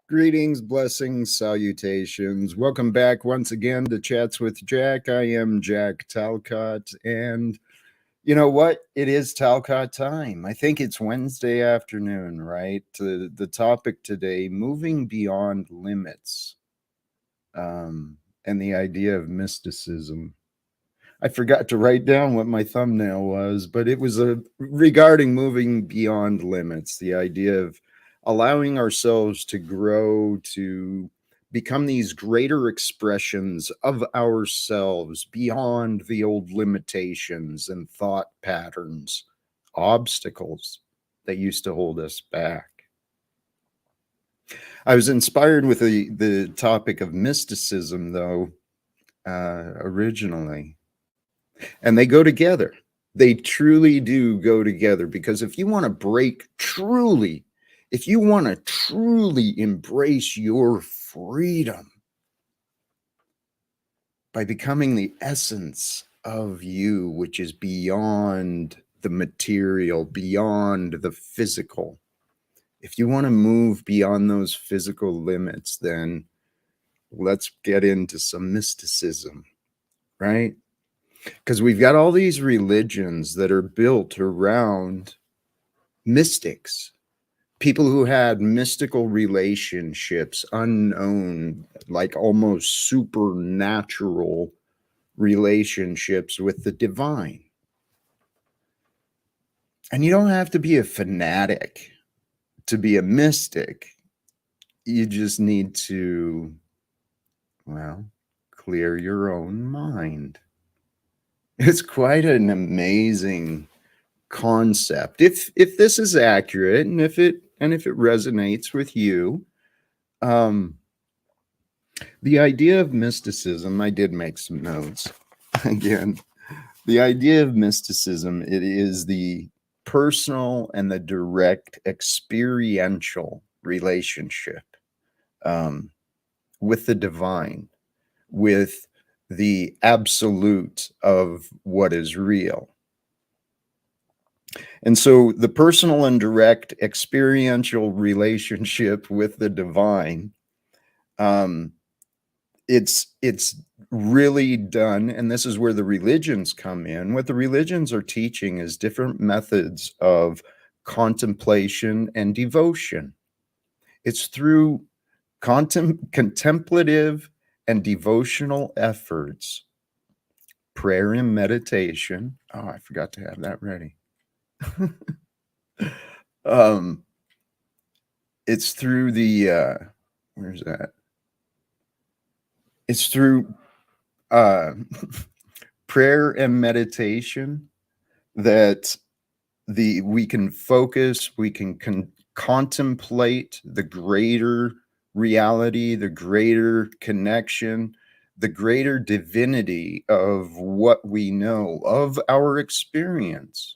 Greetings, blessings, salutations. Welcome back once again to Chats with Jack. I am Jack Talcott, and you know what? It is Talcott time. I think it's Wednesday afternoon, right? The topic today, moving beyond limits, and the idea of mysticism. I forgot to write down what my thumbnail was, but it was regarding moving beyond limits, the idea of allowing ourselves to grow, to become these greater expressions of ourselves beyond the old limitations and thought patterns, obstacles that used to hold us back. I was inspired with the topic of mysticism, though, originally. And they go together. They truly do go together, because if you want to break truly, if you want to truly embrace your freedom by becoming the essence of you, which is beyond the material, beyond the physical, if you want to move beyond those physical limits, then let's get into some mysticism, right? Because we've got all these religions that are built around mystics, people who had mystical relationships, unknown, like almost supernatural relationships with the divine. And you don't have to be a fanatic to be a mystic. You just need to, well, clear your own mind. It's quite an amazing concept. If this is accurate, and if it resonates with you, the idea of mysticism, I did make some notes. Again, the idea of mysticism, it is the personal and the direct experiential relationship with the divine, with the absolute of what is real. And so the personal and direct experiential relationship with the divine, it's really done, and this is where the religions come in. What the religions are teaching is different methods of contemplation and devotion. It's through contemplative and devotional efforts, prayer and meditation. Oh, I forgot to have that ready. It's through the where's that? It's through prayer and meditation that we can focus, we can contemplate the greater reality, the greater connection, the greater divinity of what we know, of our experience.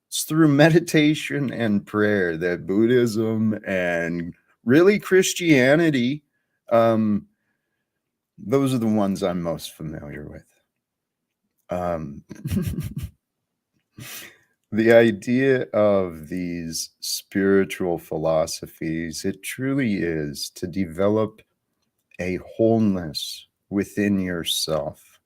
It's through meditation and prayer that Buddhism and really Christianity, those are the ones I'm most familiar with. The idea of these spiritual philosophies, it truly is to develop a wholeness within yourself.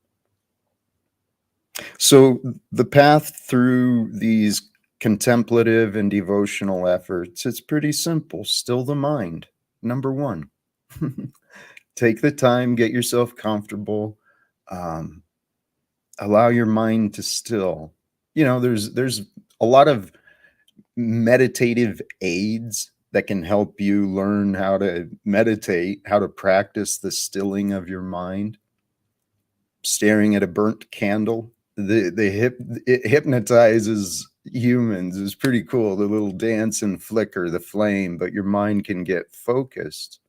So the path through these contemplative and devotional efforts, it's pretty simple. Still the mind, number one. Take the time, get yourself comfortable, allow your mind to still. You know, there's a lot of meditative aids that can help you learn how to meditate, how to practice the stilling of your mind. Staring at a burnt candle, it hypnotizes humans. It's pretty cool. The little dance and flicker, the flame, but your mind can get focused.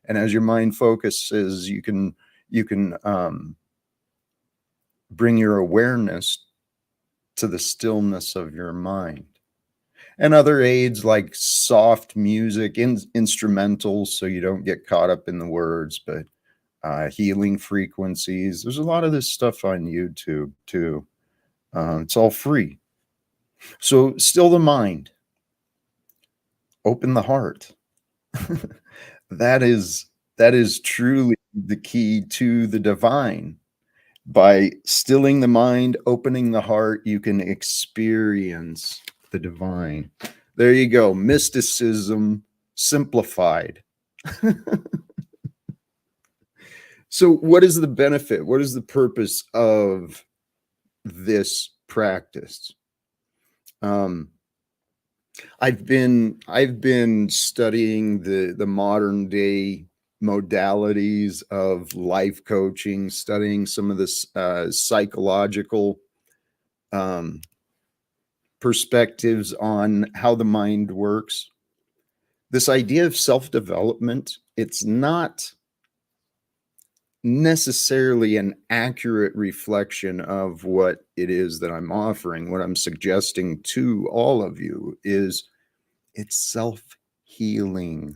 And as your mind focuses, you can bring your awareness to the stillness of your mind. And other aids like soft music, instrumentals, so you don't get caught up in the words, but healing frequencies. There's a lot of this stuff on YouTube too. It's all free. So still the mind, open the heart, That is truly the key to the divine. By stilling the mind, opening the heart, you can experience the divine. There you go. Mysticism simplified. So what is the benefit? What is the purpose of this practice? I've been studying the modern day modalities of life coaching, studying some of this psychological perspectives on how the mind works. This idea of self-development, it's not necessarily an accurate reflection of what it is that I'm offering. What I'm suggesting to all of you is it's self-healing.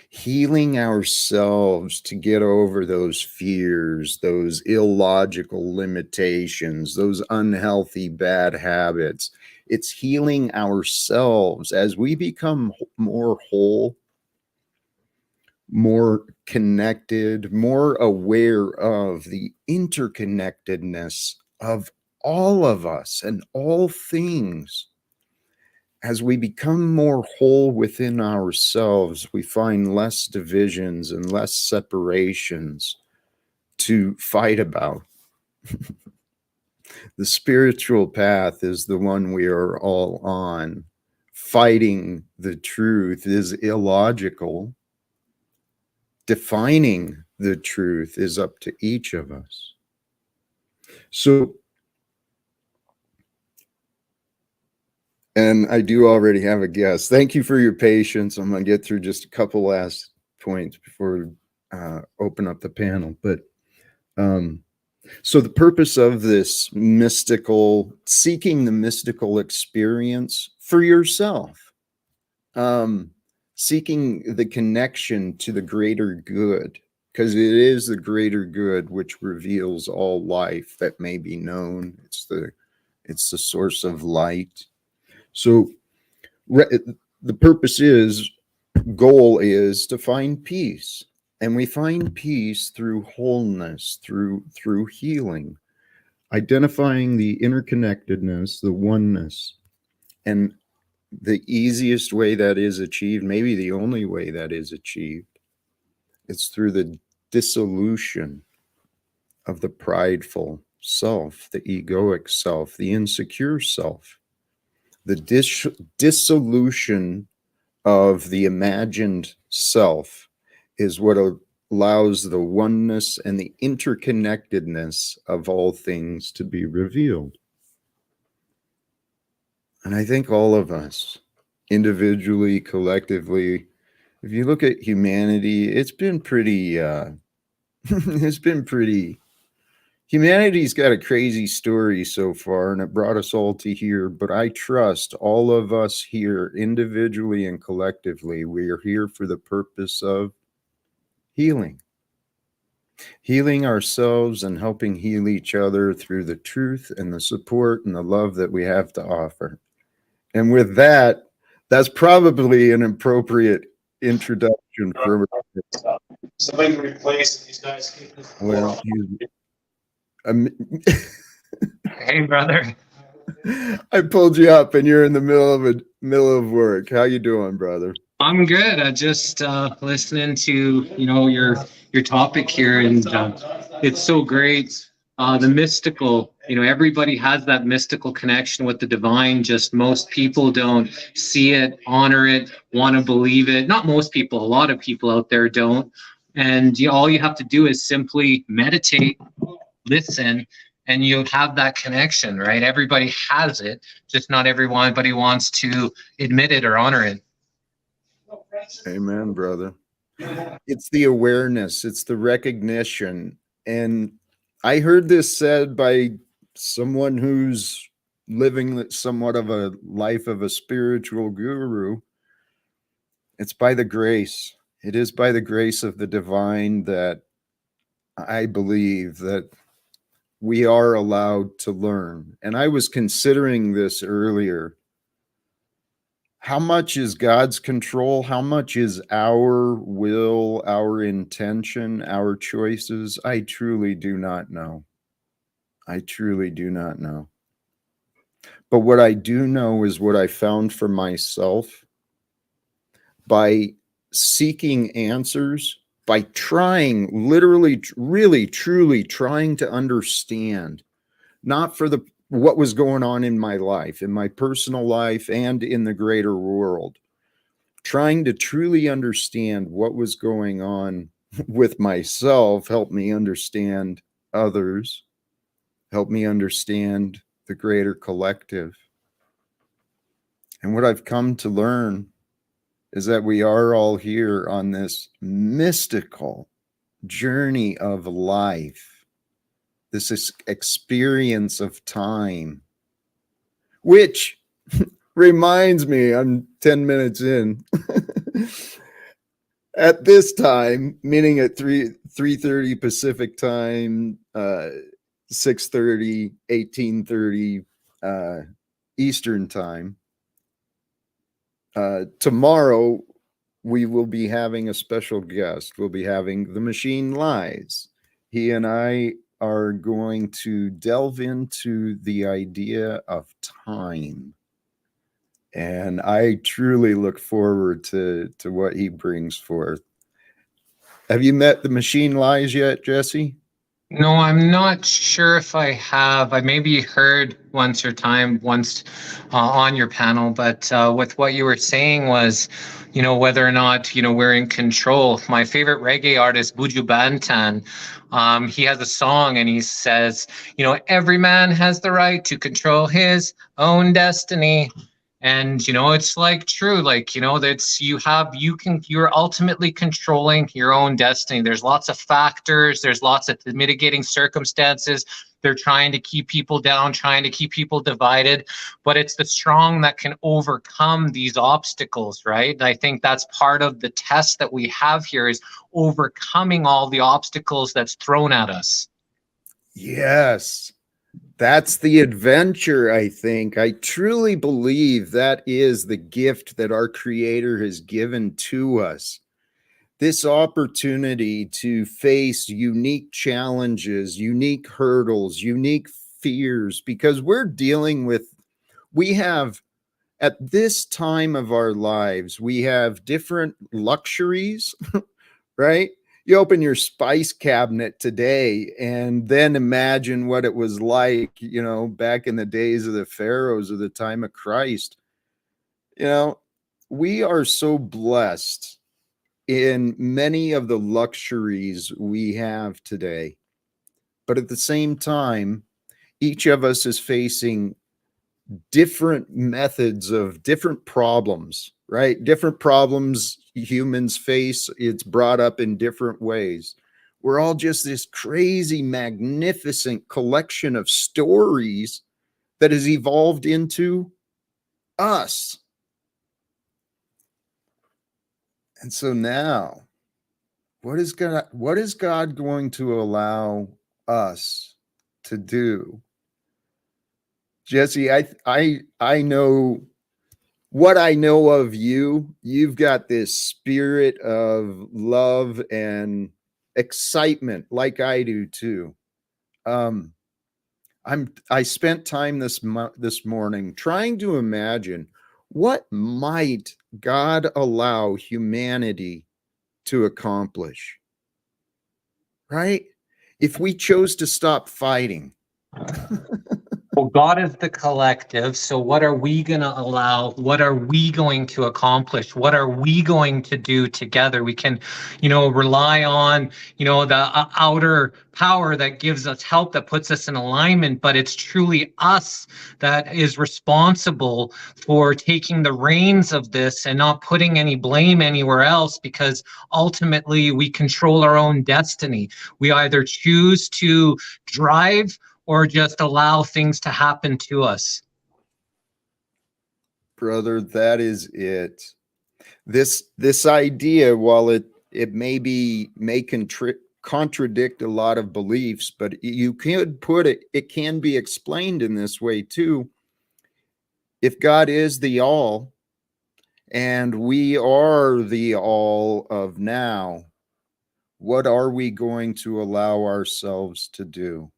Healing ourselves to get over those fears, those illogical limitations, those unhealthy bad habits. It's healing ourselves as we become more whole, more connected, more aware of the interconnectedness of all of us and all things. As we become more whole within ourselves, we find less divisions and less separations to fight about. The spiritual path is the one we are all on. Fighting the truth is illogical. Defining the truth is up to each of us. So, and I do already have a guest. Thank you for your patience. I'm going to get through just a couple last points before we open up the panel. But so the purpose of this seeking the mystical experience for yourself, seeking the connection to the greater good, because it is the greater good which reveals all life that may be known. It's the source of light. So the goal is to find peace. And we find peace through wholeness, through healing, identifying the interconnectedness, the oneness. And the easiest way that is achieved, maybe the only way that is achieved, it's through the dissolution of the prideful self, the egoic self, the insecure self, the dissolution of the imagined self is what allows the oneness and the interconnectedness of all things to be revealed. And I think all of us, individually, collectively, if you look at humanity, humanity's got a crazy story so far, and it brought us all to here. But I trust all of us here, individually and collectively, we are here for the purpose of healing ourselves and helping heal each other through the truth and the support and the love that we have to offer. And with that, that's probably an appropriate introduction for somebody replace these guys. Well, Hey, brother. I pulled you up and you're in the middle of work. How you doing, brother? I'm good. I just listening to your topic here, and it's so great. The mystical, everybody has that mystical connection with the divine. Just most people don't see it, honor it, want to believe it. Not most people. A lot of people out there don't. And all you have to do is simply meditate, listen, and you have that connection, right? Everybody has it, just not everybody wants to admit it or honor it. Amen, brother. It's the awareness, it's the recognition. And I heard this said by someone who's living somewhat of a life of a spiritual guru. It's by the grace. It is by the grace of the divine that I believe that we are allowed to learn. And I was considering this earlier. How much is God's control? How much is our will, our intention, our choices? I truly do not know. I truly do not know. But what I do know is what I found for myself by seeking answers, by trying, literally, really, truly trying to understand, not for the what was going on in my life, in my personal life, and in the greater world, trying to truly understand what was going on with myself helped me understand others, helped me understand the greater collective. And what I've come to learn is that we are all here on this mystical journey of life, this experience of time, which reminds me, I'm 10 minutes in. At this time, meaning at 3:30 Pacific time, 6:30, 18:30 Eastern time. Tomorrow, we will be having a special guest. We'll be having The Machine Lies. He and I are going to delve into the idea of time. And I truly look forward to what he brings forth. Have you met The Machine Lies yet, Jesse? No, I'm not sure if I have. I maybe heard once on your panel, but with what you were saying was, whether or not, we're in control. My favorite reggae artist, Buju Banton, he has a song and he says, every man has the right to control his own destiny. And it's like true, like that's you're ultimately controlling your own destiny. There's lots of factors, there's lots of mitigating circumstances. They're trying to keep people down, trying to keep people divided, but it's the strong that can overcome these obstacles, right? And I think that's part of the test that we have here, is overcoming all the obstacles that's thrown at us. Yes. That's the adventure, I think. I truly believe that is the gift that our Creator has given to us. This opportunity to face unique challenges, unique hurdles, unique fears, because we have, at this time of our lives, we have different luxuries, right? You open your spice cabinet today and then imagine what it was like, back in the days of the pharaohs of the time of Christ. We are so blessed in many of the luxuries we have today. But at the same time, each of us is facing different methods of different problems, right? Different problems humans face, it's brought up in different ways. We're all just this crazy, magnificent collection of stories that has evolved into us. And so now, what is God going to allow us to do? Jesse, I know what I know of you. You've got this spirit of love and excitement, like I do too. I spent time this morning trying to imagine what might God allow humanity to accomplish, right? If we chose to stop fighting. Well, God is the collective. So what are we going to allow? What are we going to accomplish? What are we going to do together? We can, rely on, the outer power that gives us help, that puts us in alignment, but it's truly us that is responsible for taking the reins of this and not putting any blame anywhere else, because ultimately we control our own destiny. We either choose to drive or just allow things to happen to us. Brother, that is it. This idea, while it may contradict a lot of beliefs, but you could put it can be explained in this way too. If God is the all, And we are the all of now. What are we going to allow ourselves to do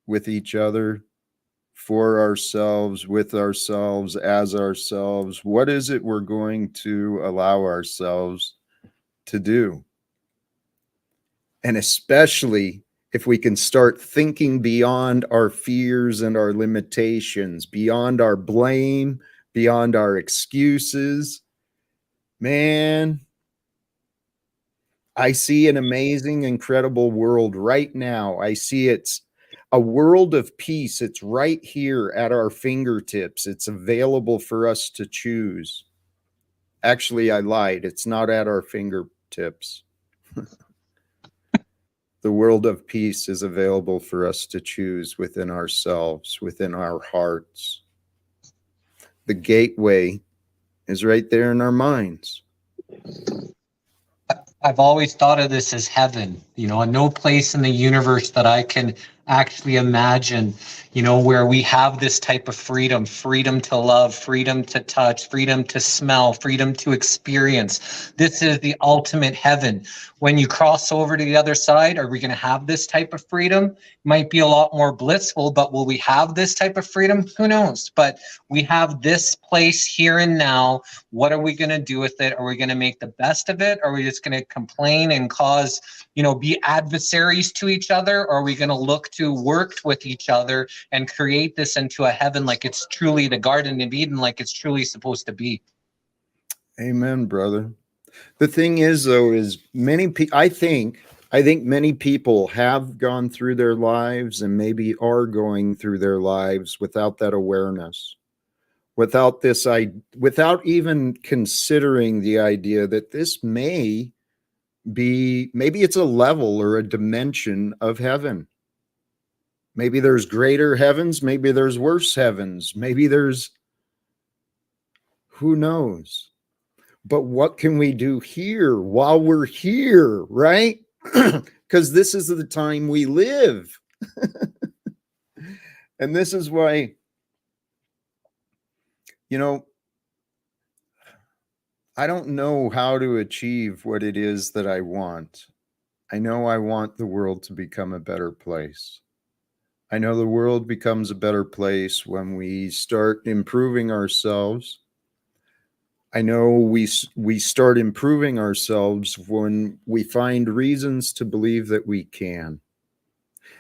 with each other, for ourselves, with ourselves, as ourselves? What is it we're going to allow ourselves to do? And especially if we can start thinking beyond our fears and our limitations, beyond our blame, beyond our excuses, man, I see an amazing, incredible world right now. I see it's a world of peace. It's right here at our fingertips. It's available for us to choose. Actually, I lied. It's not at our fingertips. The world of peace is available for us to choose within ourselves, within our hearts. The gateway is right there in our minds. I've always thought of this as heaven, no place in the universe that I can actually imagine, where we have this type of freedom to love, freedom to touch, freedom to smell, freedom to experience. This is the ultimate heaven. When you cross over to the other side, are we going to have this type of freedom? Might be a lot more blissful, but will we have this type of freedom? Who knows? But we have this place here and now. What are we going to do with it? Are we going to make the best of it? Or are we just going to complain and cause, be adversaries to each other? Or are we going to look to work with each other and create this into a heaven like it's truly the Garden of Eden, like it's truly supposed to be? Amen, brother. The thing is, though, is many people, I think many people have gone through their lives and maybe are going through their lives without that awareness, without without even considering the idea that this maybe it's a level or a dimension of heaven. Maybe there's greater heavens, maybe there's worse heavens, maybe there's, who knows? But what can we do here while we're here, right? Because this is the time we live. And this is why, I don't know how to achieve what it is that I want. I know I want the world to become a better place. I know the world becomes a better place when we start improving ourselves. I know we start improving ourselves when we find reasons to believe that we can.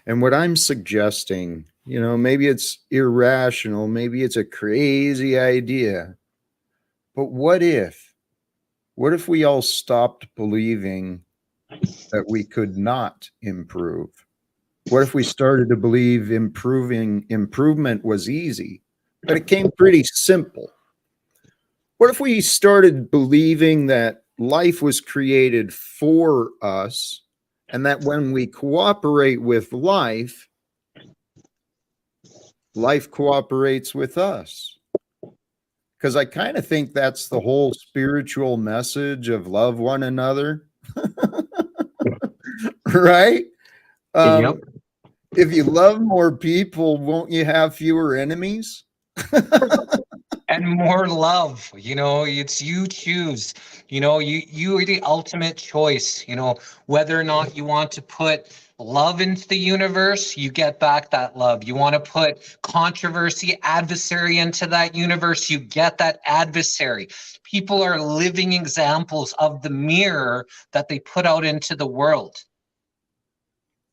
And what I'm suggesting, maybe it's irrational, maybe it's a crazy idea, but what if we all stopped believing that we could not improve? What if we started to believe improvement was easy, but it came pretty simple? What if we started believing that life was created for us and that when we cooperate with life, life cooperates with us? Because I kind of think that's the whole spiritual message of love one another. Right? Yep. If you love more people, won't you have fewer enemies? And more love, it's you choose, you are the ultimate choice, whether or not you want to put love into the universe, you get back that love. You want to put controversy, adversary into that universe, you get that adversary. People are living examples of the mirror that they put out into the world.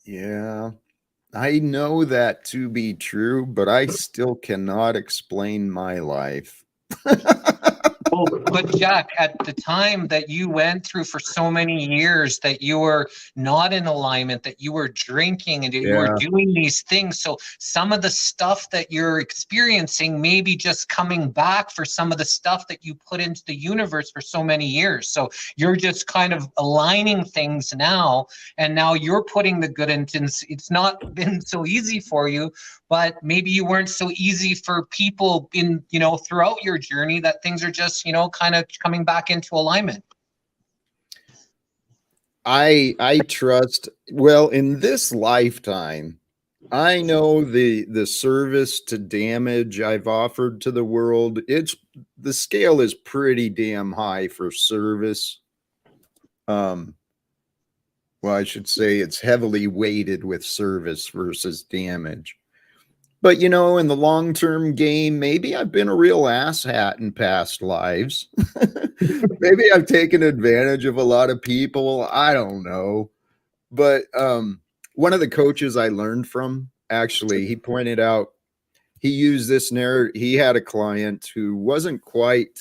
Yeah, I know that to be true, but I still cannot explain my life. Well, but Jack, at the time that you went through for so many years, that you were not in alignment, that you were drinking and you were doing these things. So some of the stuff that you're experiencing may be just coming back for some of the stuff that you put into the universe for so many years. So you're just kind of aligning things now, and now you're putting the good intentions. It's not been so easy for you, but maybe you weren't so easy for people in, throughout your journey, that things are just, kind of coming back into alignment. I trust, well, in this lifetime, I know the service to damage I've offered to the world, the scale is pretty damn high for service. Well, I should say it's heavily weighted with service versus damage. But in the long-term game, maybe I've been a real asshat in past lives. Maybe I've taken advantage of a lot of people. I don't know. But one of the coaches I learned from, actually, he pointed out, he used this narrative. He had a client who wasn't quite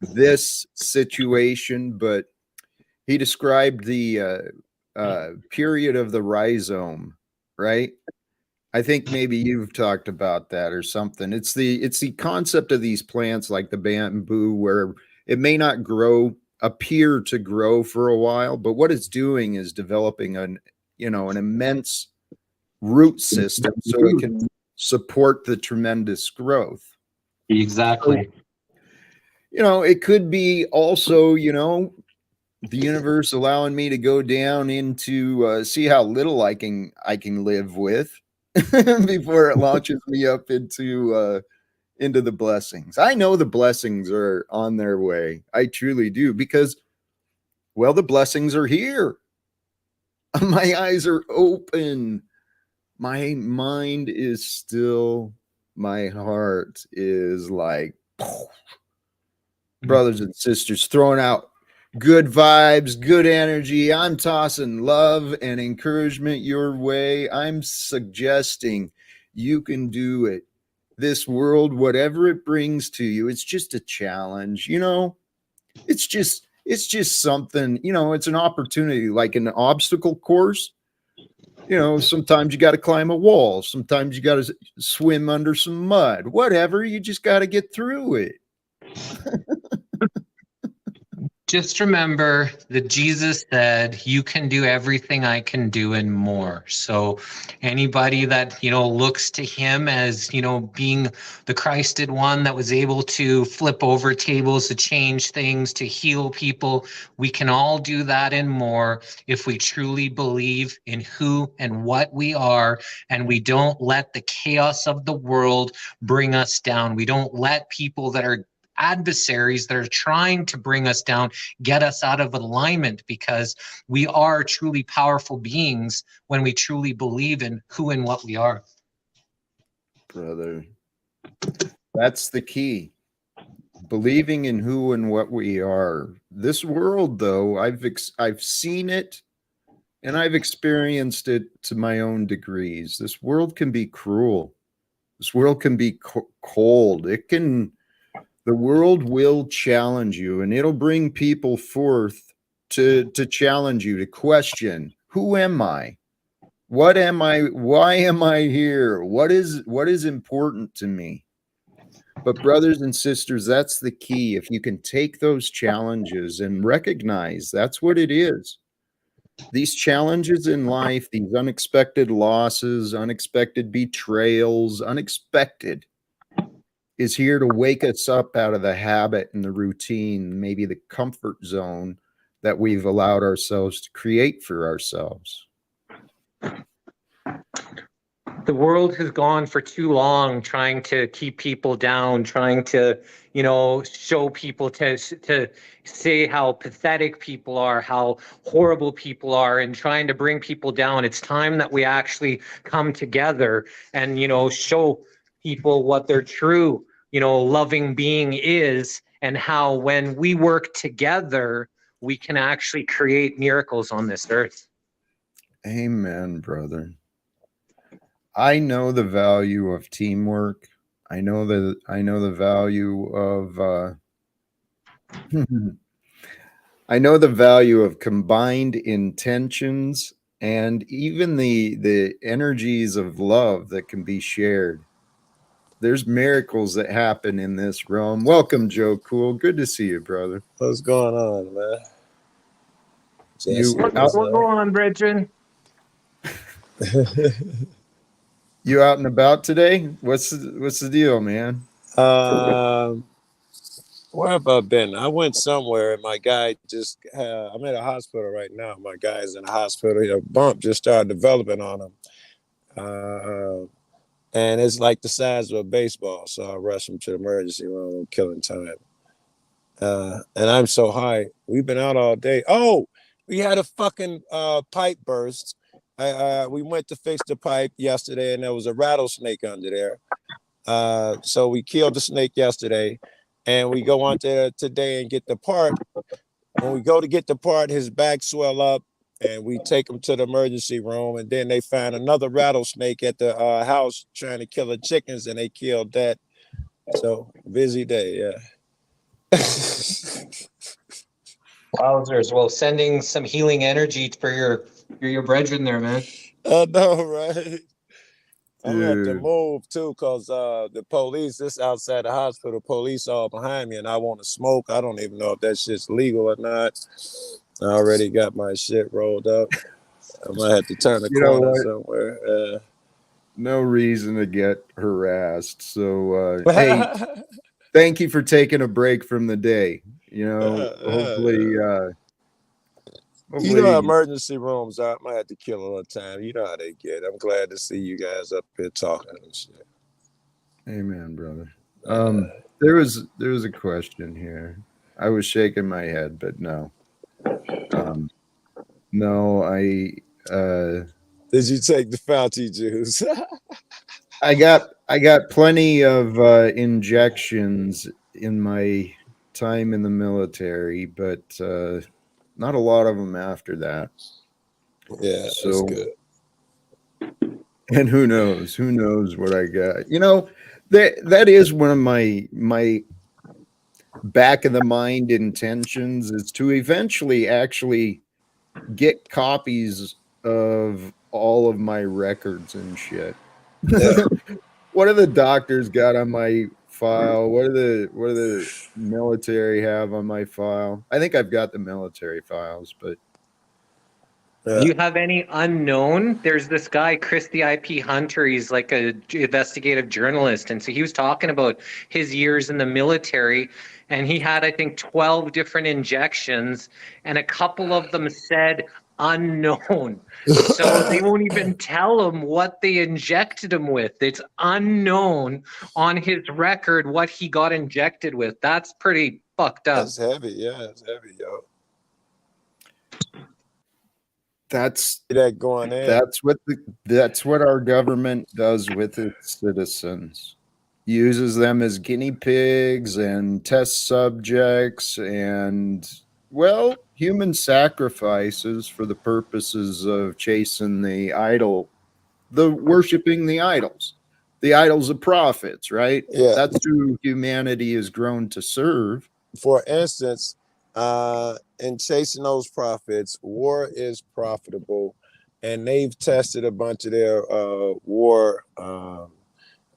this situation, but he described the period of the rhizome, right? I think maybe you've talked about that or something. It's the concept of these plants like the bamboo, where it may not appear to grow for a while, but what it's doing is developing an immense root system so it can support the tremendous growth. Exactly. So, it could be also, the universe allowing me to go down into see how little I can live with before it launches me up into the blessings. I know the blessings are on their way. I truly do, because, well, the blessings are here. My eyes are open. My mind is still. My heart is like, brothers and sisters, throwing out good vibes, good energy. I'm tossing love and encouragement your way. I'm suggesting you can do it. This world, whatever it brings to you, it's just a challenge. It's just something. It's an opportunity, like an obstacle course. Sometimes you got to climb a wall. Sometimes you got to swim under some mud. Whatever, you just got to get through it. Just remember that Jesus said, you can do everything I can do and more. So anybody that, looks to him as, being the Christed one that was able to flip over tables, to change things, to heal people, we can all do that and more if we truly believe in who and what we are, and we don't let the chaos of the world bring us down. We don't let people that are adversaries that are trying to bring us down get us out of alignment, because we are truly powerful beings when we truly believe in who and what we are. Brother, that's the key. Believing in who and what we are. This world, though, I've seen it and I've experienced it to my own degrees. This world can be cruel. This world can be cold. The world will challenge you, and it'll bring people forth to challenge you, to question, who am I? What am I? Why am I here? What is important to me? But brothers and sisters, that's the key. If you can take those challenges and recognize that's what it is. These challenges in life, these unexpected losses, unexpected betrayals, unexpected, is here to wake us up out of the habit and the routine, maybe the comfort zone that we've allowed ourselves to create for ourselves. The world has gone for too long trying to keep people down, trying to, show people, to say how pathetic people are, how horrible people are, and trying to bring people down. It's time that we actually come together and, show people what their true, loving being is, and how when we work together, we can actually create miracles on this earth. Amen, brother. I know the value of teamwork. I know the value of I know the value of combined intentions, and even the energies of love that can be shared. There's miracles that happen in this realm. Welcome, Joe Cool. Good to see you, brother. What's going on, man? What's going on, Bridget? You out and about today? What's the deal, man? Where have I been? I went somewhere, and my guy just I'm at a hospital right now. My guy's in a hospital. A bump just started developing on him, And it's like the size of a baseball. So I rush him to the emergency room, killing time. And I'm so high. We've been out all day. Oh, we had a fucking pipe burst. We went to fix the pipe yesterday, and there was a rattlesnake under there. So we killed the snake yesterday, and we go on there today and get the part. When we go to get the part, his back swell up, and we take him to the emergency room, and then they find another rattlesnake at the house trying to kill the chickens, and they killed that. So busy day, yeah. Wowzers. Well, sending some healing energy for your brethren there, man. I know, right? I'm gonna have to Dude. move too, cause the police, this outside the hospital, police all behind me, and I want to smoke. I don't even know if that shit's legal or not. I already got my shit rolled up. I might have to turn the corner somewhere. No reason to get harassed. So, hey, thank you for taking a break from the day. You know, hopefully, you know how emergency rooms are. I might have to kill all the time. You know how they get. I'm glad to see you guys up here talking and shit. Amen, brother. There was a question here. I was shaking my head, but no. No, did you take the Fauci juice? I got plenty of injections in my time in the military, but not a lot of them after that. Yeah, so that's good. And who knows what I got. You know, that is one of my back of the mind intentions, is to eventually actually get copies of all of my records and shit. Yeah. What do the doctors got on my file? What do the military have on my file? I think I've got the military files, but Do you have any unknown? There's this guy, Chris the IP Hunter. He's like a investigative journalist, and so he was talking about his years in the military, and he had, I think, 12 different injections, and a couple of them said unknown. So they won't even tell him what they injected him with. It's unknown on his record what he got injected with. That's pretty fucked up. That's heavy. Yeah, it's heavy, yo. That's that going in. That's what our government does with its citizens. Uses them as guinea pigs and test subjects and, well, human sacrifices for the purposes of chasing the worshiping the idols of prophets, right? Yeah. That's who humanity has grown to serve. For instance, in chasing those profits, war is profitable, and they've tested a bunch of their war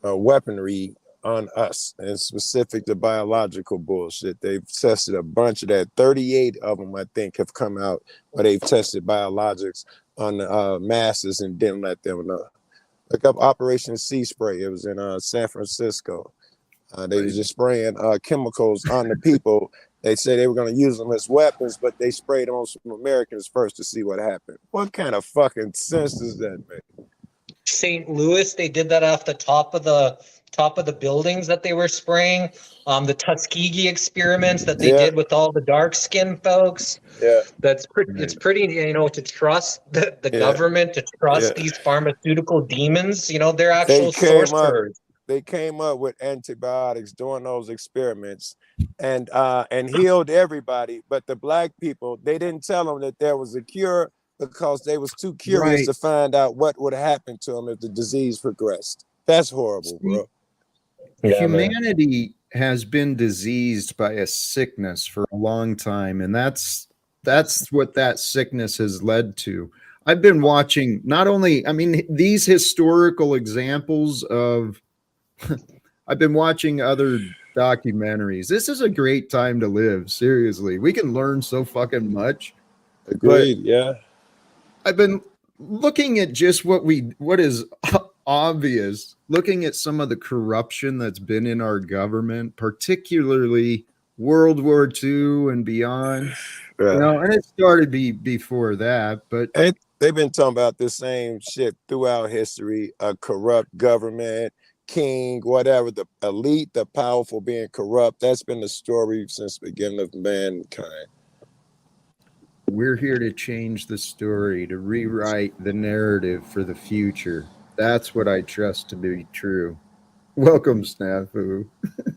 weaponry on us, and specific to biological bullshit. They've tested a bunch of that. 38 of them, I think, have come out where they've tested biologics on the masses and didn't let them know. Look up Operation Sea Spray. It was in San Francisco. They were just spraying chemicals on the people. They said they were going to use them as weapons, but they sprayed them on some Americans first to see what happened. What kind of fucking sense does that make? St. Louis, they did that off the top of the buildings that they were spraying. The Tuskegee experiments that they did with all the dark skinned folks. Yeah, it's pretty, to trust the government, to trust these pharmaceutical demons. They're actual sorcerers. They came up with antibiotics during those experiments and healed everybody, but the black people, they didn't tell them that there was a cure because they was too curious to find out what would happen to them if the disease progressed. That's horrible, bro. Humanity has been diseased by a sickness for a long time, and that's what that sickness has led to. I've been watching these historical examples of I've been watching other documentaries. This is a great time to live. Seriously, we can learn so fucking much. Agreed. Yeah. I've been looking at just what is obvious, looking at some of the corruption that's been in our government, particularly World War II and beyond. And it started before that, but They've been talking about the same shit throughout history. A corrupt government, king, whatever, the elite, the powerful being corrupt. That's been the story since the beginning of mankind. We're here to change the story, to rewrite the narrative for the future. That's what I trust to be true. Welcome, Snafu.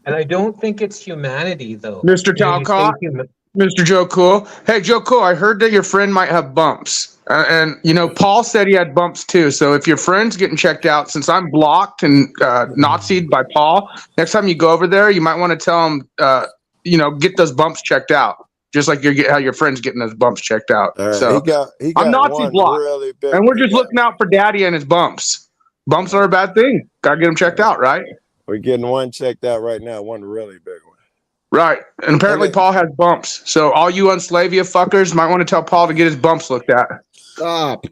And I don't think it's humanity, though. Mr. You know, you say Talcott, Mr. Joe Cool. Hey, Joe Cool, I heard that your friend might have bumps. And, you know, Paul said he had bumps too. So if your friend's getting checked out, since I'm blocked and Nazi'd by Paul, next time you go over there, you might want to tell him, you know, get those bumps checked out. Just like how your friend's getting those bumps checked out. All right. So he got I'm Nazi one blocked. really big And we're one. just looking out for Daddy and his bumps. Bumps are a bad thing. Got to get them checked out, right? We're getting one checked out right now, one really big one. Right. And apparently Paul has bumps. So all you Unslavia fuckers might want to tell Paul to get his bumps looked at. Stop,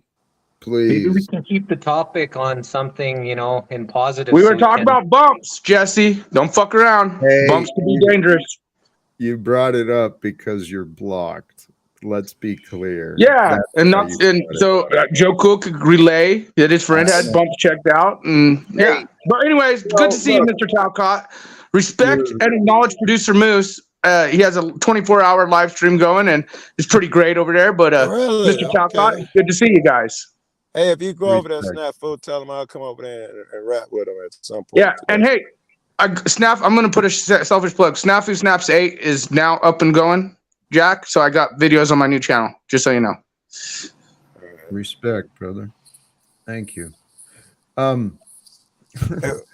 maybe we please. can keep the topic on something, you know, in positive. We so were talking about bumps, Jesse. Don't fuck around. Hey, Bumps can be dangerous. You brought it up because you're blocked. Let's be clear. Yeah. That's why you brought it So up. Joe Cool could relay that his friend had bumps checked out. And yeah. Hey, But anyways, good to see you, Mr. Talcott. Respect and acknowledge producer Moose. He has a 24-hour live stream going, and it's pretty great over there. But Really? Mr. Talcott, Okay. good to see you guys. Hey, if you go over there, Respect. Snafu, tell him I'll come over there and rap with him at some point. Yeah, and hey, Snap, I'm going to put a selfish plug. Snafu Snaps 8 is now up and going, Jack. So I got videos on my new channel, just so you know. Respect, brother. Thank you.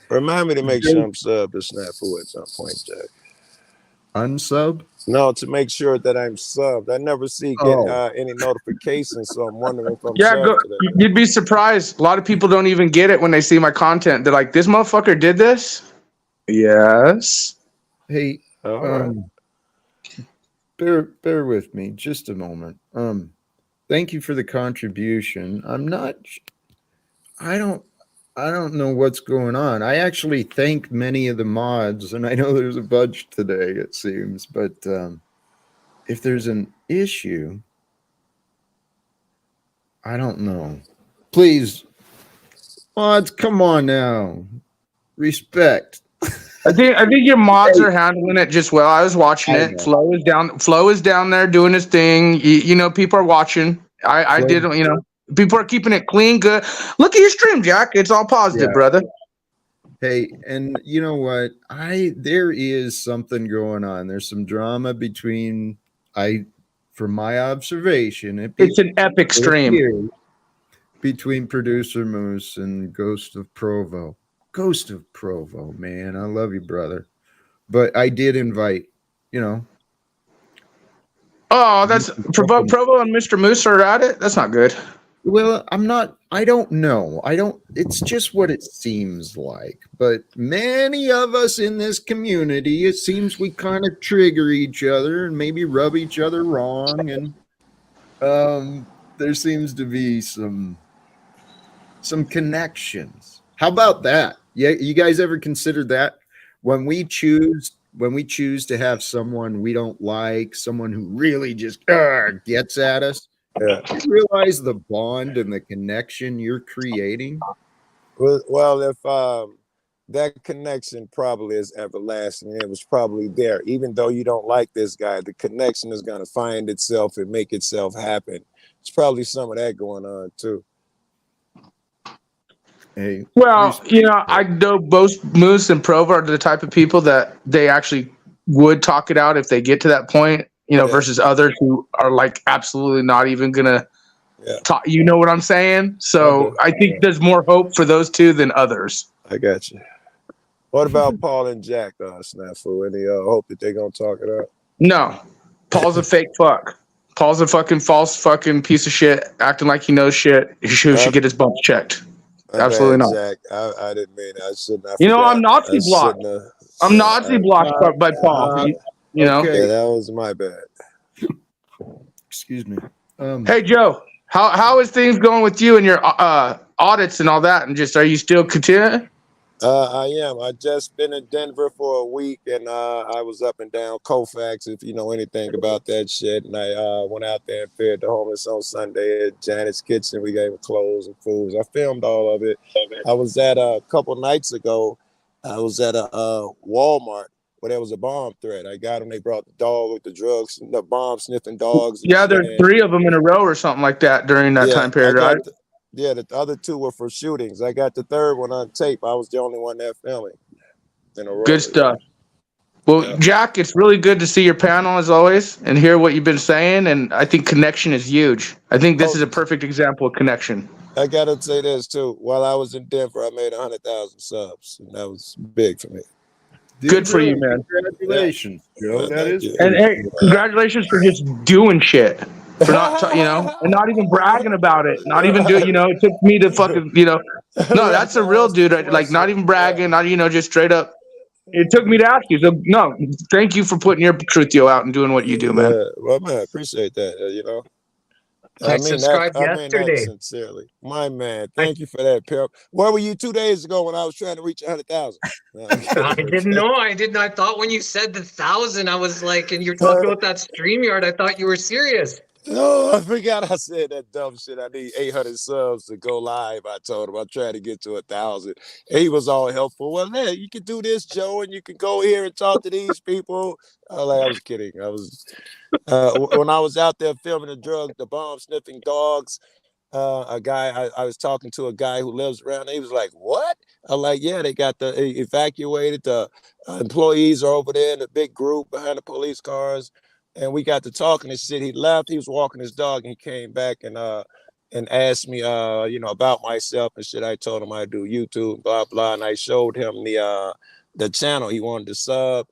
Remind me to make sure I'm sub to Snafu at some point, Jack. Unsub? No, to make sure that I'm subbed. I never see any notifications, so I'm wondering if I'm subbed to that. You'd be surprised. A lot of people don't even get it when they see my content. They're like, this motherfucker did this? Yes. Hey, All right. bear with me just a moment. Thank you for the contribution. I don't know what's going on. I actually thank many of the mods, and I know there's a bunch today, it seems, but if there's an issue, I don't know. Please, mods, come on now. Respect. I think your mods are handling it just well. I was watching it. Flo is down there doing his thing. You know, people are watching. I did, you know. People are keeping it clean, good. Look at your stream, Jack. It's all positive, brother. Hey, and you know what? There is something going on. There's some drama between from my observation, it's an epic stream between producer Moose and Ghost of Provo. Ghost of Provo, man, I love you, brother. But I did invite, you know. Oh, that's Provo and Mr. Moose are at it. That's not good. Well, I don't know. It's just what it seems like. But many of us in this community, it seems we kind of trigger each other and maybe rub each other wrong. And there seems to be some connections. How about that? Yeah, you guys ever considered that? When we choose to have someone we don't like, someone who really just gets at us, Yeah. you realize the bond and the connection you're creating? Well, if that connection probably is everlasting, it was probably there. Even though you don't like this guy, the connection is going to find itself and make itself happen. It's probably some of that going on too. Hey, well, you know, I know both Moose and Provo are the type of people that they actually would talk it out if they get to that point, you know, versus others who are like absolutely not even gonna talk. You know what I'm saying? So I think there's more hope for those two than others. I got you. What about Paul and Jack, Snafu? Any hope that they're gonna talk it out? No, Paul's a fake fuck. Paul's a fucking false fucking piece of shit, acting like he knows shit. He should get his bumps checked. Absolutely not. Jack. I didn't mean I shouldn't. You know, I'm Nazi blocked. I'm Nazi blocked by Paul. You know. Yeah, that was my bad. Excuse me. Hey Joe, how is things going with you and your audits and all that? And just are you still continuing? I am. I just been in Denver for a week, and I was up and down Colfax, if you know anything about that shit. And I went out there and fed the homeless on Sunday at Janet's Kitchen. We gave them clothes and foods. I filmed all of it. I was at a couple nights ago. I was at a Walmart where there was a bomb threat. I got them. They brought the dog with the drugs, the bomb sniffing dogs and Yeah, shit there's in. 3 of them in a row or something like that during that Yeah, time I period, right? got. Yeah, the other 2 were for shootings. I got the 3rd one on tape. I was the only one there filming in a row. Good stuff. Well, Yeah. Jack, it's really good to see your panel as always and hear what you've been saying. And I think connection is huge. I think this is a perfect example of connection. I gotta say this too. While I was in Denver, I made 100,000 subs, and that was big for me. Good for you, man. Congratulations, Joe. That is And hey, congratulations for just doing shit. For not, and not even bragging about it. Not even doing, it took me to fucking, no, that's a real dude. Like, not even bragging, not, just straight up. It took me to ask you. So, no, thank you for putting your Truthio out and doing what you do, man. Well, man, I appreciate that. I subscribed I mean that yesterday. sincerely. My man, thank you for that, Peril. Where were you 2 days ago when I was trying to reach 100,000? I didn't know. I didn't. I thought when you said the 1,000, I was like, and you're talking about that StreamYard, I thought you were serious. No, I forgot I said that dumb shit. I need 800 subs to go live. I told him I tried to get to 1,000. He was all helpful. Well, man, you can do this, Joe, and you can go here and talk to these people. I was kidding. I was when I was out there filming the bomb sniffing dogs. A guy I was talking to a guy who lives around there. He was like, "What?" I'm like, "Yeah, they got the evacuated. The employees are over there in a big group behind the police cars." And we got to talking and shit. He left. He was walking his dog, and he came back and asked me, about myself and shit. I told him I do YouTube, blah blah, and I showed him the channel. He wanted to sub,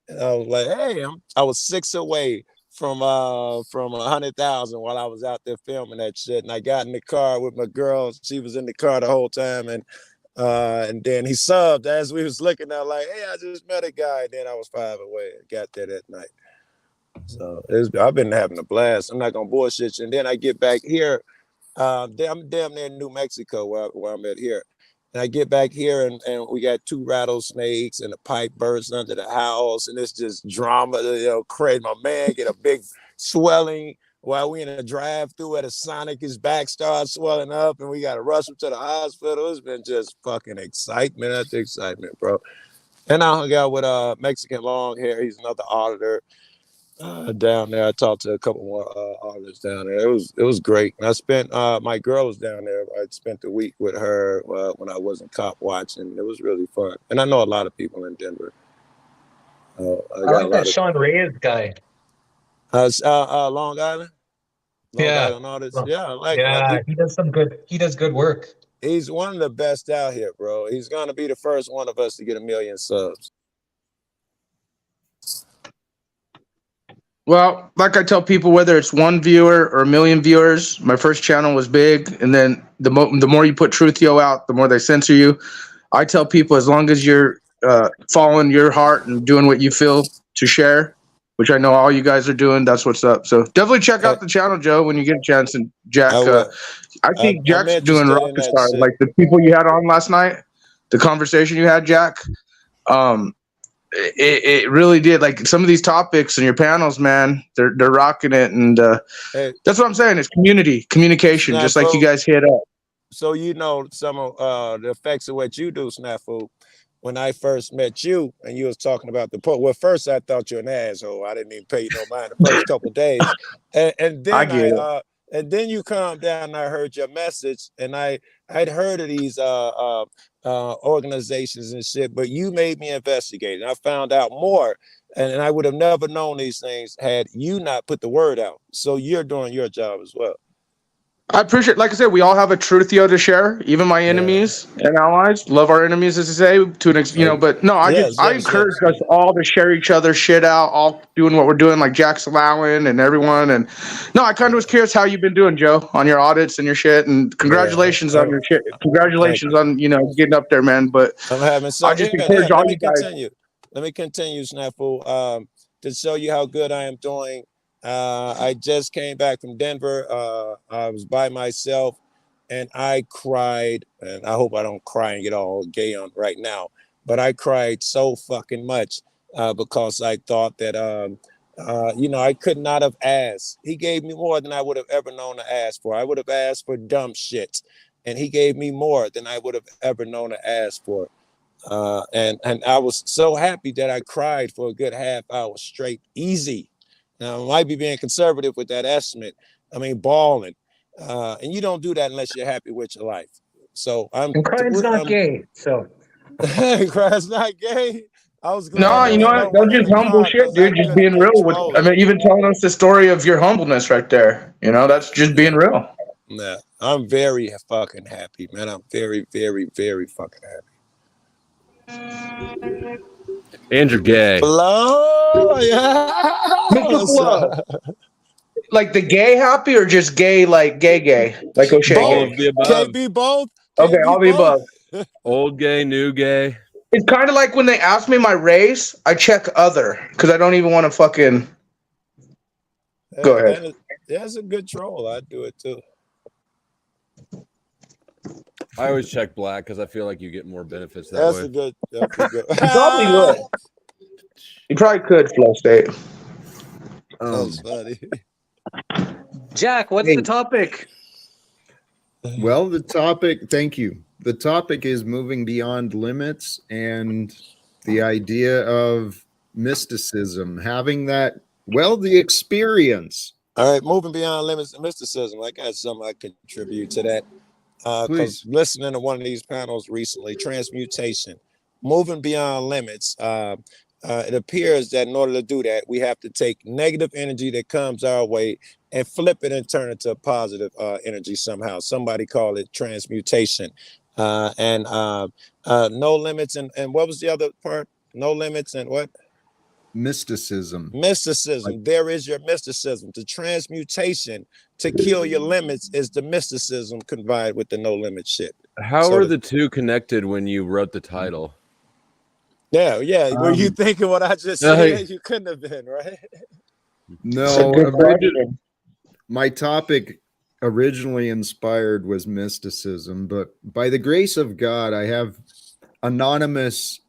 and I was like, "Hey, I was 6 away from 100,000 while I was out there filming that shit." And I got in the car with my girl. She was in the car the whole time, and then he subbed as we was looking at, like, "Hey, I just met a guy." And then I was 5 away. I got there that night. So I've been having a blast. I'm not gonna bullshit you. And then I get back here. I'm damn near New Mexico where I'm at here. And I get back here and we got 2 rattlesnakes and a pipe burst under the house, and it's just drama, crazy. My man get a big swelling while we in a drive-through at a Sonic. His back starts swelling up, and we got to rush him to the hospital. It's been just fucking excitement after excitement, bro. And I hung out with Mexican long hair. He's another auditor. Down there, I talked to a couple more artists down there. It was great. And I spent my girl was down there. I spent the week with her when I wasn't cop watching. It was really fun. And I know a lot of people in Denver. I like that Sean Reyes guy. Long Island. Island artist. Yeah, I like him. He does good work. He's one of the best out here, bro. He's gonna be the first one of us to get 1 million subs. Well, like I tell people, whether it's 1 viewer or 1 million viewers, my first channel was big, and then the more you put Truthio out, the more they censor you. I tell people, as long as you're following your heart and doing what you feel to share, which I know all you guys are doing, that's what's up. So definitely check out the channel, Joe, when you get a chance. And Jack, I think Jack's doing rocket star. Like the people you had on last night, the conversation you had, Jack. It really did. Like some of these topics and your panels, man, they're rocking it, and that's what I'm saying. It's communication, just like you guys hit up. So some of the effects of what you do, Snafu. When I first met you, and you was talking about the post. Well, first I thought you were an asshole. I didn't even pay you no mind the first couple of days, and then and then you calmed down. And I heard your message, and I'd heard of these organizations and shit, but you made me investigate, and I found out more, and I would have never known these things had you not put the word out. So you're doing your job as well. I appreciate, like I said, we all have a Truthio to share. Even my enemies and allies love our enemies, as they say, to an extent, But no, I encourage us all to share each other's shit out, all doing what we're doing, like Jack's allowing and everyone. And no, I kind of was curious how you've been doing, Joe, on your audits and your shit. And congratulations on your shit. Congratulations on getting up there, man. But I'm having so. I just encourage all you guys. Let me continue, Snafu, to show you how good I am doing. I just came back from Denver. I was by myself, and I cried, and I hope I don't cry and get all gay on right now, but I cried so fucking much because I thought that, I could not have asked. He gave me more than I would have ever known to ask for. I would have asked for dumb shit, and he gave me more than I would have ever known to ask for. And I was so happy that I cried for a good half hour straight, easy. Now, I might be being conservative with that estimate. I mean, bawling. And you don't do that unless you're happy with your life. So And crying's not gay. So crying's not gay. I was glad. No, you know what? That's just humble shit, dude. Just being real with. I mean, even telling us the story of your humbleness right there. You know, that's just being real. Nah, I'm very fucking happy, man. I'm very, very, very fucking happy. Andrew Gay. Hello, yeah. Like the gay happy or just gay like gay? Like O'Shea Both. gay? All of the above. Can't be both. Okay, all the above. Old gay, new gay. It's kind of like when they ask me my race, I check other because I don't even want to fucking. Go ahead. That's a good troll. I'd do it too. I always check black because I feel like you get more benefits that That's way. a good. That's a good. You probably would. You probably could, Flow State. That's funny. Jack, what's the topic? Well, the topic, thank you. The topic is moving beyond limits and the idea of mysticism, having that, well, the experience. All right, moving beyond limits and mysticism. I got something I contribute to that. Because listening to one of these panels recently, transmutation, moving beyond limits. It appears that in order to do that, we have to take negative energy that comes our way and flip it and turn it to positive energy somehow. Somebody call it transmutation. No limits and what was the other part? No limits and what? Mysticism. Mysticism. There is your mysticism. The transmutation to kill your limits is the mysticism combined with the no limit shit. How are the two connected when you wrote the title? Yeah. Were you thinking what I just said? You couldn't have been, right? No, my topic originally inspired was mysticism, but by the grace of God, I have anonymous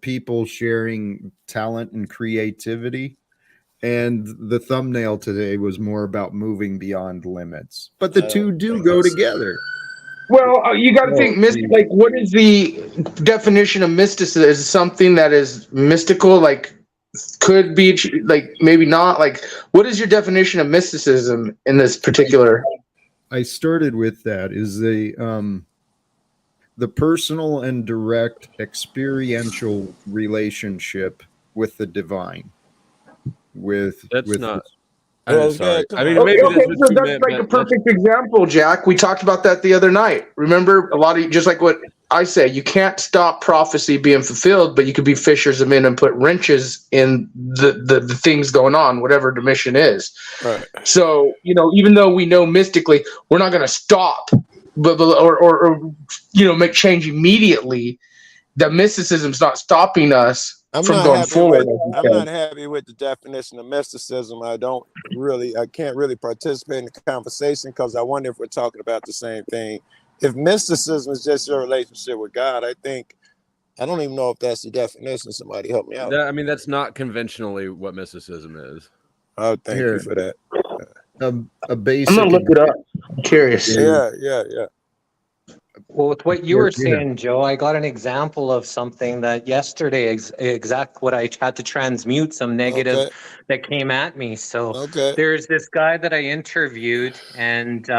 people sharing talent and creativity. And the thumbnail today was more about moving beyond limits. But the two do go together. Well, you got to think, like, what is the definition of mysticism? Is it something that is mystical, like could be, like maybe not? Like, what is your definition of mysticism in this particular? I started with that is the personal and direct experiential relationship with the divine. I'm sorry. I mean, maybe okay, so that's like a perfect example, Jack. We talked about that the other night. Remember, a lot of just like what I say, you can't stop prophecy being fulfilled, but you could be fishers of men and put wrenches in the things going on, whatever the mission is. Right. So, even though we know mystically, we're not going to stop, or make change immediately. That mysticism's not stopping us from going forward. I'm not happy with the definition of mysticism. I can't really participate in the conversation because I wonder if we're talking about the same thing. If mysticism is just your relationship with God, I don't even know if that's the definition. Somebody help me out. I mean, that's not conventionally what mysticism is. Oh, thank you for that. A basic. I'm gonna look it up. I'm curious. Yeah. Well, with what you were saying, Joe, I got an example of something that yesterday, exact what I had to transmute some negative that came at me. So there's this guy that I interviewed, and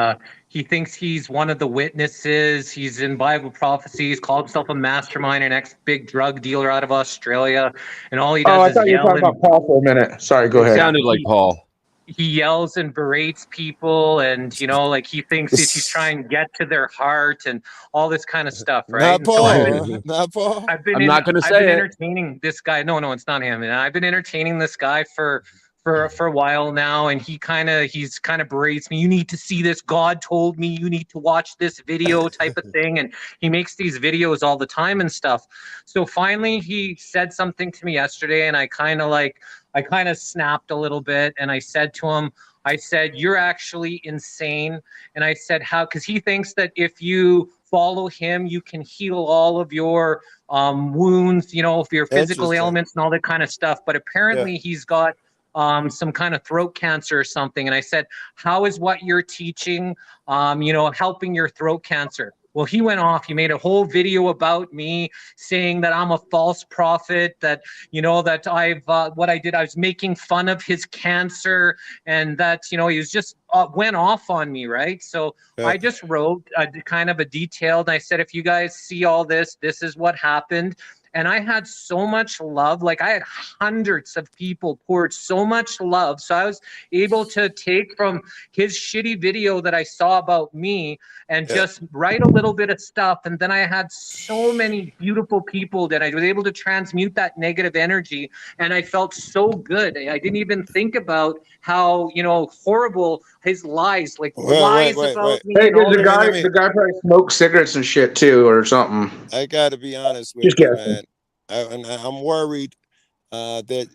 he thinks he's one of the witnesses. He's in Bible prophecies, called himself a mastermind, an ex-big drug dealer out of Australia, and all he does is yell. I thought you were talking about Paul for a minute. Sorry, go ahead. It sounded like Paul. He yells and berates people, and like he thinks if you try and get to their heart and all this kind of stuff, right? Not Paul. Not Paul. I'm not going to say I've been entertaining this guy. No, it's not him. And I've been entertaining this guy for a while now, and he's kind of berates me. You need to see this. God told me you need to watch this video, type of thing. And he makes these videos all the time and stuff. So finally, he said something to me yesterday, and I kind of snapped a little bit, and I said to him, I said, you're actually insane. And I said, how? Because he thinks that if you follow him, you can heal all of your wounds, you know, for your physical ailments and all that kind of stuff. But apparently he's got some kind of throat cancer or something. And I said, how is what you're teaching, you know, helping your throat cancer? Well, he went off. He made a whole video about me saying that I'm a false prophet, that, you know, that I've, what I did, I was making fun of his cancer, and that, you know, he was just went off on me, right? So I just wrote kind of a detailed, I said, if you guys see all this, this is what happened. And I had so much love. Like I had hundreds of people poured so much love. So I was able to take from his shitty video that I saw about me and just write a little bit of stuff. And then I had so many beautiful people that I was able to transmute that negative energy. And I felt so good. I didn't even think about how, you know, horrible his lies, like lies about me. Hey, and all the guy probably smoked cigarettes and shit too, or something. I got to be honest with you, man. I'm worried that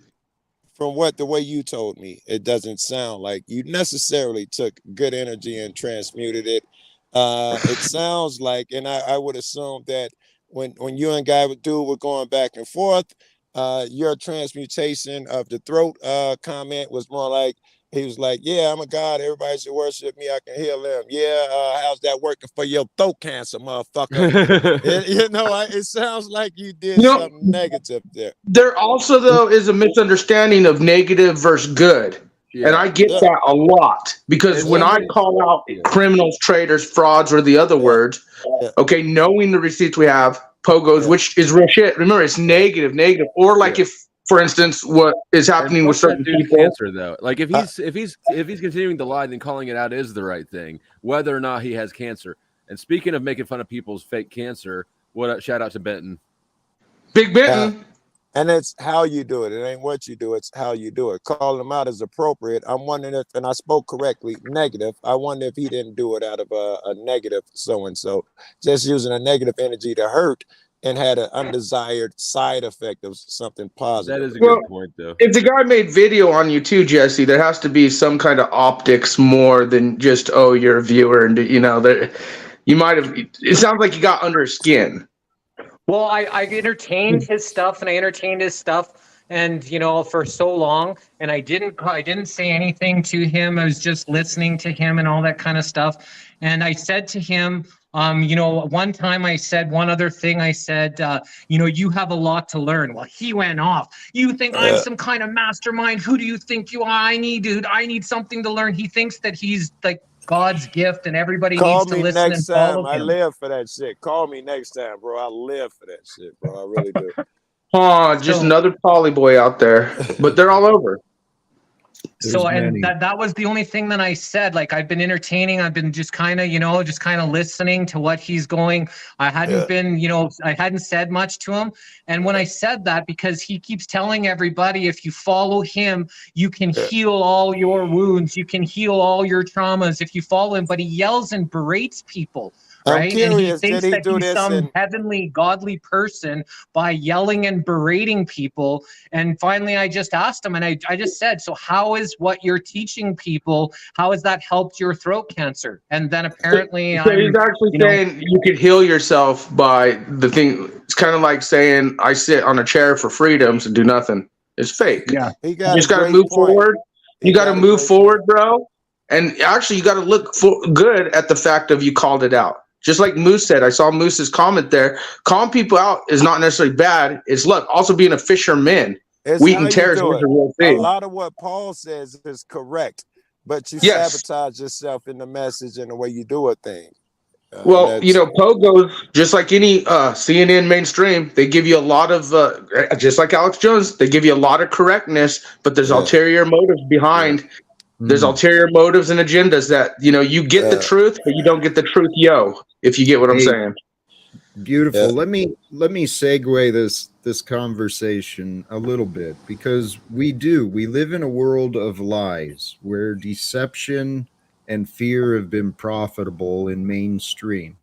from the way you told me, it doesn't sound like you necessarily took good energy and transmuted it. It sounds like, and I would assume that when you and dude were going back and forth, your transmutation of the throat comment was more like, he was like, yeah, I'm a God. Everybody should worship me. I can heal them. Yeah, how's that working for your throat cancer, motherfucker? It sounds like you did something negative there. There also, though, is a misunderstanding of negative versus good. And I get that a lot. Because when I call out criminals, traitors, frauds, or the other words, okay, knowing the receipts we have, pogos, which is real shit. Remember, it's negative. Or like if, for instance, what is happening with certain people. Cancer, though, like if he's continuing to lie, then calling it out is the right thing, whether or not he has cancer. And speaking of making fun of people's fake cancer, shout out to Benton, Big Benton. And it's how you do it. It ain't what you do; it's how you do it. Calling him out is appropriate. I'm wondering if, and I spoke correctly, negative. I wonder if he didn't do it out of a negative so and so, just using a negative energy to hurt. And had an undesired side effect of something positive. That is a good point, though. If the guy made video on you too, Jesse, there has to be some kind of optics more than just, oh, you're a viewer, and you know that you might have. It sounds like you got under his skin. Well, I entertained his stuff, and you know, for so long, and I didn't say anything to him. I was just listening to him and all that kind of stuff. And I said to him, you know, one time I said one other thing. I said, you know, you have a lot to learn. Well, he went off. You think I'm some kind of mastermind? Who do you think you are? I need something to learn. He thinks that he's like God's gift and everybody needs to listen and follow him. I live for that shit. Call me next time, bro. I live for that shit, bro. I really do. Oh, just another poly boy out there, but they're all over. So, and that was the only thing that I said. Like, I've been entertaining. I've been just kind of, you know, just kind of listening to what he's going. I hadn't been, you know, I hadn't said much to him. And when I said that, because he keeps telling everybody, if you follow him, you can heal all your wounds. You can heal all your traumas if you follow him. But he yells and berates people. Right? And he thinks that he's some heavenly, godly person by yelling and berating people. And finally, I just asked him, and I just said, so how is what you're teaching people, how has that helped your throat cancer? And then apparently he's actually saying you could heal yourself by the thing. It's kind of like saying I sit on a chair for freedoms and do nothing. It's fake. Yeah. You just got to move forward. You got to move forward, bro. And actually, you got to look good at the fact of you called it out. Just like Moose said, I saw Moose's comment there. Calling people out is not necessarily bad. It's look, also being a fisherman. Wheat and tares is a real thing. A lot of what Paul says is correct, but you sabotage yourself in the message and the way you do a thing. Well, you know, Pogos, just like any CNN mainstream, they give you a lot of, just like Alex Jones, they give you a lot of correctness, but there's ulterior motives behind. Yeah. There's ulterior motives and agendas that, you know, you get the truth, but you don't get the truth, if you get what I'm saying. Beautiful. Let me segue this conversation a little bit, because we live in a world of lies where deception and fear have been profitable in mainstream.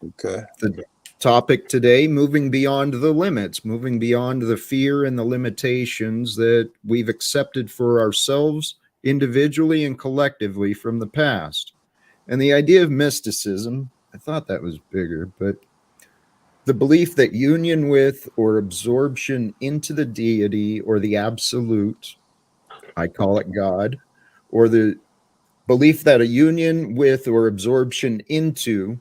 Okay. The topic today, moving beyond the limits, moving beyond the fear and the limitations that we've accepted for ourselves individually and collectively from the past. And the idea of mysticism, I thought that was bigger, but the belief that union with or absorption into the deity or the absolute, I call it God, or the belief that a union with or absorption into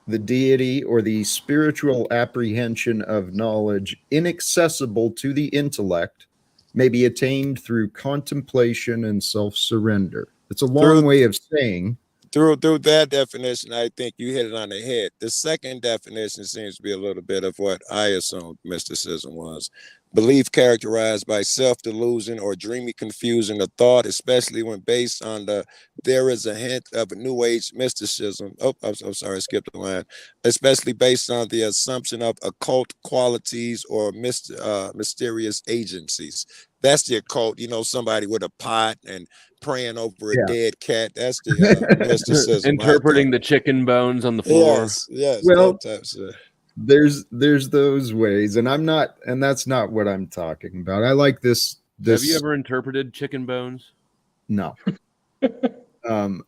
the deity or the spiritual apprehension of knowledge inaccessible to the intellect may be attained through contemplation and self-surrender. It's a long way of saying. Through that definition, I think you hit it on the head. The second definition seems to be a little bit of what I assumed mysticism was. Belief characterized by self-delusion or dreamy confusion of thought, especially when based on there is a hint of New Age mysticism. Oh, I'm sorry, I skipped the line. Especially based on the assumption of occult qualities or mysterious agencies. That's the occult, somebody with a pot and praying over a dead cat. That's the mysticism. Interpreting the chicken bones on the floor. Yes. Well, that type of stuff. There's those ways, and that's not what I'm talking about. I like this. Have you ever interpreted chicken bones? No.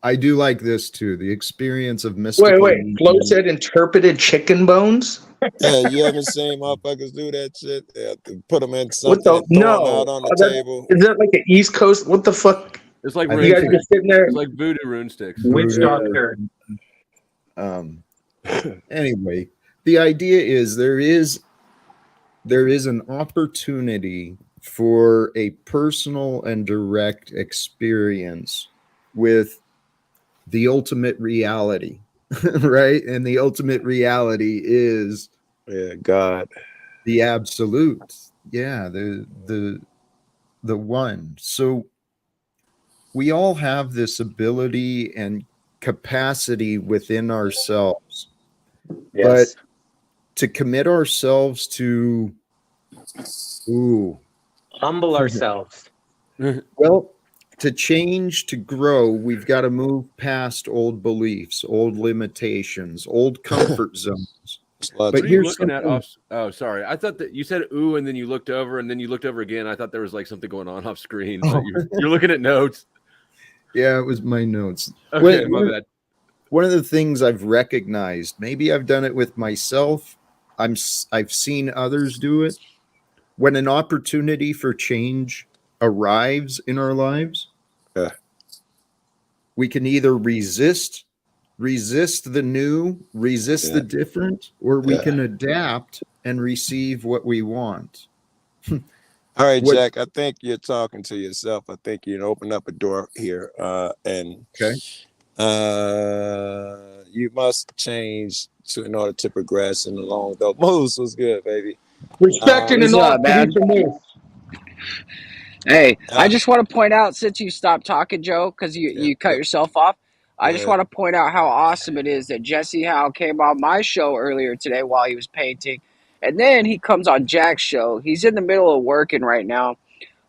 I do like this too. The experience of mystical. Wait. Flo said interpreted chicken bones. Yeah, you haven't seen motherfuckers do that shit? Yeah, put them in something and throw them out on the table. Is that like an East Coast? What the fuck? It's like you guys just sitting there. It's like voodoo rune sticks. Witch doctor. Anyway, the idea is there is an opportunity for a personal and direct experience with the ultimate reality, right? And the ultimate reality is God, the absolute. Yeah, the one. So we all have this ability and capacity within ourselves. Yes. But to commit ourselves to humble ourselves. Well, to change, to grow, we've got to move past old beliefs, old limitations, old comfort zones. But here's looking at off. Oh, sorry. I thought that you said ooh, and then you looked over, and then you looked over again. I thought there was like something going on off screen. So you're looking at notes. Yeah, it was my notes. Okay, my bad. One of the things I've recognized, maybe I've done it with myself, I've seen others do it. When an opportunity for change arrives in our lives, we can either resist the new, resist the different, or we can adapt and receive what we want. All right, Jack, I think you're talking to yourself. I think you open up a door here, and you must change in order to progress in the long though. Moose was good, baby. Respecting and love, man. Hey, I just want to point out, since you stopped talking, Joe, because you cut yourself off, I just want to point out how awesome it is that Jesse Howe came on my show earlier today while he was painting. And then he comes on Jack's show. He's in the middle of working right now.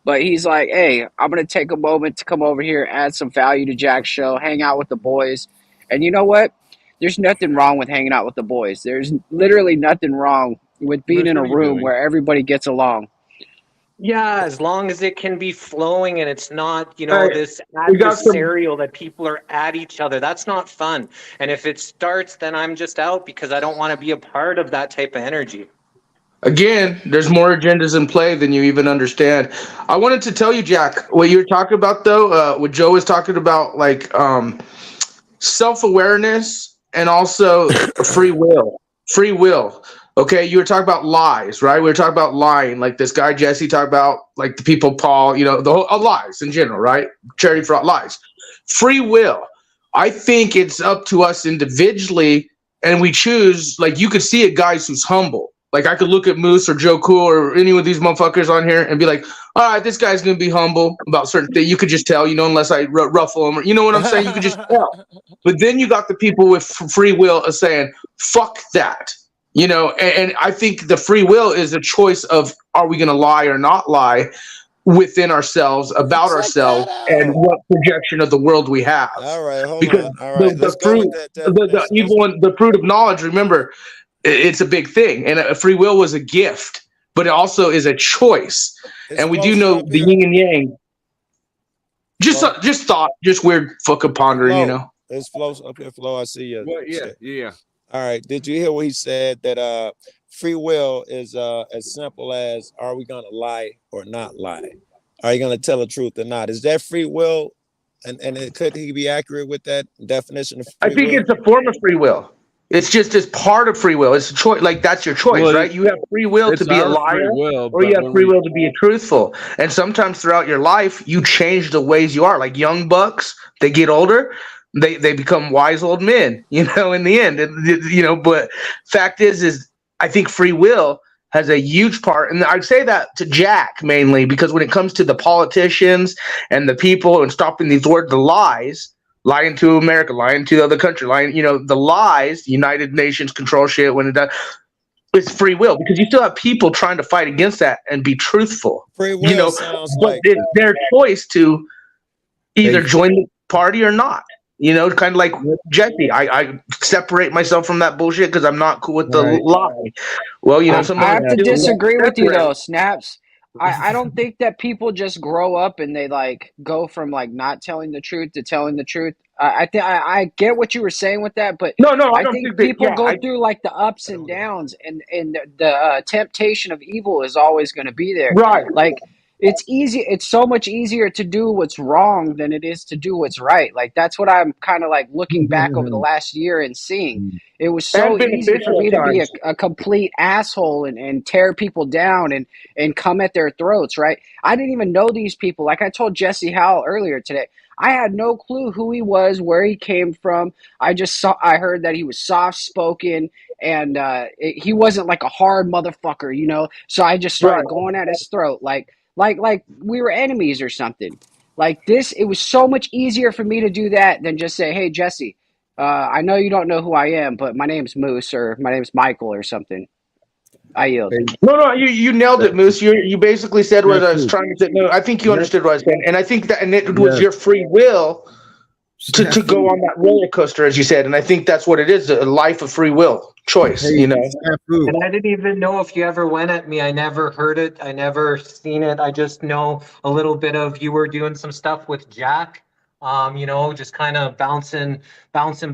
But he's like, hey, I'm going to take a moment to come over here, add some value to Jack's show, hang out with the boys. And you know what? There's nothing wrong with hanging out with the boys. There's literally nothing wrong with being in a room where everybody gets along. Yeah, as long as it can be flowing and it's not, this adversarial that people are at each other. That's not fun. And if it starts, then I'm just out because I don't want to be a part of that type of energy. Again, there's more agendas in play than you even understand. I wanted to tell you, Jack, what you were talking about, though, what Joe was talking about, like self-awareness and also free will. Free will. Okay, you were talking about lies, right? We were talking about lying, like this guy Jesse talked about, like the people Paul, the whole lies in general, right? Charity fraud, lies. Free will. I think it's up to us individually, and we choose. Like you could see a guy who's humble. Like I could look at Moose or Joe Cool or any of these motherfuckers on here and be like, all right, this guy's gonna be humble about certain things. You could just tell, unless I ruffle him, or you know what I'm saying? You could just tell. But then you got the people with free will of saying, fuck that. And I think the free will is a choice of, are we going to lie or not lie within ourselves, about ourselves, and what projection of the world we have. All right, hold on. All right, the fruit, the evil and the fruit of knowledge, remember, it's a big thing. And free will was a gift, but it also is a choice. And we do know the yin and yang. Just thought, just weird fucking pondering, you know. It's Flo up here, Flo. I see you. Well, yeah. All right. Did you hear what he said? That free will is as simple as, are we gonna lie or not lie? Are you gonna tell the truth or not? Is that free will? And could he be accurate with that definition of free will? I think it's a form of free will. It's just as part of free will. It's a choice. Like, that's your choice, right? You have free will to be a liar, or you have free will to be truthful. And sometimes throughout your life, you change the ways you are. Like young bucks, they get older, they become wise old men, you know, in the end, you know. But fact is I think free will has a huge part. And I'd say that to Jack mainly, because when it comes to the politicians and the people and stopping these words, the lies, lying to America, lying to the other country, lying, you know, the lies, the United Nations control shit when it does, it's free will, because you still have people trying to fight against that and be truthful. Free will, you know, sounds but like it's their choice to either join the party or not. You know, kind of like Jesse. I separate myself from that bullshit because I'm not cool with the lie. Well, you know, I have to disagree with you though, Snaps. I don't think that people just grow up and they like go from like not telling the truth to telling the truth. I get what you were saying with that, but I I don't think think that, people go through like the ups and downs, and the temptation of evil is always going to be there. Right. Like, it's easy. It's so much easier to do what's wrong than it is to do what's right. Like, that's what I'm kind of like looking back over the last year and seeing. It was so easy for me to be a complete asshole and tear people down and come at their throats, right? I didn't even know these people. Like I told Jesse Howell earlier today, I had no clue who he was, where he came from. I heard that he was soft spoken, and he wasn't like a hard motherfucker, you know? So I just started going at his throat like we were enemies or something. Like this, it was so much easier for me to do that than just say, "Hey, Jesse, I know you don't know who I am, but my name's Moose, or my name's Michael, or something." I yield. No, you nailed it, Moose. You basically said what I was trying to say. No, I think you understood what I was saying, and I think that, and it was your free will to go on that roller coaster, as you said, and I think that's what it is, a life of free will choice, you know. And I didn't even know if you ever went at me. I never heard it. I never seen it. I just know a little bit of, you were doing some stuff with Jack, you know, just kind of bouncing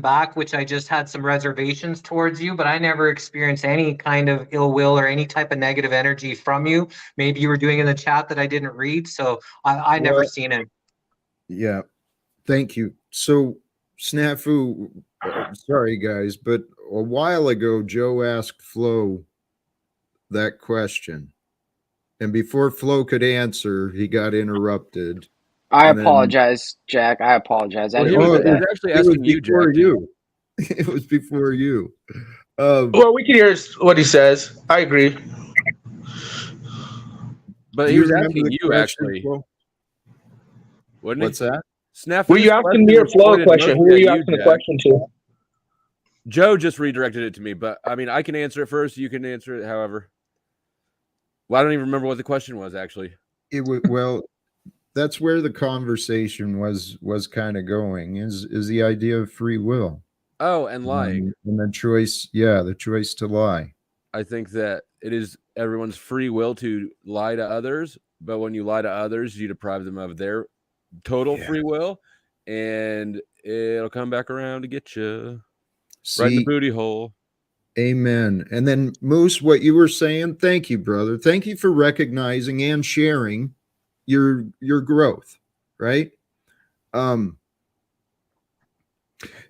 back, which I just had some reservations towards you, but I never experienced any kind of ill will or any type of negative energy from you. Maybe you were doing in the chat that I didn't read, so I never seen it. Yeah, thank you. So, Snafu, sorry guys, but a while ago, Joe asked Flo that question. And before Flo could answer, he got interrupted. I apologize, Jack. I apologize. Well, he was actually asking you, Jack. It was before you. Well, we can hear what he says. I agree. But he was asking you, actually. What's that? Snafu, were you asking me or Flo a question? Who are you asking the question to? Joe just redirected it to me, but I mean, I can answer it first. You can answer it, however. Well, I don't even remember what the question was, actually. Well, that's where the conversation was kind of going, is the idea of free will. Oh, and lying. And the choice, the choice to lie. I think that it is everyone's free will to lie to others, but when you lie to others, you deprive them of their total free will, and it'll come back around to get you right in the booty hole. Amen. And then, Moose, what you were saying, thank you, brother. Thank you for recognizing and sharing your growth, right?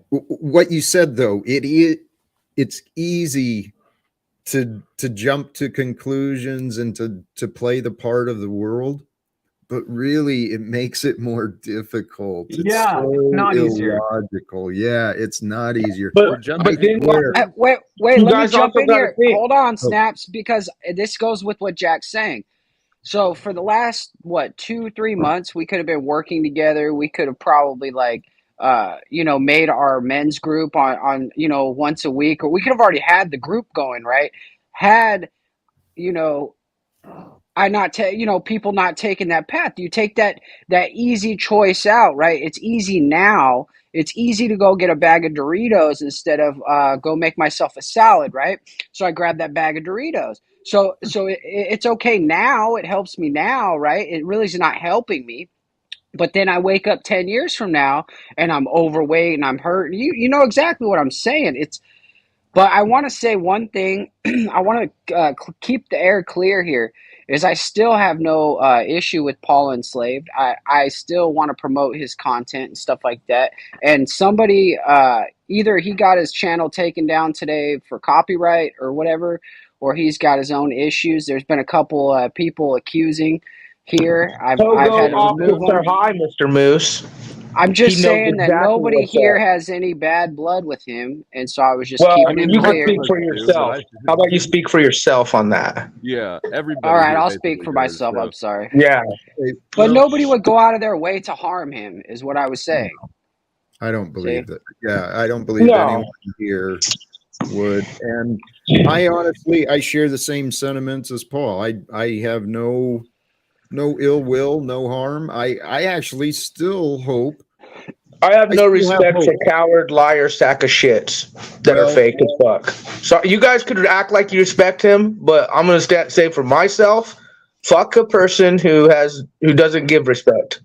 What you said, though, it's easy to jump to conclusions and to play the part of the world, but really it makes it more difficult. It's so not illogical. easier. It's not easier. But then, wait, let me jump in here. Hold on, Snaps, because this goes with what Jack's saying. So for the last 2-3 months, we could have been working together. We could have probably made our men's group on once a week, or we could have already had the group going, right? Had I not people not taking that path. You take that easy choice out, right? It's easy now. It's easy to go get a bag of Doritos instead of go make myself a salad, right? So I grab that bag of Doritos. So it's okay now. It helps me now, right? It really is not helping me. But then I wake up 10 years from now and I'm overweight and I'm hurt. You know exactly what I'm saying. But I want to say one thing. I want to keep the air clear here. Is I still have no issue with Paul Enslaved. I still want to promote his content and stuff like that. And somebody, either he got his channel taken down today for copyright or whatever, or he's got his own issues. There's been a couple people accusing here. I've had to remove them. Are high, Mr. Moose. I'm just saying that nobody here has any bad blood with him, and so I was just keeping it you clear. can speak for yourself. How about you speak for yourself on that? Yeah, everybody. All right, I'll speak for myself. I'm sorry. Yeah, but nobody would go out of their way to harm him, is what I was saying. I don't believe that. Yeah, I don't believe anyone here would. And I honestly, I share the same sentiments as Paul. I have no ill will, no harm. I actually still hope. I have no respect for coward, liar, sack of shits that are fake as fuck. So you guys could act like you respect him, but I'm gonna say for myself, fuck a person who doesn't give respect.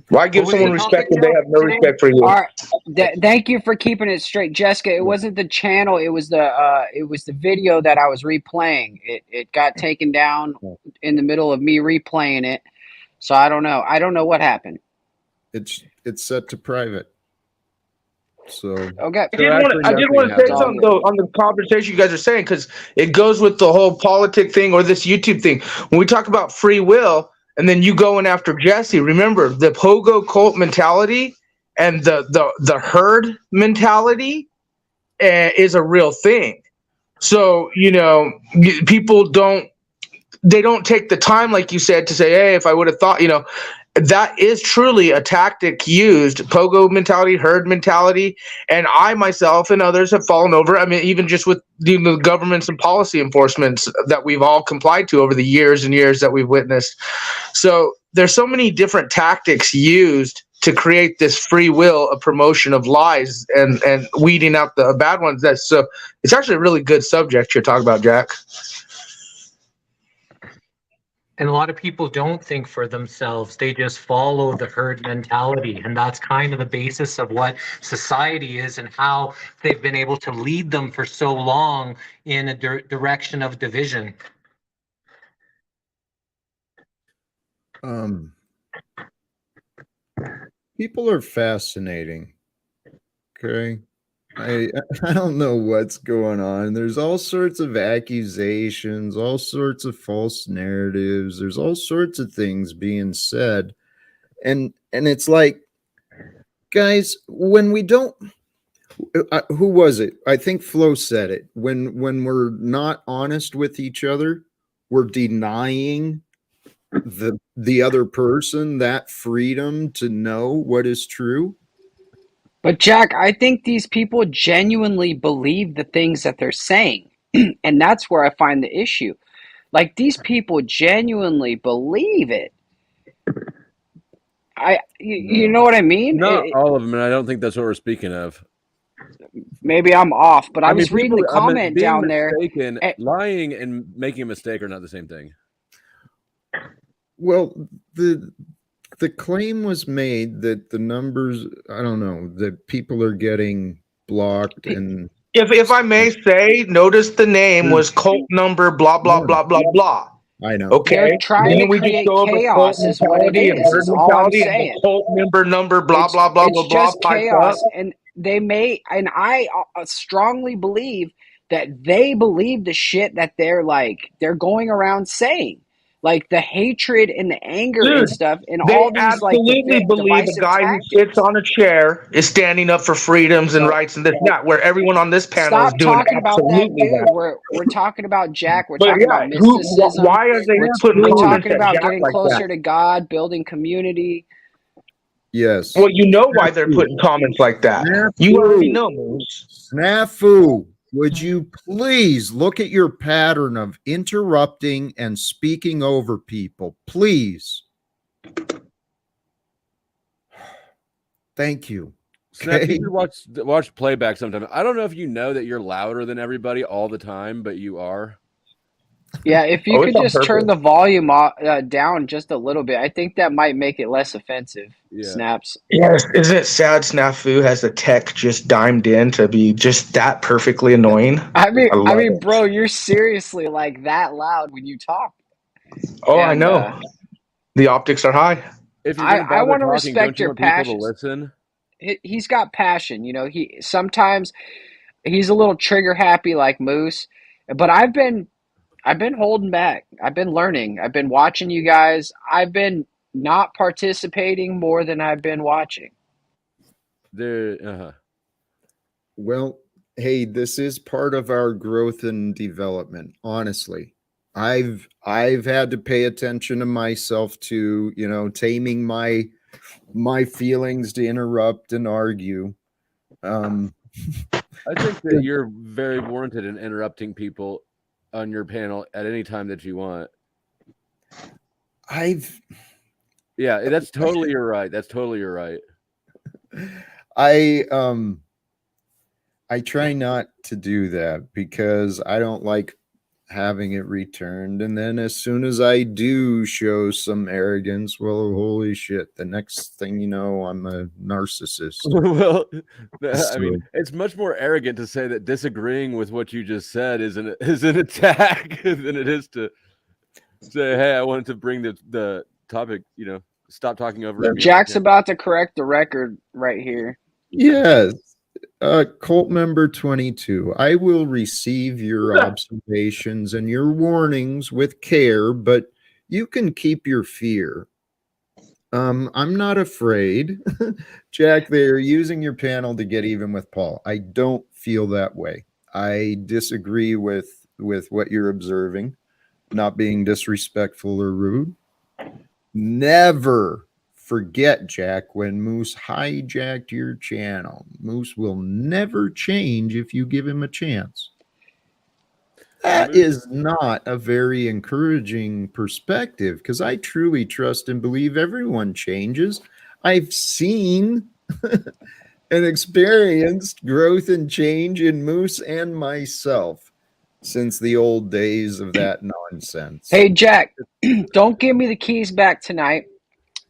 Why give someone respect when they have no respect for you? All right. Thank you for keeping it straight, Jessica. It wasn't the channel. It was the video that I was replaying. It got taken down in the middle of me replaying it. So I don't know. I don't know what happened. It's set to private. So okay. I did want to say something though on the conversation you guys are saying, because it goes with the whole politic thing or this YouTube thing. When we talk about free will, and then you going after Jesse, remember the pogo cult mentality and the herd mentality is a real thing. So people don't take the time, like you said, to say, hey, if I would have thought, that is truly a tactic used, pogo mentality, herd mentality. And I myself and others have fallen over. I mean, even just with the governments and policy enforcements that we've all complied to over the years and years that we've witnessed. So there's so many different tactics used to create this free will, a promotion of lies and weeding out the bad ones. So it's actually a really good subject you're talking about, Jack. And a lot of people don't think for themselves. They just follow the herd mentality. And that's kind of the basis of what society is and how they've been able to lead them for so long in a direction of division. People are fascinating. Okay. I don't know what's going on. There's all sorts of accusations, all sorts of false narratives. There's all sorts of things being said. And it's like, guys, when we don't, who was it? I think Flo said it. When we're not honest with each other, we're denying the other person that freedom to know what is true. But Jack, I think these people genuinely believe the things that they're saying. And that's where I find the issue. Like, these people genuinely believe it. You know what I mean? Not all of them, and I don't think that's what we're speaking of. Maybe I'm off, but I was reading the comment down there. Lying and making a mistake are not the same thing. Well, the claim was made that the numbers, I don't know, that people are getting blocked. And if I may say, notice the name was cult number blah blah blah blah blah. I know. Okay. They're trying to create chaos is what it is all I'm saying. Cult number blah blah blah it's blah blah. Just chaos. And I strongly believe that they believe the shit that they're going around saying. Like the hatred and the anger and stuff, and all these absolutely believe a guy who sits on a chair is standing up for freedoms and rights and this and that. Where everyone on this panel is doing talking about that, dude. We're talking about Jack. We're talking about mysticism. Why are they putting? We're talking about getting closer to God, building community. Yes. Well, you know why they're putting comments like that. Snafu. You already know. Snafu. Would you please look at your pattern of interrupting and speaking over people? Please. Thank you. Snap, you should watch playback sometime. I don't know if you know that you're louder than everybody all the time, but you are. Yeah, if you could it's on just turn purpose. the volume down just a little bit, I think that might make it less offensive. Yeah. Snaps. Yes, isn't it sad Snafu has the tech just dimed in to be just that perfectly annoying? I mean, love it. bro, you're seriously like that loud when you talk. Oh, I And, know. The optics are high. If you're gonna I bother want to talking, respect don't you your want people to passion. listen? He's got passion, you know. He sometimes he's a little trigger happy like Moose, but I've been holding back. I've been learning. I've been watching you guys. I've been not participating more than I've been watching. Well, hey, this is part of our growth and development, honestly. I've had to pay attention to myself to, you know, taming my feelings to interrupt and argue. I think that you're very warranted in interrupting people on your panel at any time that you want. Yeah, that's totally you're right. That's totally you're right. I try not to do that because I don't like having it returned. And then as soon as I do show some arrogance, well, holy shit, the next thing you know, I'm a narcissist. Well, I mean, it's much more arrogant to say that disagreeing with what you just said is an attack than it is to say, hey, I wanted to bring the topic, you know, stop talking over me. Jack's about to correct the record right here. Yes. Cult member 22, I will receive your observations and your warnings with care, but you can keep your fear. I'm not afraid. Jack, they're using your panel to get even with Paul. I don't feel that way. I disagree with what you're observing, not being disrespectful or rude. Never forget, Jack, when Moose hijacked your channel. Moose will never change if you give him a chance. That is not a very encouraging perspective because I truly trust and believe everyone changes. I've seen and experienced growth and change in Moose and myself since the old days of that nonsense. Hey, Jack, don't give me the keys back tonight.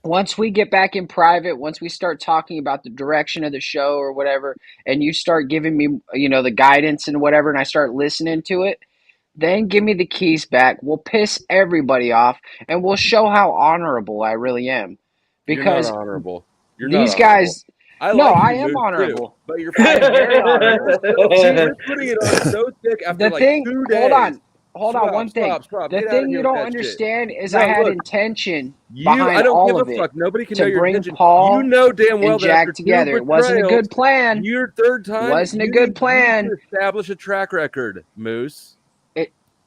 Once we get back in private, once we start talking about the direction of the show or whatever, and you start giving me, you know, the guidance and whatever, and I start listening to it, then give me the keys back. We'll piss everybody off, and we'll show how honorable I really am. Because you're not honorable. You're these not honorable. guys, I am honorable. Too, but you're very honorable. You're putting it on so thick after the thing, 2 days. Hold on, one thing. Stop. The thing you don't understand is I had intention behind I don't all give of a it. fuck. Nobody can know to your bring intention. Paul You know damn well and Jack that together. It wasn't a good plan. Your third time. It wasn't a good plan. You establish a track record, Moose.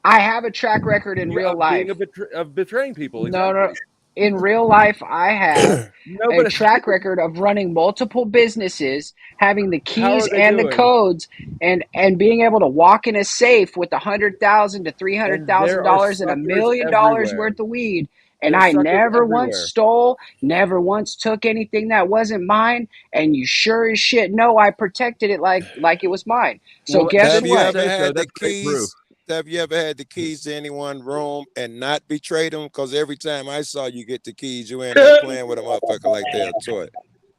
I have a track record in real life of betraying people. Exactly. No. In real life, I have a track record of running multiple businesses, having the keys and the codes, and being able to walk in a safe with $100,000 to $300,000 and $1 million worth of weed. And I never once stole, never once took anything that wasn't mine. And you sure as shit know I protected it like it was mine. So guess what? Have you ever had the keys to anyone's room and not betrayed them? Because every time I saw you get the keys, you ended up playing with a motherfucker like they're a toy.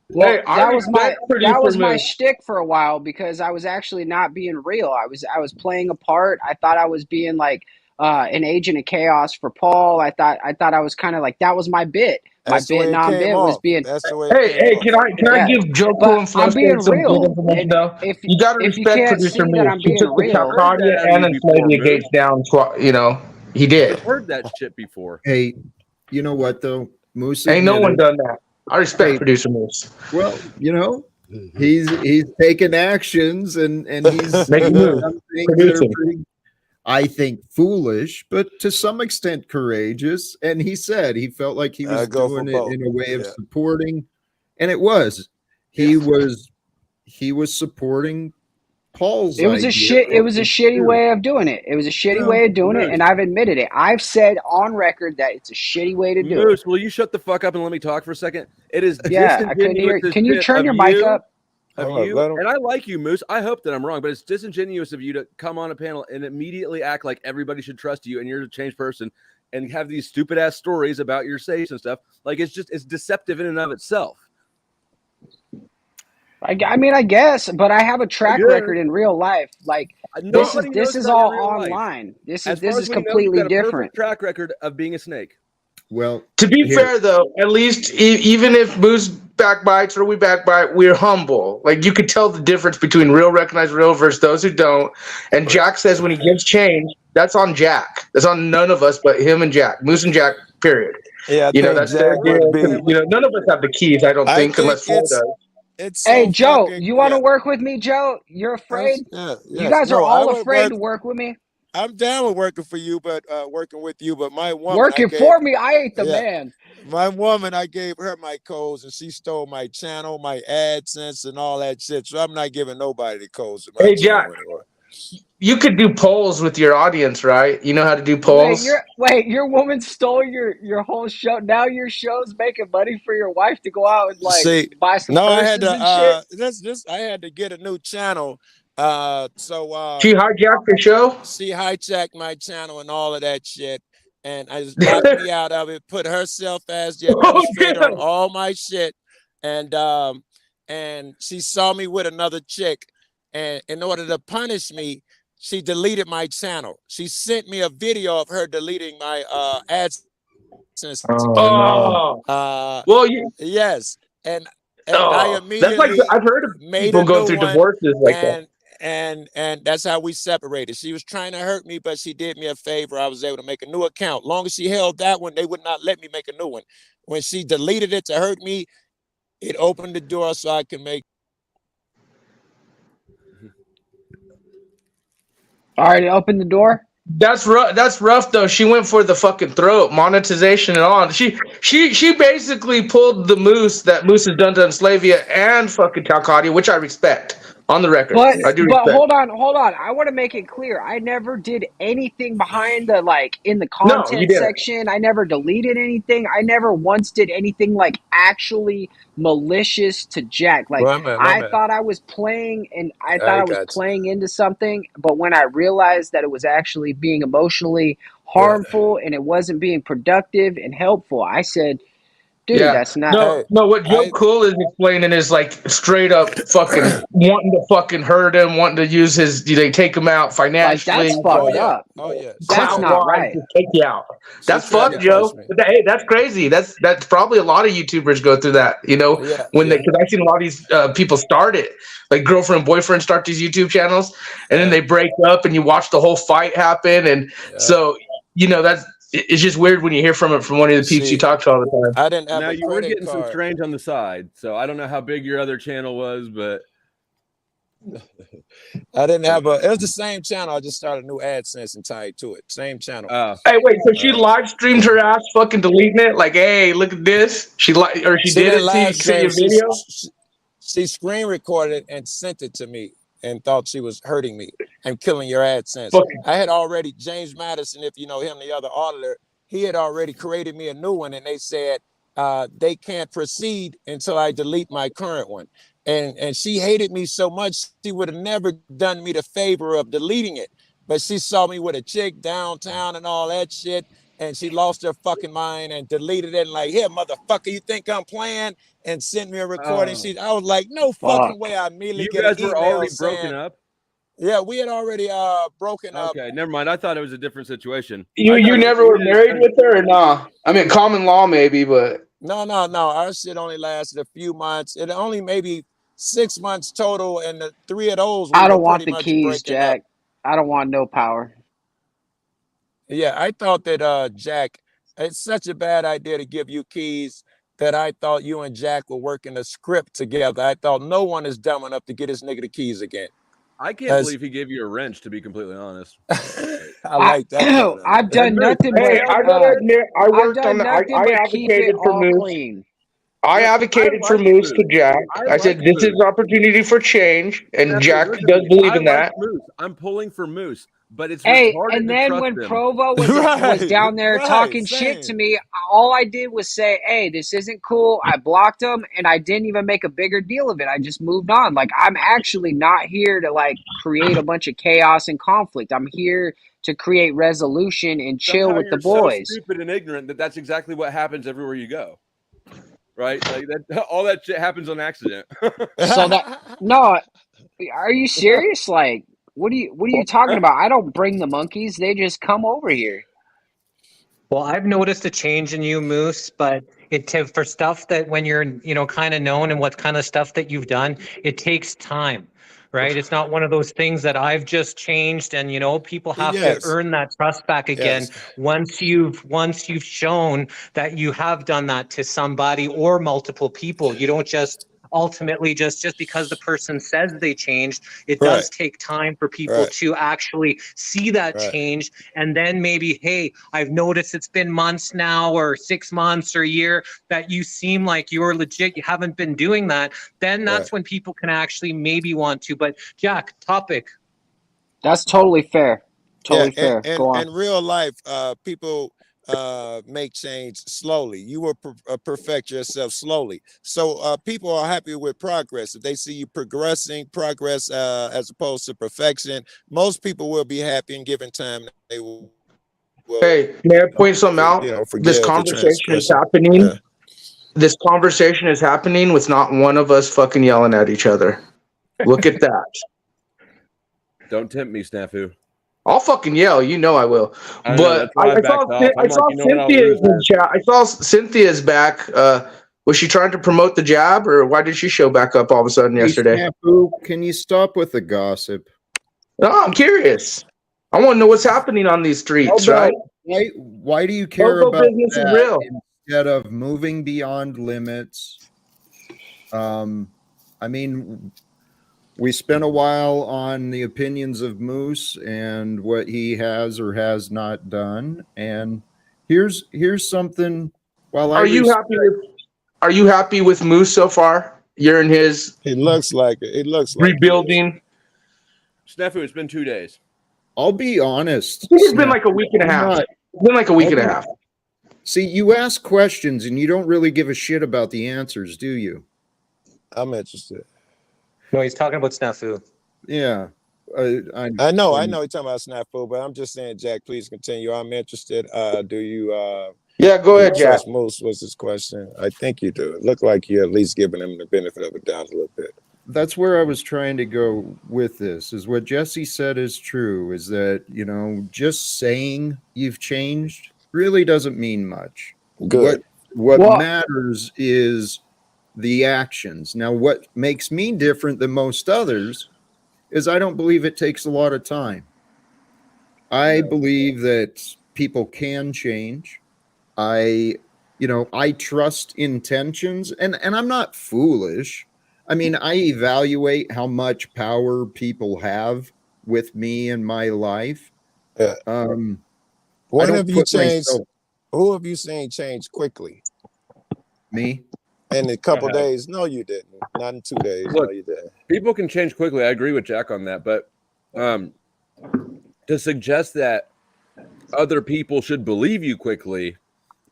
Well, that was my shtick for a while because I was actually not being real. I was playing a part. I thought I was being like an agent of chaos for Paul. I thought I was kind of like that was my bit. My Vietnam bit was being. That's the way. Hey, can I give Joe Cool and Flush some good information though? You got to respect producer Moose. He took the Talcott and Inflatia Gates down. You know, he did. I've heard that shit before. Hey, you know what though? Moose ain't no one done that. I respect producer Moose. Well, you know, he's taking actions and he's making moves. I think foolish, but to some extent courageous. And he said he felt like he was doing it in a way of supporting, and it was. He was supporting Paul's. It was a shitty way of doing it. It was a shitty way of doing it, and I've admitted it. I've said on record that it's a shitty way to do Moose, will you shut the fuck up and let me talk for a second? It is I couldn't hear. Can you turn your mic up? of you, and I like you, Moose. I hope that I'm wrong, but it's disingenuous of you to come on a panel and immediately act like everybody should trust you and you're a changed person and have these stupid ass stories about your safes and stuff. Like it's deceptive in and of itself. I mean, I guess, but I have a track record in real life. Like this is all online. This is completely different. Track record of being a snake. Well, to be fair though, at least even if Moose backbites or we backbite, we're humble. Like you could tell the difference between real recognized real versus those who don't. And Jack says when he gives change, that's on Jack. That's on none of us but him and Jack. Moose and Jack, period. Yeah, that's their deal. None of us have the keys, I don't think unless Flo does. Hey, Joe, you want to work with me, Joe? You're afraid? You guys are all afraid to work with me? I'm down with working for you, but working with you. But my woman, working for me, I ain't the man. My woman, I gave her my codes, and she stole my channel, my AdSense, and all that shit. So I'm not giving nobody the codes. Hey, Jack, you could do polls with your audience, right? You know how to do polls. Wait, your woman stole your whole show. Now your show's making money for your wife to go out and buy some purses and shit. I had to get a new channel. She hijacked the show. She hijacked my channel and all of that shit, and I just locked me out of it. Put herself as the administrator on all my shit, and she saw me with another chick, and in order to punish me, she deleted my channel. She sent me a video of her deleting my ads. Yes, and I immediately that's like I've heard of people go through divorces like that. And that's how we separated. She was trying to hurt me, but she did me a favor. I was able to make a new account. Long as she held that one, they would not let me make a new one. When she deleted it to hurt me, it opened the door so I can make. All right, open the door. That's rough. That's rough though. She went for the fucking throat, monetization and all. She basically pulled the Moose that Moose has done to Enslavia and fucking Talcott, which I respect. On the record, I do. But hold on. I want to make it clear. I never did anything behind the in the content section. I never deleted anything. I never once did anything actually malicious to Jack. I thought I was playing, and I thought I was playing into something. But when I realized that it was actually being emotionally harmful and it wasn't being productive and helpful, I said, dude, that's not. No. What Joe Cool is explaining is straight up fucking wanting to fucking hurt him, wanting to use his. They take him out financially. That's fucked up. Oh yeah, that's not right. To take you out. That's fucked, Joe. But hey, that's crazy. That's probably a lot of YouTubers go through that. Because I've seen a lot of these people start it, girlfriend, boyfriend, start these YouTube channels, and then they break up, and you watch the whole fight happen, and so that's. It's just weird when you hear from one of the peeps you talk to all the time. I didn't have you were getting some strange on the side, so I don't know how big your other channel was, but I didn't have it was the same channel. I just started a new AdSense and tied to it. Same channel. Hey, wait, so she live streamed her ass fucking deleting it? Hey, look at this. She did it. She your video. She screen recorded and sent it to me. And thought she was hurting me and killing your AdSense. I had already, James Madison, if you know him, the other auditor, he had already created me a new one, and they said they can't proceed until I delete my current one. And she hated me so much, she would have never done me the favor of deleting it. But she saw me with a chick downtown and all that shit, and she lost her fucking mind and deleted it and here, motherfucker, you think I'm playing? And sent me a recording. I was like, no fucking way. I immediately get an email were already broken up? Yeah, we had already broken up. Okay, never mind. I thought it was a different situation. You never were married with her or nah? I mean, common law maybe, but no. Our shit only lasted a few months. It only maybe 6 months total, and the 3 of those. I don't want the keys, Jack. I don't want no power. Yeah, I thought that Jack, it's such a bad idea to give you keys. That I thought you and Jack were working a script together. I thought no one is dumb enough to get his nigga the keys again. I can't believe he gave you a wrench, to be completely honest. I like that. I've done nothing but I gotta admit, I worked on that. I advocated for Moose. I advocated for Moose to Jack. I said this is an opportunity for change, and Jack does believe in that. I'm pulling for Moose, but it's Hey, retarded and to then trust when them. Provo was down there talking shit to me, all I did was say, "Hey, this isn't cool." I blocked him, and I didn't even make a bigger deal of it. I just moved on. Like, I'm actually not here to like create a bunch of chaos and conflict. I'm here to create resolution and chill Somehow with the you're so boys. stupid and ignorant that that's exactly what happens everywhere you go. Right? Like that, all that shit happens on accident. So that no, are you serious? Like, what are you talking about? I don't bring the monkeys; they just come over here. Well, I've noticed a change in you, Moose, but for stuff that when you're, kind of known and what kind of stuff that you've done, it takes time, right? It's not one of those things that I've just changed and, people have to earn that trust back again once you've shown that you have done that to somebody or multiple people. You don't just ultimately just because the person says they changed, it does take time for people to actually see that change. And then maybe, hey, I've noticed it's been months now or 6 months or a year that you seem like you're legit. You haven't been doing that. Then that's when people can actually maybe want to. But Jack, topic. That's totally fair. Totally fair. Go on. In real life, people make change slowly. You will perfect yourself slowly. So people are happy with progress. If they see you progress as opposed to perfection, most people will be happy, and given time they will. Hey, may I point something out? This conversation is happening. Yeah. This conversation is happening with not one of us fucking yelling at each other. Look at that. Don't tempt me, Snafu. I'll fucking yell. You know I will. I saw Cynthia's in chat. I saw Cynthia's back. Was she trying to promote the jab, or why did she show back up all of a sudden yesterday? Snafu, can you stop with the gossip? No, I'm curious. I want to know what's happening on these streets, right? Why do you care about business that is real. instead of moving beyond limits? I mean, we spent a while on the opinions of Moose and what he has or has not done, and here's something. Are you happy with Moose so far? You're in his. It looks like rebuilding. Snafu, it's been 2 days. I'll be honest. It's been like a week and a half. It's been like a week and a half. See, you ask questions and you don't really give a shit about the answers, do you? I'm interested. No, he's talking about Snafu. Yeah. I know you're talking about Snafu, but I'm just saying, Jack, please continue. I'm interested. Do you yeah, go ahead, Jack. Moose was his question. I think you do. It looked like you're at least giving him the benefit of the doubt a little bit. That's where I was trying to go with this, is what Jesse said is true, is that, just saying you've changed really doesn't mean much. Good. What matters is the actions. Now, what makes me different than most others is I don't believe it takes a lot of time. I believe that people can change. I trust intentions, and I'm not foolish. I mean, I evaluate how much power people have with me in my life. When have you changed? Who have you seen change quickly? Me. In a couple days? No, you didn't. Not in 2 days. Look, no, you didn't. People can change quickly. I agree with Jack on that. But to suggest that other people should believe you quickly,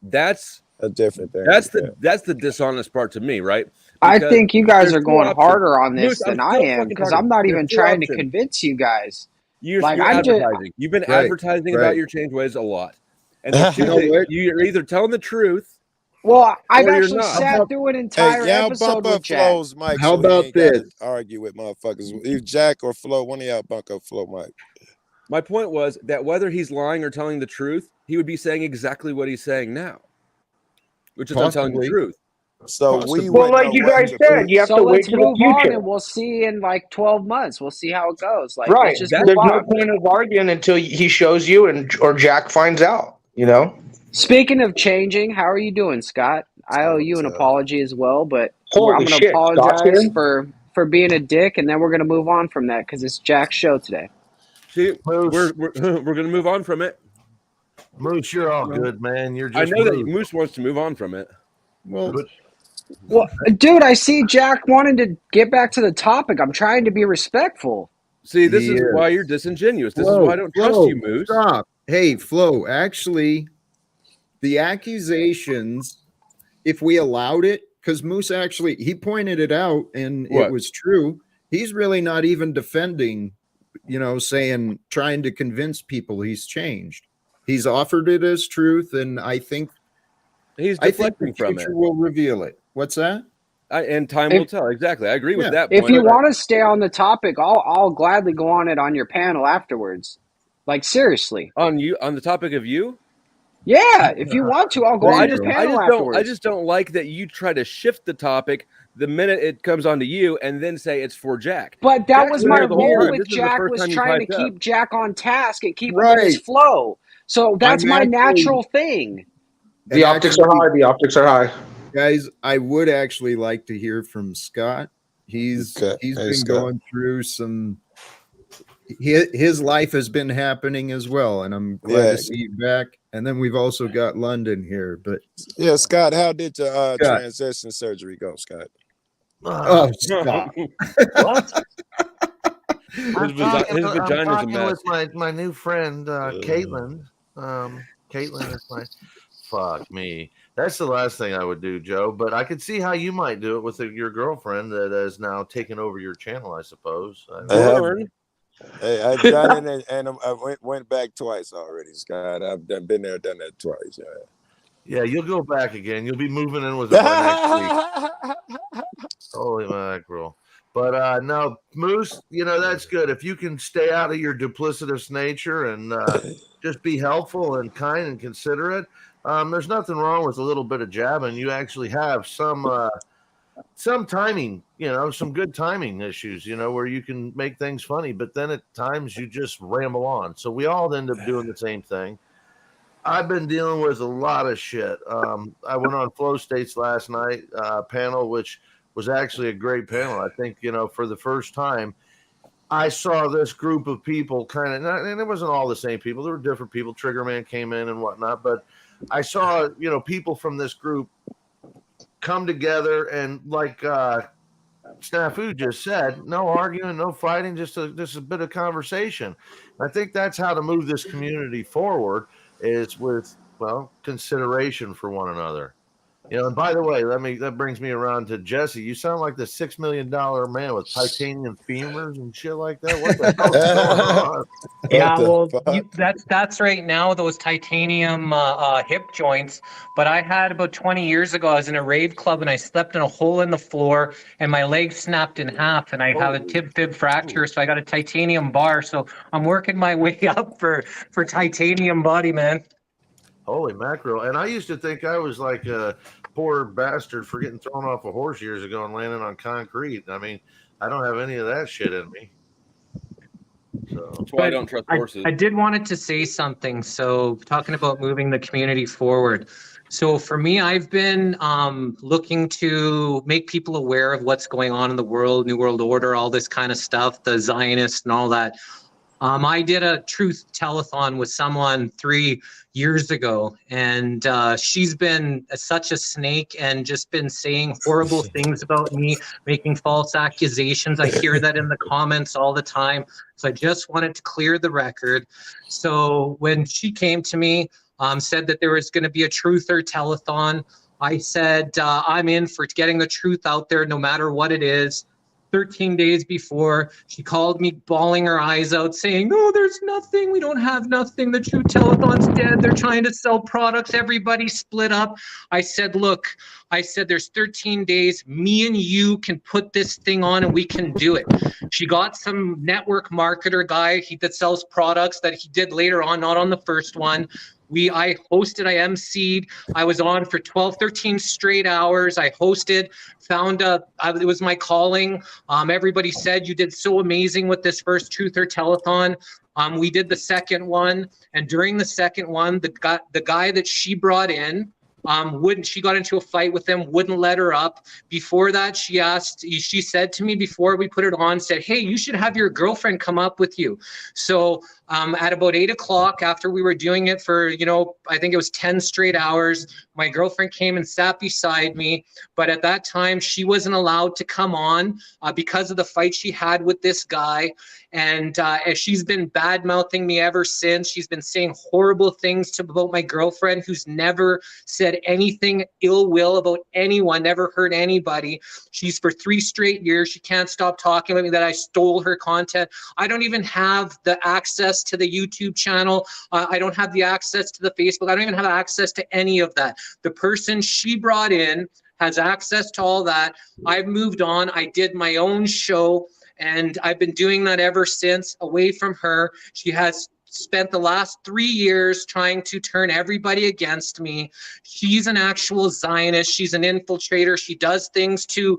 that's a different thing. That's the dishonest part to me, right? I think you guys are going harder on this than I am, because I'm not even trying to convince you guys. You're advertising. You've been advertising about your change ways a lot. And you're either telling the truth. Well, I've actually sat through an entire episode with Jack. Flo's mic. How about this? Argue with motherfuckers. If Jack or Flo, one of y'all bunk up Flo mic. My point was that whether he's lying or telling the truth, he would be saying exactly what he's saying now, which is I'm telling the truth. So like you guys said, you have to wait till the future, and we'll see in like 12 months. We'll see how it goes. Like, right? There's no point of arguing until he shows you or Jack finds out. Speaking of changing, how are you doing, Scott? I owe you an apology as well, but I'm going to apologize for being a dick, and then we're going to move on from that because it's Jack's show today. See, we're going to move on from it. Moose, you're all good, man. You're just. I know that Moose wants to move on from it. Well, dude, I see Jack wanting to get back to the topic. I'm trying to be respectful. See, this is why you're disingenuous. This is why I don't trust you, Moose. Stop. Hey, Flo, actually, the accusations, if we allowed it, because Moose actually, he pointed it out and it was true. He's really not even defending, trying to convince people he's changed. He's offered it as truth, and I think he's deflecting from it. Will reveal it. What's that? And time will tell. Exactly. I agree with that point. If you want to stay on the topic, I'll gladly go on it on your panel afterwards. Like, seriously. On the topic of you? Yeah, if you want to, I'll go on your panel afterwards. I just don't like that you try to shift the topic the minute it comes onto you and then say it's for Jack. But that was my role with Jack, was trying to keep Jack on task and keep him in his flow. So that's my natural thing. The optics are high. The optics are high. Guys, I would actually like to hear from Scott. He's been going through some. His life has been happening as well, and I'm glad to see you back. And then we've also got London here. But yeah, Scott, how did your transition surgery go, Scott? Oh, stop! What? His vagina's a mess. With my new friend Caitlin. Caitlin is my. Fuck me. That's the last thing I would do, Joe. But I could see how you might do it with your girlfriend that has now taken over your channel, I suppose. I've done it, and I went back twice already, Scott. I've been there, done that twice. Yeah, you'll go back again. You'll be moving in with her by next week. Holy mackerel. But no, Moose, that's good. If you can stay out of your duplicitous nature and just be helpful and kind and considerate, there's nothing wrong with a little bit of jabbing. You actually have some timing, some good timing issues, where you can make things funny, but then at times you just ramble on. So we all end up doing the same thing. I've been dealing with a lot of shit. I went on Flow States last night, panel, which was actually a great panel. I think, for the first time, I saw this group of people and it wasn't all the same people. There were different people. Triggerman came in and whatnot, but I saw, people from this group come together and like Snafu just said, no arguing, no fighting, just a bit of conversation. I think that's how to move this community forward, is with, consideration for one another. And by the way, that brings me around to Jesse. You sound like the $6 million man with titanium femurs and shit like that. What the hell is going on? Yeah, that's right now, those titanium hip joints. But I had about 20 years ago, I was in a rave club and I slept in a hole in the floor and my leg snapped in half and I have a tib-fib fracture. So I got a titanium bar. So I'm working my way up for titanium body, man. Holy mackerel. And I used to think I was like a poor bastard for getting thrown off a horse years ago and landing on concrete. I mean, I don't have any of that shit in me. So that's why I don't trust horses. I did wanted to say something. So talking about moving the community forward. So for me, I've been looking to make people aware of what's going on in the world, New World Order, all this kind of stuff, the Zionists and all that. I did a truth telethon with someone 3 years ago, and she's been such a snake and just been saying horrible things about me, making false accusations. I hear that in the comments all the time. So I just wanted to clear the record. So when she came to me, said that there was going to be a truther telethon, I said, I'm in for getting the truth out there no matter what it is. 13 days before, she called me bawling her eyes out saying, no, there's nothing. We don't have nothing. The True Telethon's dead. They're trying to sell products. Everybody split up. I said, look, there's 13 days. Me and you can put this thing on and we can do it. She got some network marketer guy that sells products that he did later on, not on the first one. I hosted, I emceed, I was on for 13 straight hours. I hosted, it was my calling. Everybody said you did so amazing with this first Truther Telethon. We did the second one, and during the second one, the guy that she brought in, She got into a fight with him, wouldn't let her up. Before that, she said to me before we put it on, said, hey, you should have your girlfriend come up with you. So at about 8 o'clock, after we were doing it for, I think it was 10 straight hours, my girlfriend came and sat beside me. But at that time, she wasn't allowed to come on because of the fight she had with this guy. And she's been bad-mouthing me ever since. She's been saying horrible things about my girlfriend, who's never said anything ill will about anyone, never hurt anybody. She's for 3 straight years. She can't stop talking about me, that I stole her content. I don't even have the access to the YouTube channel. I don't have the access to the Facebook. I don't even have access to any of that. The person she brought in has access to all that. I've moved on. I did my own show, and I've been doing that ever since, away from her. She has spent the last 3 years trying to turn everybody against me. She's an actual Zionist. She's an infiltrator. She does things to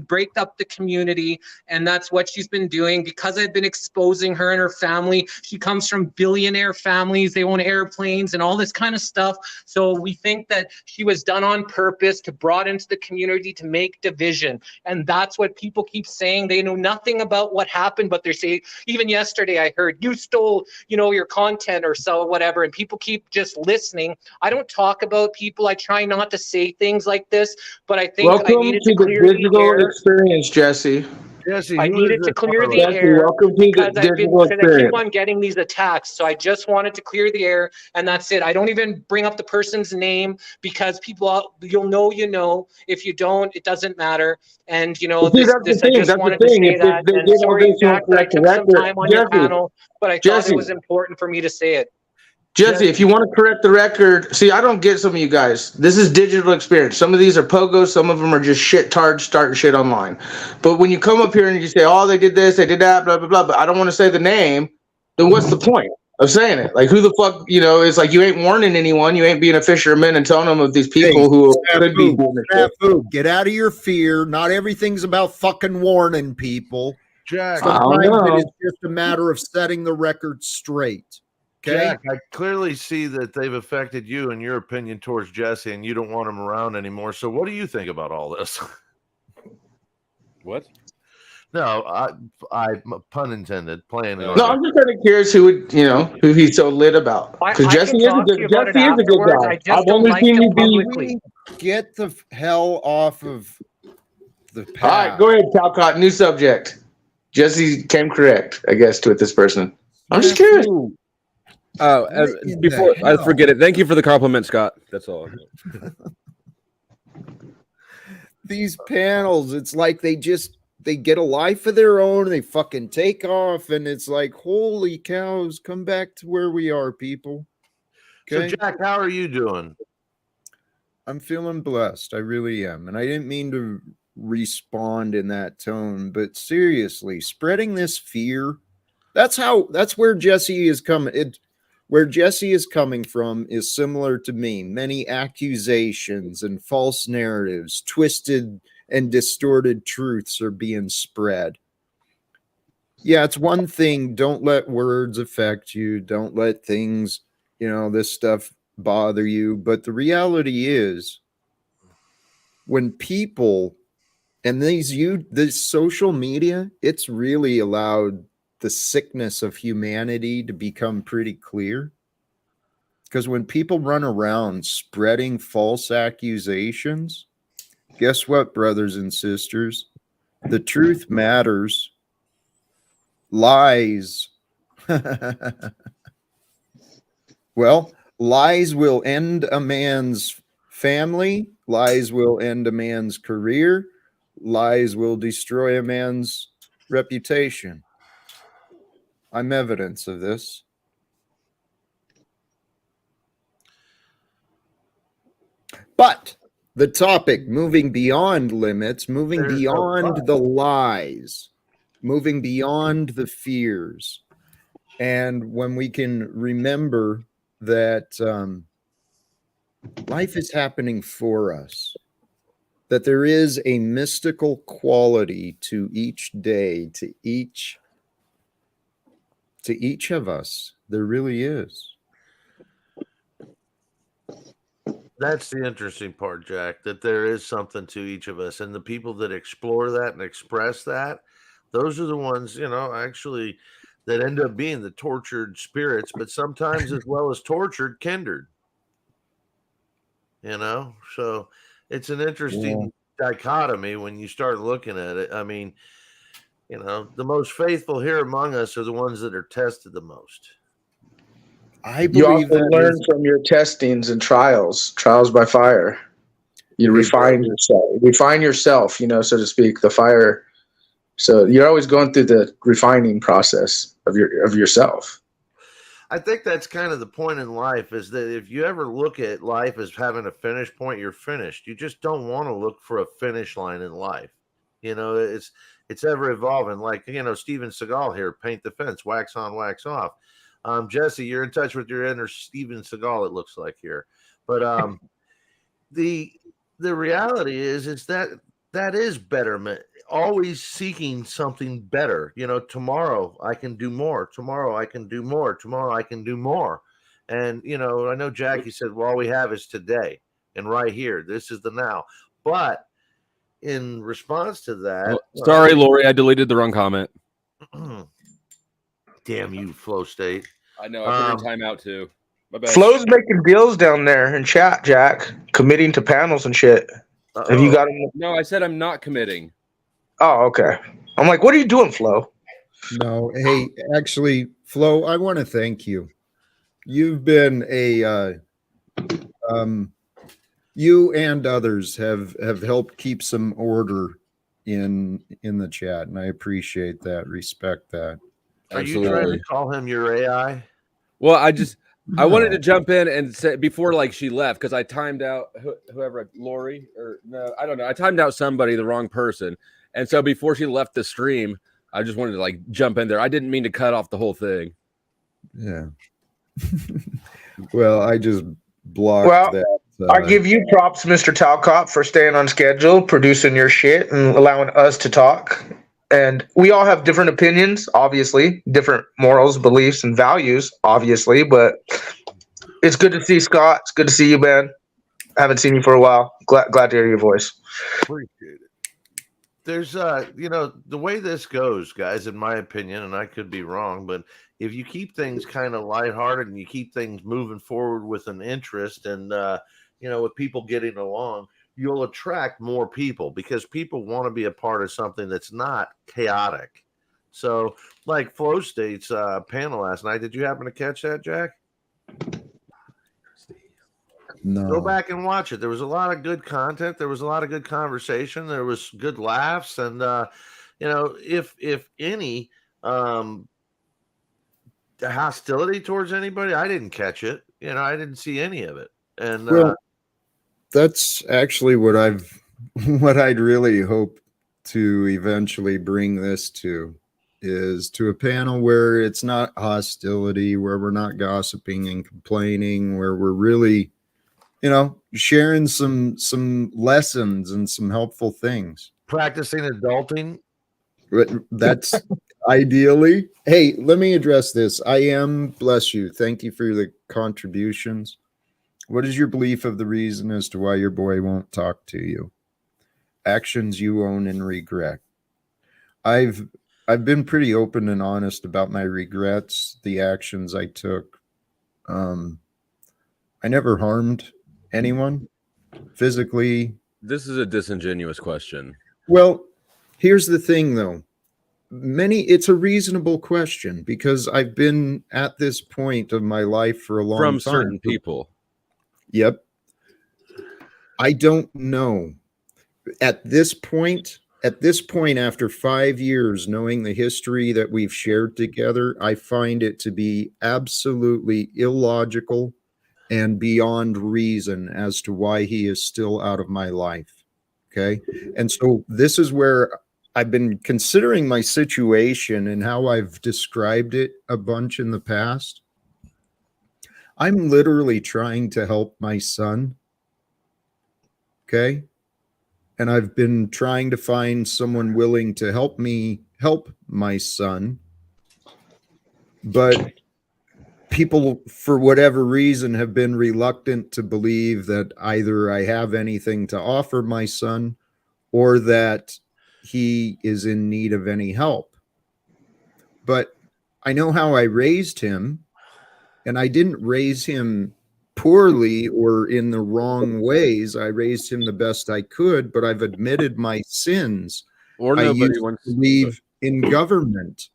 break up the community, and that's what she's been doing. Because I've been exposing her and her family, she comes from billionaire families. They own airplanes and all this kind of stuff. So we think that she was done on purpose to brought into the community to make division. And that's what people keep saying. They know nothing about what happened, but they're saying, even yesterday I heard, you stole, your content or so, whatever, and people keep just listening. I don't talk about people. I try not to say things like this, but I think I needed to clear the digital air. experience, Jesse. Jesse, I who needed is to this clear the Harlow? air welcome to because the I digital keep experience. on getting these attacks. So I just wanted to clear the air, and that's it. I don't even bring up the person's name because people, you'll know. If you don't, it doesn't matter. And See, that's the thing. I just That's wanted the to thing. say If that. they And did all sorry, this on Jack, that I correct took some record, time on your panel, but I thought Jesse, it was important for me to say it. Jesse, if you want to correct the record, see, I don't get some of you guys. This is digital experience. Some of these are pogos. Some of them are just shit tards starting shit online. But when you come up here and you say, oh, they did this, they did that, blah, blah, blah, but I don't want to say the name, then what's the point of saying it? Like, who the fuck, it's like you ain't warning anyone. You ain't being a fisherman and telling them of these people who could be doing this shit. Get out of your fear. Not everything's about fucking warning people. Jack, sometimes it is just a matter of setting the record straight. Okay? Jack, I clearly see that they've affected you and your opinion towards Jesse, and you don't want him around anymore. So what do you think about all this? What? No, I pun intended, playing. No, I'm just kind of curious who he's so lit about. Because Jesse is a good guy. I just don't like him publicly. Get the hell off of the path. All right, go ahead, Talcott. New subject. Jesse came correct, I guess, with this person. I'm just curious. Before I forget it, thank you for the compliment, Scott. That's all. These panels, it's like they get a life of their own. They fucking take off, and it's like, holy cows, come back to where we are, people. Okay? So, Jack, how are you doing? I'm feeling blessed. I really am. And I didn't mean to respond in that tone, but seriously, spreading this fear, that's where Jesse is coming. Where Jesse is coming from is similar to me. Many accusations and false narratives, twisted and distorted truths are being spread. Yeah, it's one thing. Don't let words affect you. Don't let things, this stuff bother you. But the reality is, when people and this social media, it's really allowed the sickness of humanity to become pretty clear. Because when people run around spreading false accusations, guess what, brothers and sisters? The truth matters. Lies. Well, lies will end a man's family. Lies will end a man's career. Lies will destroy a man's reputation. I'm evidence of this. But the topic, moving beyond limits, moving beyond the lies, moving beyond the fears. And when we can remember that life is happening for us, that there is a mystical quality to each day, to each of us. There really is. That's the interesting part, Jack, that there is something to each of us. And the people that explore that and express that, those are the ones, actually that end up being the tortured spirits, but sometimes as well as tortured, kindred. So it's an interesting dichotomy when you start looking at it. I mean, the most faithful here among us are the ones that are tested the most. I believe you also that learn from your testings and trials by fire. You refine yourself, so to speak, the fire. So you're always going through the refining process of yourself. I think that's kind of the point in life, is that if you ever look at life as having a finish point, you're finished. You just don't want to look for a finish line in life. It's ever evolving. Like, Steven Seagal here, paint the fence, wax on, wax off. Jesse, you're in touch with your inner Steven Seagal, it looks like here. But the reality is that is betterment. Always seeking something better. Tomorrow I can do more. Tomorrow I can do more. Tomorrow I can do more. And, I know Jackie said, well, all we have is today and right here. This is the now. But in response to that. Sorry, Lori, I deleted the wrong comment. Damn you, Flow State. I know. I put in timeout too. My bad. Flo's making deals down there in chat, Jack, committing to panels and shit. Have you got him? No, I said I'm not committing. Oh, okay. I'm like, what are you doing, Flo? No, hey, actually, Flo, I want to thank you. You've been you and others have helped keep some order in the chat, and I appreciate that, respect that. Are you trying to call him your AI? Well, I wanted to jump in and say before she left, because I timed out whoever, Lori, or no, I don't know. I timed out somebody, the wrong person. And so before she left the stream, I just wanted to jump in there. I didn't mean to cut off the whole thing. Yeah. Well, I just blocked that. I give you props, Mr. Talcott, for staying on schedule, producing your shit, and allowing us to talk. And we all have different opinions, obviously, different morals, beliefs, and values, obviously. But it's good to see Scott. It's good to see you, man. I haven't seen you for a while. Glad to hear your voice. Appreciate it. There's, the way this goes, guys, in my opinion, and I could be wrong, but if you keep things kind of lighthearted and you keep things moving forward with an interest and, with people getting along, you'll attract more people because people want to be a part of something that's not chaotic. So, like Flow State's panel last night, did you happen to catch that, Jack? No. Go back and watch it. There was a lot of good content. There was a lot of good conversation. There was good laughs. And, if any hostility towards anybody, I didn't catch it. I didn't see any of it. And that's actually what I'd really hope to eventually bring this to, is to a panel where it's not hostility, where we're not gossiping and complaining, where we're really, sharing some lessons and some helpful things. Practicing adulting. That's ideally. Hey, let me address this. Bless you. Thank you for the contributions. What is your belief of the reason as to why your boy won't talk to you? Actions you own and regret. I've been pretty open and honest about my regrets, the actions I took. I never harmed anyone physically. This is a disingenuous question. Well, here's the thing, though. It's a reasonable question because I've been at this point of my life for a long time. From certain people. Yep. I don't know. At this point, after 5 years, knowing the history that we've shared together, I find it to be absolutely illogical and beyond reason as to why he is still out of my life. Okay. And so this is where I've been considering my situation and how I've described it a bunch in the past. I'm literally trying to help my son. Okay. And I've been trying to find someone willing to help me help my son. But people, for whatever reason, have been reluctant to believe that either I have anything to offer my son or that he is in need of any help. But I know how I raised him, and I didn't raise him poorly or in the wrong ways. I raised him the best I could, but I've admitted my sins. Or I nobody used to wants believe in government.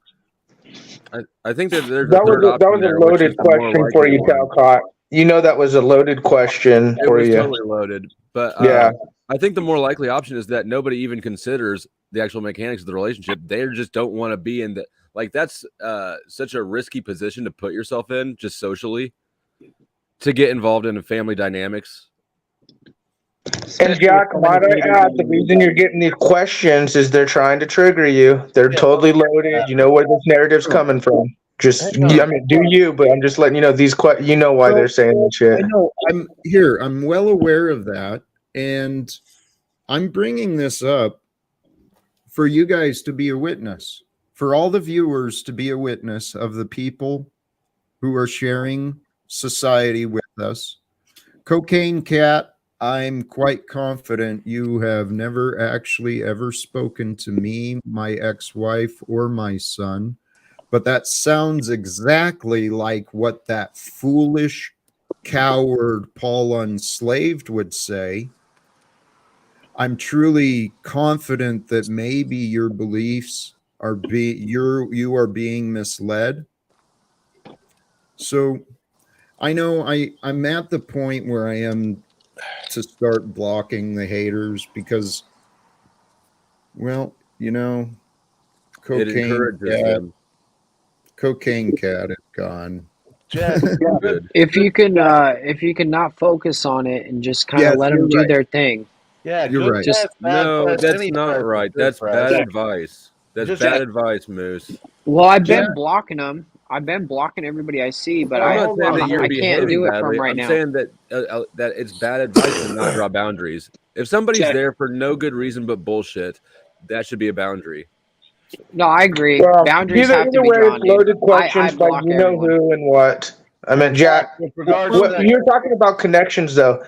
I think that there's That a third was option a there, which is loaded the more question for likely you, one. Talcott. You know that was a loaded question It for was you. totally loaded. But Yeah. I think the more likely option is that nobody even considers the actual mechanics of the relationship. They just don't want to be in the, like, that's such a risky position to put yourself in just socially, to get involved in the family dynamics. And Jack, might I add, the reason you're getting these questions is they're trying to trigger you. They're totally loaded. You know where this narrative's coming from. Just, I mean, do you? But I'm just letting you know these questions. You know why they're saying that shit. I know. I'm well aware of that, and I'm bringing this up for you guys to be a witness, for all the viewers to be a witness of the people who are sharing society with us. Cocaine Cat, I'm quite confident you have never actually ever spoken to me, my ex-wife, or my son, but that sounds exactly like what that foolish coward Paul Unslaved would say. I'm truly confident that maybe your beliefs are you are being misled. So I know I'm at the point where I am to start blocking the haters because, well, you know, It encourages them. Cocaine Cat is gone. Good. If you can not focus on it and just kind of Yes, let you're them do right. their thing. Yeah, You're good right. press, bad No, press, that's any not press is right. good That's press. bad advice. That's Just- bad advice, Moose. Well, I've been Yeah. blocking them. I've been blocking everybody I see, but I'm not saying that you're I can't behaving do it badly. from right I'm now. saying that that it's bad advice to not draw boundaries. If somebody's there for no good reason but bullshit, that should be a boundary. No, I agree. Well, Boundaries have to either be way, drawn, it's dude. loaded I questions by block you know everyone. who and what. I mean, Jack, with regards to what, that, you're talking about connections, though.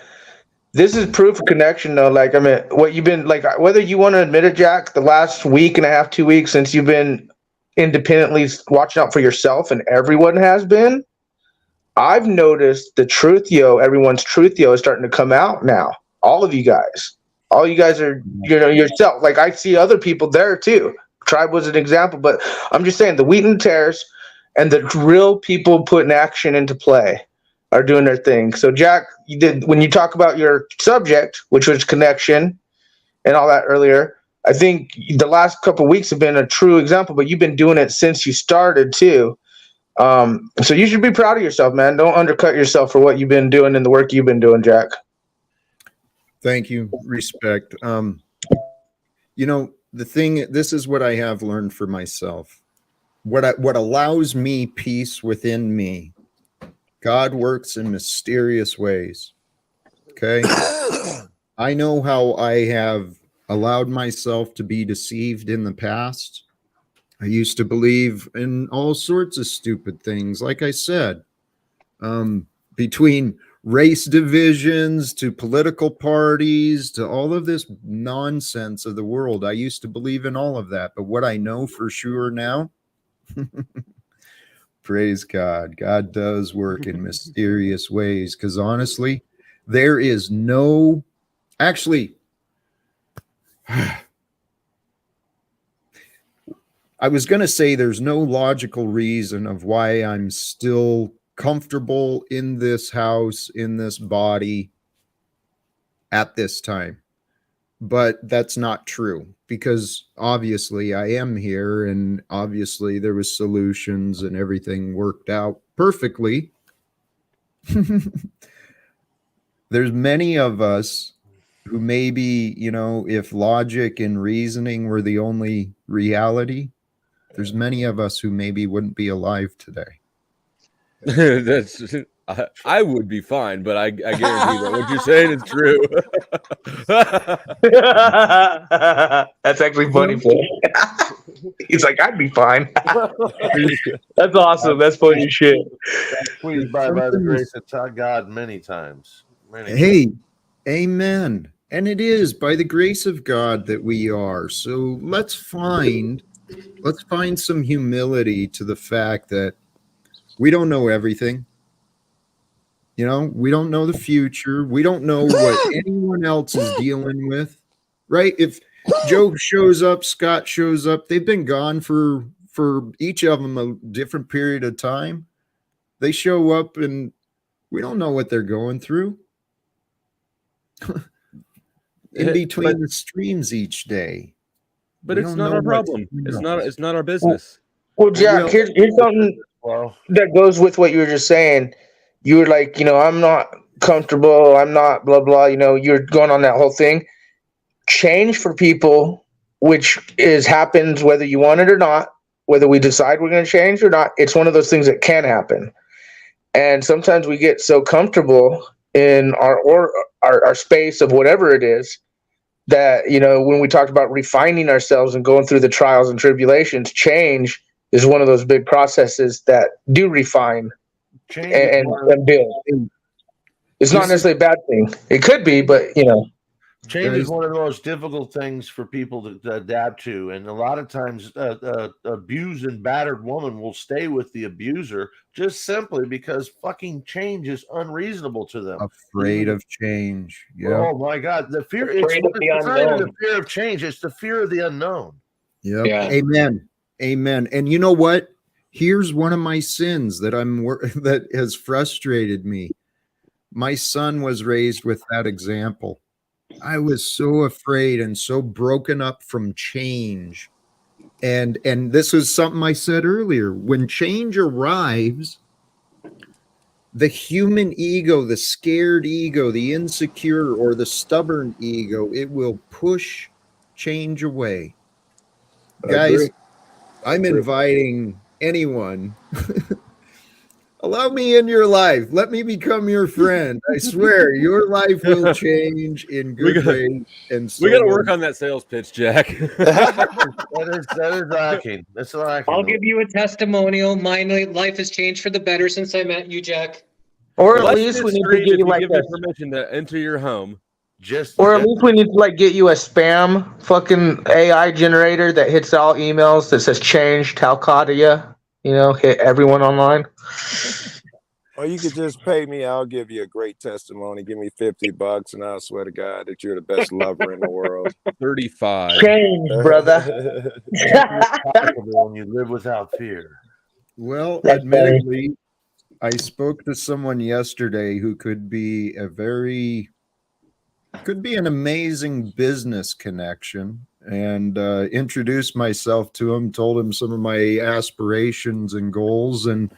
This is proof of connection, though. Like, I mean, what you've been, like, whether you want to admit it, Jack, the last week and a half, 2 weeks since you've been independently watching out for yourself, and everyone has been, I've noticed the truthio, everyone's truthio is starting to come out now. All of you guys. All you guys are, you know, yourself. Like, I see other people there, too. Tribe was an example, but I'm just saying the wheat and tares and the real people putting action into play are doing their thing. So, Jack, you did, when you talk about your subject, which was connection and all that earlier, I think the last couple of weeks have been a true example, but you've been doing it since you started too. So you should be proud of yourself, man. Don't undercut yourself for what you've been doing and the work you've been doing, Jack. Thank you. Respect. You know, the thing, this is what I have learned for myself. What allows me peace within me. God works in mysterious ways. Okay. I know how I have allowed myself to be deceived in the past. I used to believe in all sorts of stupid things, like I said, between race divisions to political parties to all of this nonsense of the world. I used to believe in all of that. But what I know for sure now, praise God, God does work in mysterious ways. Because honestly, there is no, actually, I was going to say there's no logical reason of why I'm still comfortable in this house, in this body at this time. But that's not true, because obviously I am here, and obviously there was solutions and everything worked out perfectly. There's many of us who maybe, you know, if logic and reasoning were the only reality, there's many of us who maybe wouldn't be alive today. That's I would be fine, but I guarantee that what you're saying is true. That's actually funny. He's like, I'd be fine. That's awesome. That's funny shit. Squeezed by the grace of God many times. Hey, amen. And it is by the grace of God that we are. So let's find some humility to the fact that we don't know everything. You know, we don't know the future. We don't know what anyone else is dealing with, right? If Joe shows up, Scott shows up, they've been gone for each of them a different period of time. They show up and we don't know what they're going through in between the streams each day. But it's not our problem. It's not our business. Well, Jack, here's something that goes with what you were just saying. You were like, I'm not comfortable. I'm not blah, blah. You're going on that whole thing. Change for people, which happens whether you want it or not, whether we decide we're going to change or not. It's one of those things that can happen. And sometimes we get so comfortable in our space of whatever it is that, when we talked about refining ourselves and going through the trials and tribulations, change is one of those big processes that do refine and build. It's not necessarily a bad thing. It could be, but change is one of the most difficult things for people to adapt to, and a lot of times, abused and battered woman will stay with the abuser just simply because fucking change is unreasonable to them. Afraid of change. Yeah. Oh my God, the fear. It's not the fear of change. It's the fear of the unknown. Yep. Yeah. Amen. Amen. And you know what? Here's one of my sins that has frustrated me. My son was raised with that example. I was so afraid and so broken up from change. And this was something I said earlier. When change arrives, the human ego, the scared ego, the insecure or the stubborn ego, it will push change away. Guys, I'm inviting anyone. Allow me in your life. Let me become your friend. I swear, your life will change in good ways. And so we got to work on that sales pitch, Jack. that is lacking. That's lacking. I'll give you a testimonial. My life has changed for the better since I met you, Jack. Or at least we need to get you give me permission to enter your home. Or at least we need to get you a spam fucking AI generator that hits all emails that says change Talcott. Hit everyone online. Or you could just pay me. I'll give you a great testimony. Give me $50 and I'll swear to God that you're the best lover in the world. 35. Change, brother. When you live without fear. Well, admittedly, I spoke to someone yesterday who could be an amazing business connection, and introduced myself to him, told him some of my aspirations and goals, and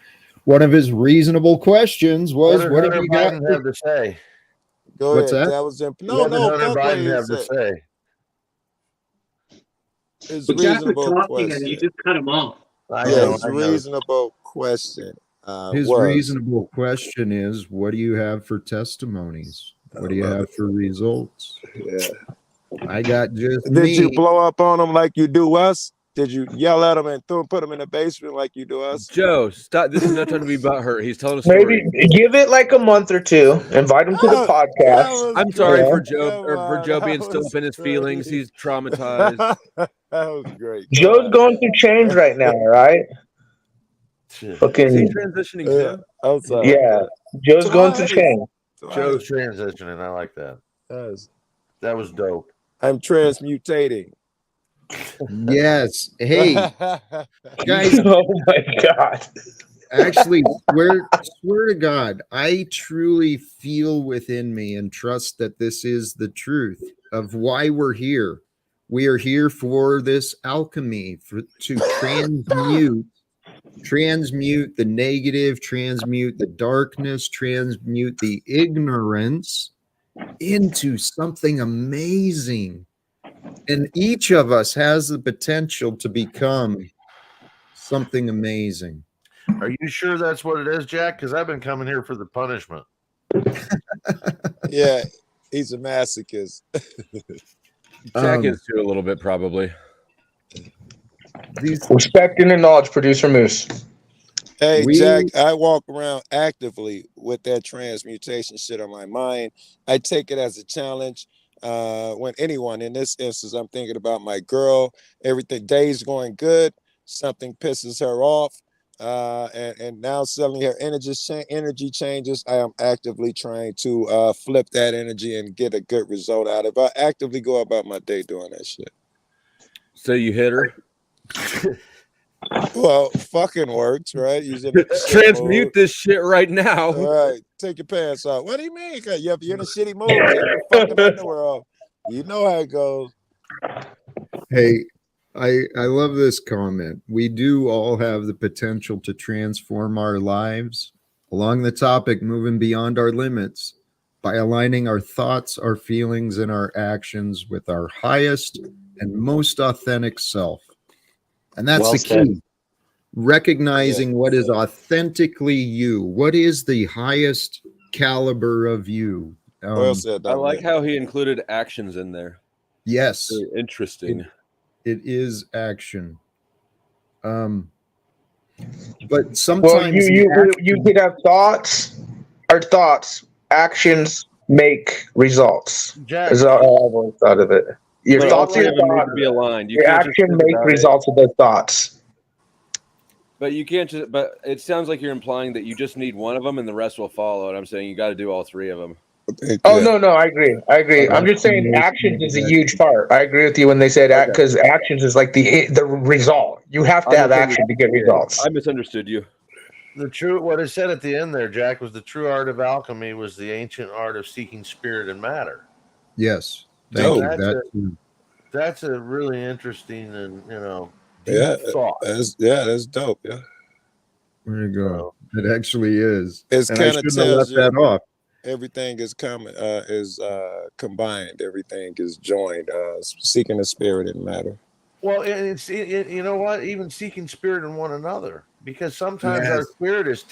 one of his reasonable questions was, "What have you got to say?" Go What's ahead. that? That was no. Biden have to say. It's but Jack was talking and you just cut him off. It's a reasonable question. His reasonable question is, what do you have for testimonies? What do you have for results? Yeah. I got just Did you blow up on them like you do us? Did you yell at them and put them in the basement like you do us? Joe, stop. This is not trying to be about her. He's telling a story. Maybe give it like a month or two. Invite him to the podcast. I'm sorry for Joe being still up in his feelings. He's traumatized. That was great. Joe's going through change right now, right? Fucking, is he transitioning too? I'm sorry. Yeah, Joe's going through change. Joe's transitioning. I like that. That was dope. I'm transmutating. Yes. Hey, guys. Oh my God. Actually, swear to God, I truly feel within me and trust that this is the truth of why we're here. We are here for this alchemy, to transmute the negative, transmute the darkness, transmute the ignorance into something amazing. And each of us has the potential to become something amazing. Are you sure that's what it is, Jack? Because I've been coming here for the punishment. Yeah, he's a masochist. Jack is too a little bit, probably. Respect and acknowledge producer Moose. Hey, Jack, I walk around actively with that transmutation shit on my mind. I take it as a challenge. When anyone, in this instance, I'm thinking about my girl, everything, day's going good, something pisses her off, and now suddenly her energy changes. I am actively trying to flip that energy and get a good result out of it. I actively go about my day doing that shit. So you hit her? Well, fucking works, right? Transmute this shit right now. All right, take your pants off. What do you mean? You're in a shitty mood. Take your fucking underwear off. You know how it goes. Hey, I love this comment. We do all have the potential to transform our lives. Along the topic, moving beyond our limits by aligning our thoughts, our feelings, and our actions with our highest and most authentic self. And that's the key. Recognizing what is authentically you. What is the highest caliber of you? Well said, I like how he included actions in there. Yes. Very interesting. It is action. But sometimes you could have thoughts or thoughts. Actions make results. Jack, is how I've always thought of it. Your thoughts and your thoughts need to be aligned. Your action make results of those thoughts. But you can't just. But it sounds like you're implying that you just need one of them and the rest will follow. And I'm saying you got to do all three of them. Oh no, I agree. I'm just saying actions is a huge part. I agree with you when they said that because actions is like the result. You have to have action to get results. I misunderstood you. What it said at the end there, Jack, was the true art of alchemy was the ancient art of seeking spirit and matter. Yes. That's a really interesting and deep thought. That's dope. Yeah. There you go. It actually is. It's kind of tells you that off. Everything is combined. Everything is joined. Seeking the spirit and matter. Well, you know what? Even seeking spirit in one another, because sometimes our spirit is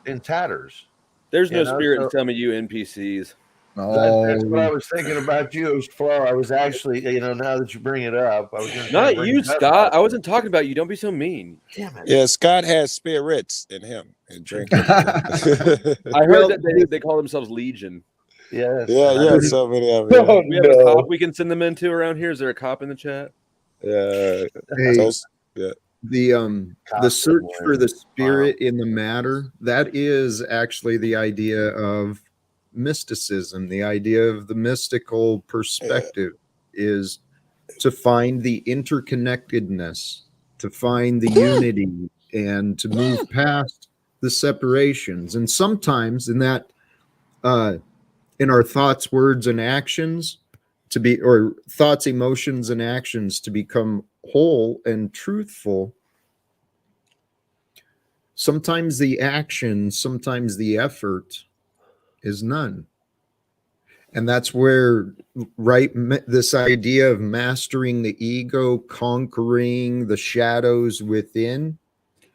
in tatters. There's no spirit in some of you NPCs. That's what I was thinking about you, Flo. I was actually, now that you bring it up, I was going to not you, Scott. I wasn't talking about you. Don't be so mean. Damn it. Yeah, Scott has spirits in him and drinking. I heard that they call themselves Legion. Yeah. So many of them. We have a cop we can send them into around here. Is there a cop in the chat? Yeah. The search for the spirit in the matter, that is actually the idea of mysticism. The idea of the mystical perspective is to find the interconnectedness, to find the unity, and to move past the separations. And sometimes in that in our thoughts, words, and actions thoughts, emotions, and actions to become whole and truthful, sometimes the action, sometimes the effort is none. And that's where, this idea of mastering the ego, conquering the shadows within.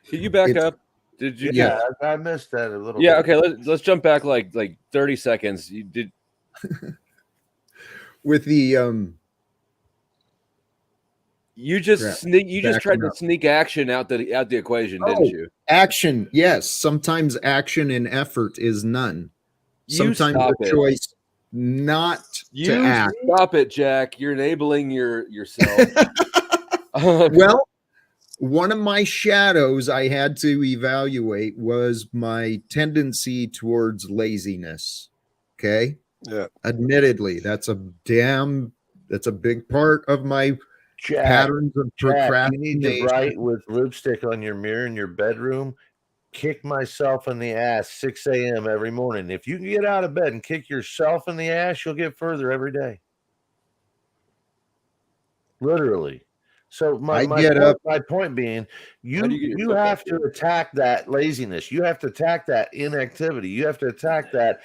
Can you back up? Did you? Yeah, I missed that a little. Yeah, bit. okay. Let's jump back like 30 seconds. You did. With the you just tried to sneak action out the equation, didn't you? Action, yes. Sometimes action and effort is none. Sometimes the choice not to act. Stop it, Jack. You're enabling yourself. Well, one of my shadows I had to evaluate was my tendency towards laziness. Okay. Yeah. Admittedly, that's a big part of my patterns of procrastination. You need to write with lipstick on your mirror in your bedroom. Kick myself in the ass 6 a.m. every morning. If you can get out of bed and kick yourself in the ass, you'll get further every day. Literally. So my point being, you have to attack that laziness. You have to attack that inactivity. You have to attack that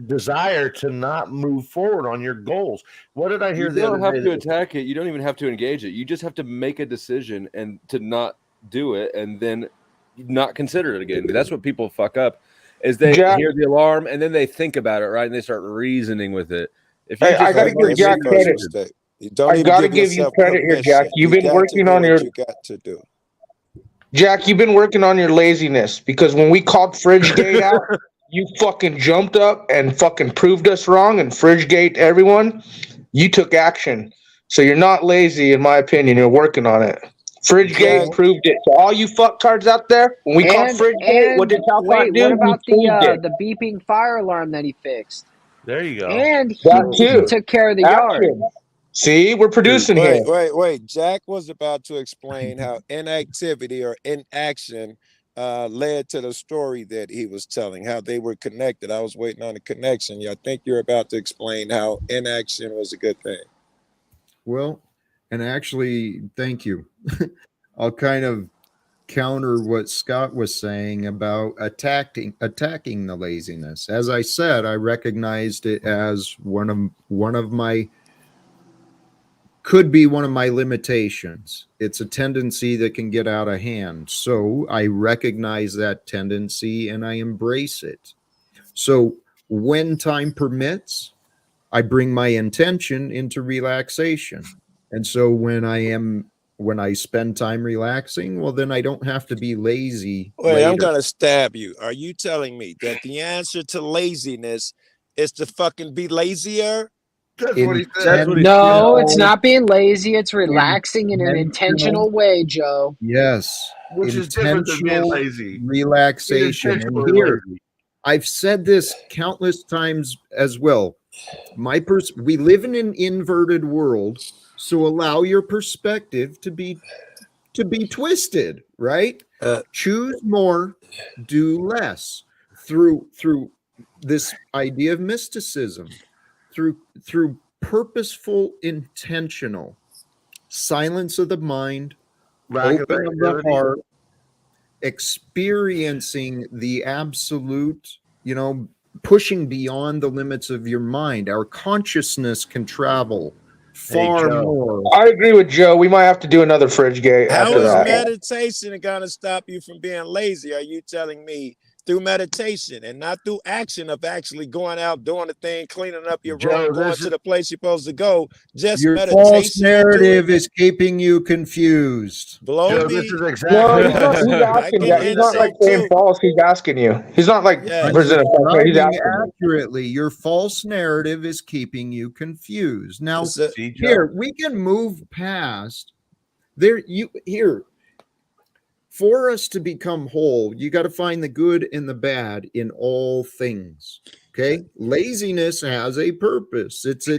desire to not move forward on your goals. What did I hear? You don't have to attack it. You don't even have to engage it. You just have to make a decision and to not do it, and then not consider it again. That's what people fuck up. Is they hear the alarm and then they think about it, right? And they start reasoning with it. If you I gotta give Jack credit. You don't I even gotta give give you yourself credit here, Jack. permission. You've You been got to working do on what your you got to do. Jack. You've been working on your laziness because when we called FridgeGate out, you fucking jumped up and fucking proved us wrong and FridgeGate everyone. You took action, so you're not lazy, in my opinion. You're working on it. FridgeGate Jack, proved it. So all you fucktards out there, when we called FridgeGate, what did Talcott wait, what do? He about proved it. the beeping fire alarm that he fixed? There you go. And That he too. took care of the yard. Action. See, we're producing here. Wait. Jack was about to explain how inactivity or inaction led to the story that he was telling, how they were connected. I was waiting on the connection. I think you're about to explain how inaction was a good thing. Well, and actually, thank you. I'll kind of counter what Scott was saying about attacking the laziness. As I said, I recognized it as one of my limitations. It's a tendency that can get out of hand. So I recognize that tendency and I embrace it. So when time permits, I bring my intention into relaxation. And so when I spend time relaxing, well, then I don't have to be lazy. Wait, later. I'm going to stab you. Are you telling me that the answer to laziness is to fucking be lazier? That's what he said. No, it's not being lazy. It's relaxing in an intentional way, Joe. Yes. Which is different than being lazy. Relaxation. And here, I've said this countless times as well. We live in an inverted world, so allow your perspective to be twisted, right? Choose more, do less. Through this idea of mysticism, through purposeful, intentional silence of the mind, open of the heart, experiencing the absolute, pushing beyond the limits of your mind. Our consciousness can travel far more. I agree with Joe. We might have to do another FridgeGate How after is that. meditation going to stop you from being lazy? Are you telling me through meditation and not through action of actually going out, doing the thing, cleaning up your room, going to the place you're supposed to go? Just Your meditation. false narrative is keeping you confused. Blow me. This is exactly. No, he's asking that. He's not like saying false. He's asking you. He's not like presenting false. He's asking accurately. Your false narrative is keeping you confused. Now, here we can move past there. For us to become whole, you got to find the good and the bad in all things. Okay, laziness has a purpose. It's a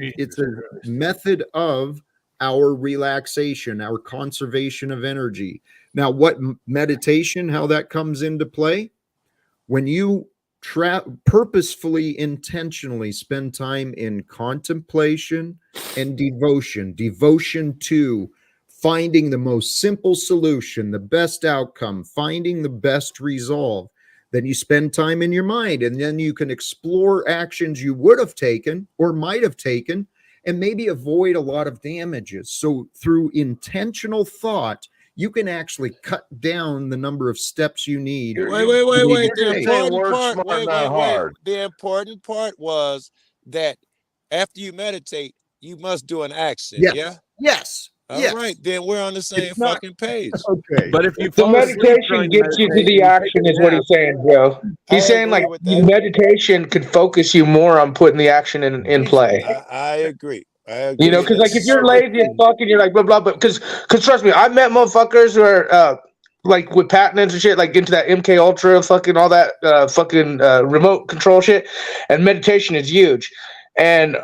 method of our relaxation, our conservation of energy. Now, what meditation, how that comes into play? When you purposefully, intentionally spend time in contemplation and devotion to finding the most simple solution, the best outcome, finding the best resolve, then you spend time in your mind, and then you can explore actions you would have taken or might have taken and maybe avoid a lot of damages. So through intentional thought, you can actually cut down the number of steps you need. Wait. The important part was that after you meditate, you must do an action. Yes. Yeah? Yes. All right, then we're on the same fucking page. Okay. But if you the meditation gets you to the action, is what he's saying, Joe. He's saying like meditation could focus you more on putting the action in play. I agree. Because like if you're lazy as fuck and you're like blah blah, but because trust me, I've met motherfuckers who are like with patents and shit, like into that MK Ultra, fucking all that remote control shit, and meditation is huge, and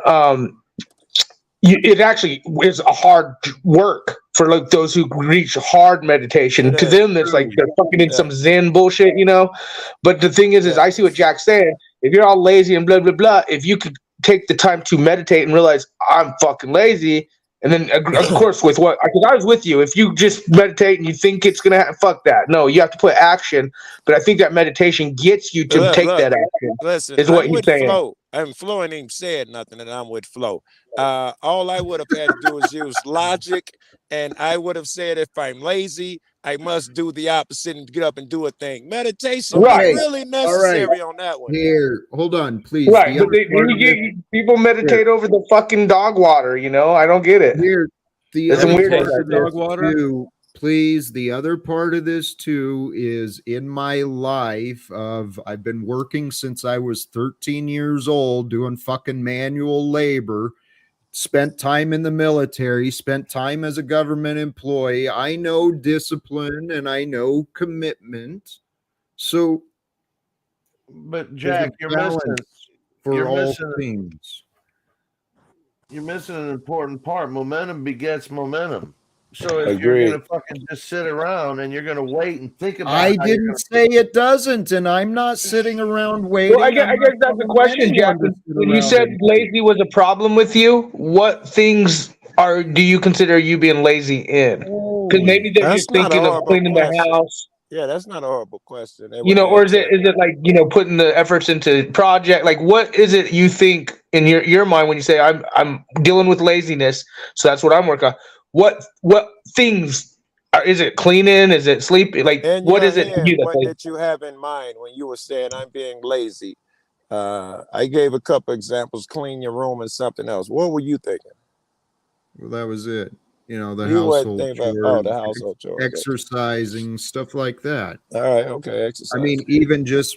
it actually is a hard work for like those who reach hard meditation. To them, it's like they're fucking in some Zen bullshit, But the thing is I see what Jack's saying. If you're all lazy and blah blah blah, if you could take the time to meditate and realize I'm fucking lazy, and then of course with what, because I was with you. If you just meditate and you think it's gonna fuck that, no, you have to put action. But I think that meditation gets you to take that action. Listen, is what he's saying. Flo ain't even said nothing, and I'm with Flo. All I would have had to do is use logic, and I would have said if I'm lazy, I must do the opposite and get up and do a thing. Meditation Okay. is really necessary on that one. Here, hold on, please. Right, but people meditate over the fucking dog water. You know, I don't get it. Here, the There's some other weird part of shit. this too, please. The other part of this too is in my life of I've been working since I was 13 years old, doing fucking manual labor. Spent time in the military, spent time as a government employee. I know discipline and I know commitment. So, but Jack, you're missing things. You're missing an important part. Momentum begets momentum. So if Agreed. you're going to fucking just sit around and you're going to wait and think about, I didn't say it doesn't, and I'm not sitting around waiting. Well, I guess that's the question, Jack. When you said lazy was a problem with you, what things do you consider you being lazy in? Because maybe they're just thinking of cleaning the house. Yeah, that's not a horrible question. You know, or is it like, you know, putting the efforts into project? Like, what is it you think in your mind when you say I'm dealing with laziness? So that's what I'm working on. What things is it? Cleaning? Is it sleeping? Like, what is it? What did you have in mind when you were saying I'm being lazy? I gave a couple examples: clean your room and something else. What were you thinking? Well, that was it. You know, the household chores, exercising, stuff like that. All right, okay, exercise. I mean, even just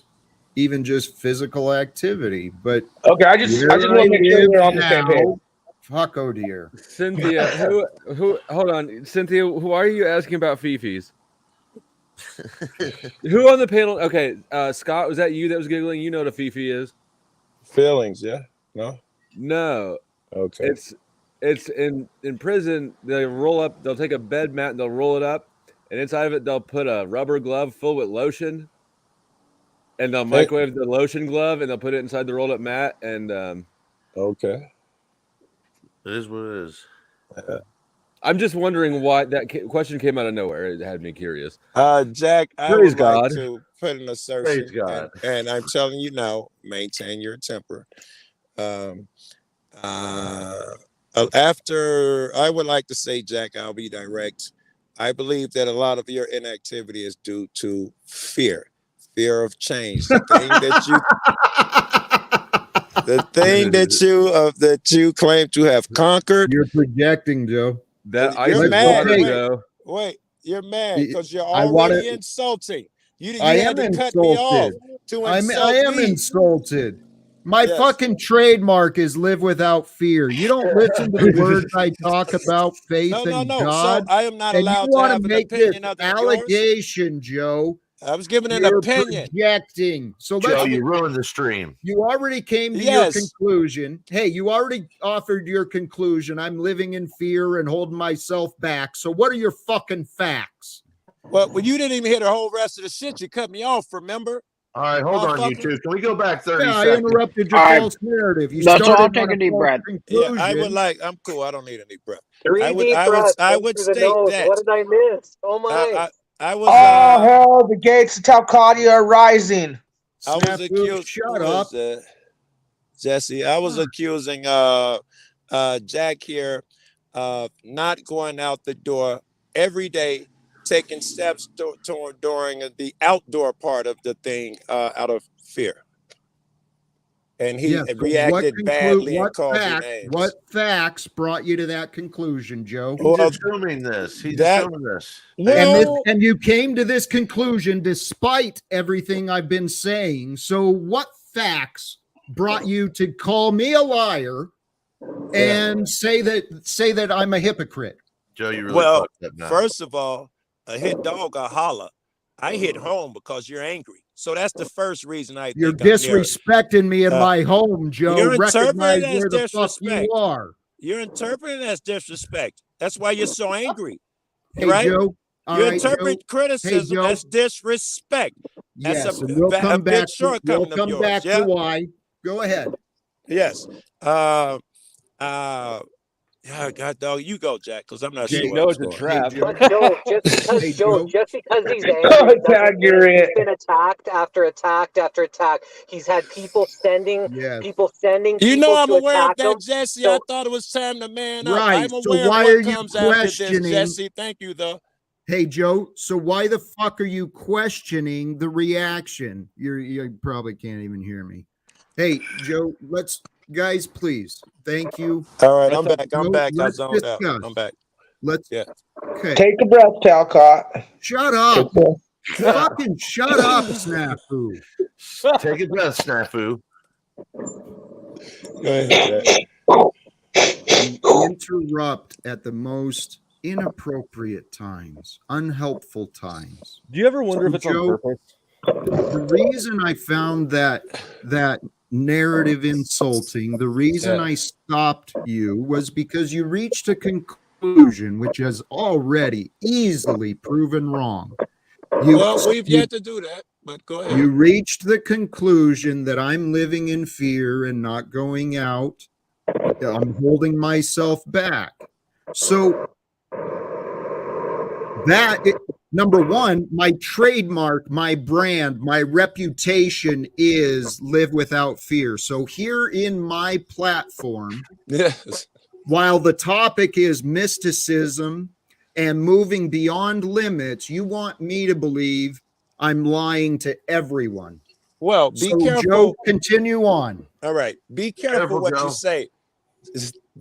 physical activity. But okay, I just want to make sure we're on the same page. Fuck, oh dear. Cynthia, who? Hold on, Cynthia. Who are you asking about Fifi's? Who on the panel? Okay, Scott, was that you that was giggling? You know what a Fifi is? Feelings, yeah. No. Okay. It's in prison. They'll take a bed mat and they'll roll it up, and inside of it they'll put a rubber glove full with lotion, and they'll microwave the lotion glove and they'll put it inside the rolled up mat. And okay, it is what it is. I'm just wondering why that question came out of nowhere. It had me curious. Jack, I would like to put an assertion. Praise God. And I'm telling you now, maintain your temper. After, I would like to say, Jack, I'll be direct. I believe that a lot of your inactivity is due to fear of change. The thing that you claim to have conquered. You're projecting, Joe. You're mad. Wait, you're mad because you're already insulting. You had to cut me off to insult I am insulted. My fucking trademark is live without fear. You don't listen to the words I talk about, faith and God. So I am not allowed to have an opinion of allegation, Joe. I was giving an opinion. Projecting. So Joe, you ruined the stream. You already came to your conclusion. Hey, you already offered your conclusion. I'm living in fear and holding myself back. So what are your fucking facts? Well, you didn't even hear the whole rest of the shit. You cut me off, remember? All right, hold on, you two. Can we go back 30 seconds? I interrupted your false narrative. That's all. Take a deep breath. Yeah, I would I'm cool. I don't need any breath. I would state that. What did I miss? Oh my! Hell, the gates of Talcott are rising. I was accused. Shut up, Jesse. I was accusing Jack here of not going out the door every day, taking steps during the outdoor part of the thing out of fear. And he reacted badly and called you names. What facts brought you to that conclusion, Joe? He's assuming this. And you came to this conclusion despite everything I've been saying. So what facts brought you to call me a liar and say that I'm a hypocrite? Joe, you really fucked up now. First of all, a hit dog a holler. I hit home because you're angry. So that's the first reason you're disrespecting me in my home, Joe. You're interpreting as disrespect. You are. You're interpreting as disrespect. That's why you're so angry. Hey, right? Joe. You interpret criticism as disrespect. Yes, that's we'll come back to why. Go ahead. Yes. God, dog, you go, Jack, because I'm not sure. You know it's a trap. But Joe, just because he's angry, he's been attacked after attacked after attack. He's had people sending people. You know, I'm aware of that, Jesse. I thought it was time to man up. Right. I'm aware of what comes after this, Jesse. Thank you, though. Hey, Joe, so why the fuck are you questioning the reaction? You probably can't even hear me. Hey, Joe, guys, please. Thank you. All right, I'm back. I'm back. I Let's zoned out. discuss. I'm back. Let's, Yeah. okay. Take a breath, Talcott. Shut up. Fucking shut up, Snafu. Take a breath, Snafu. Go ahead, Jack. You interrupt at the most inappropriate times, unhelpful times. Do you ever wonder if it's on Joe, purpose? the reason I found that narrative insulting, the reason I stopped you was because you reached a conclusion which has already easily proven wrong. We've yet to do that, but go ahead. You reached the conclusion that I'm living in fear and not going out. I'm holding myself back. So number one, my trademark, my brand, my reputation is live without fear. So here in my platform, yes, while the topic is mysticism and moving beyond limits, you want me to believe I'm lying to everyone. Well, be careful. Joe, continue on. All right. Be careful what you say.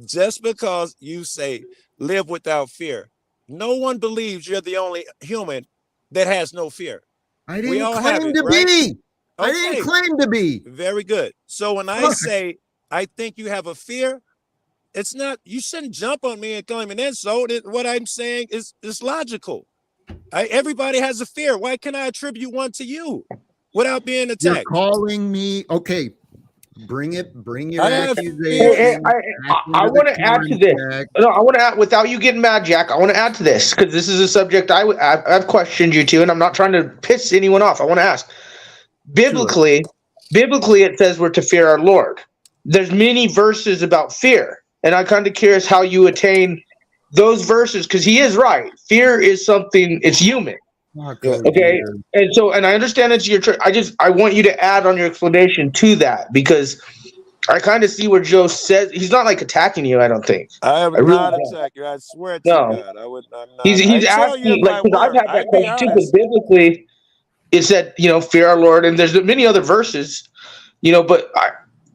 Just because you say live without fear, no one believes you're the only human that has no fear. I didn't claim to be. I didn't claim to be. Very good. So when I say I think you have a fear, it's not, you shouldn't jump on me and claim an insult. What I'm saying is logical. Everybody has a fear. Why can't I attribute one to you without being attacked? You're calling me. Okay. Bring your accusation. I want to add to this. No, I want to add, without you getting mad, Jack, I want to add to this because this is a subject I've questioned you to, and I'm not trying to piss anyone off. I want to ask. Biblically, it says we're to fear our Lord. There's many verses about fear, and I'm kind of curious how you attain those verses because he is right. Fear is something, it's human. Okay, and I understand it's your I want you to add on your explanation to that because I kind of see where Joe says he's not like attacking you. I don't think I have not attacked you. I swear to God, I would not. He's asking like because I've had that question too. Because biblically, it said fear our Lord, and there's many other verses, but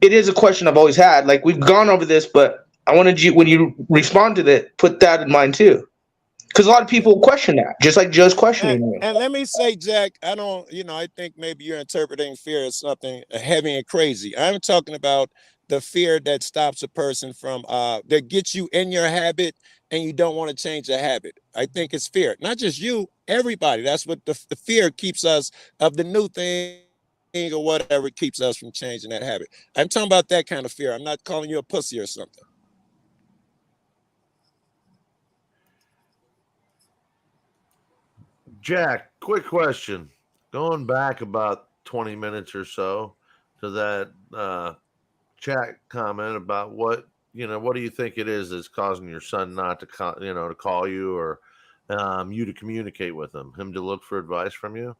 it is a question I've always had. Like we've gone over this, but I wanted you when you respond to that, put that in mind too. Because a lot of people question that, just like Joe's questioning me. And let me say, Jack, I think maybe you're interpreting fear as something heavy and crazy. I'm talking about the fear that stops a person from, that gets you in your habit and you don't want to change the habit. I think it's fear, not just you, everybody. That's what the fear keeps us of the new thing or whatever keeps us from changing that habit. I'm talking about that kind of fear. I'm not calling you a pussy or something. Jack, quick question. Going back about 20 minutes or so to that chat comment about what do you think it is that's causing your son not to to call you or you to communicate with him to look for advice from you?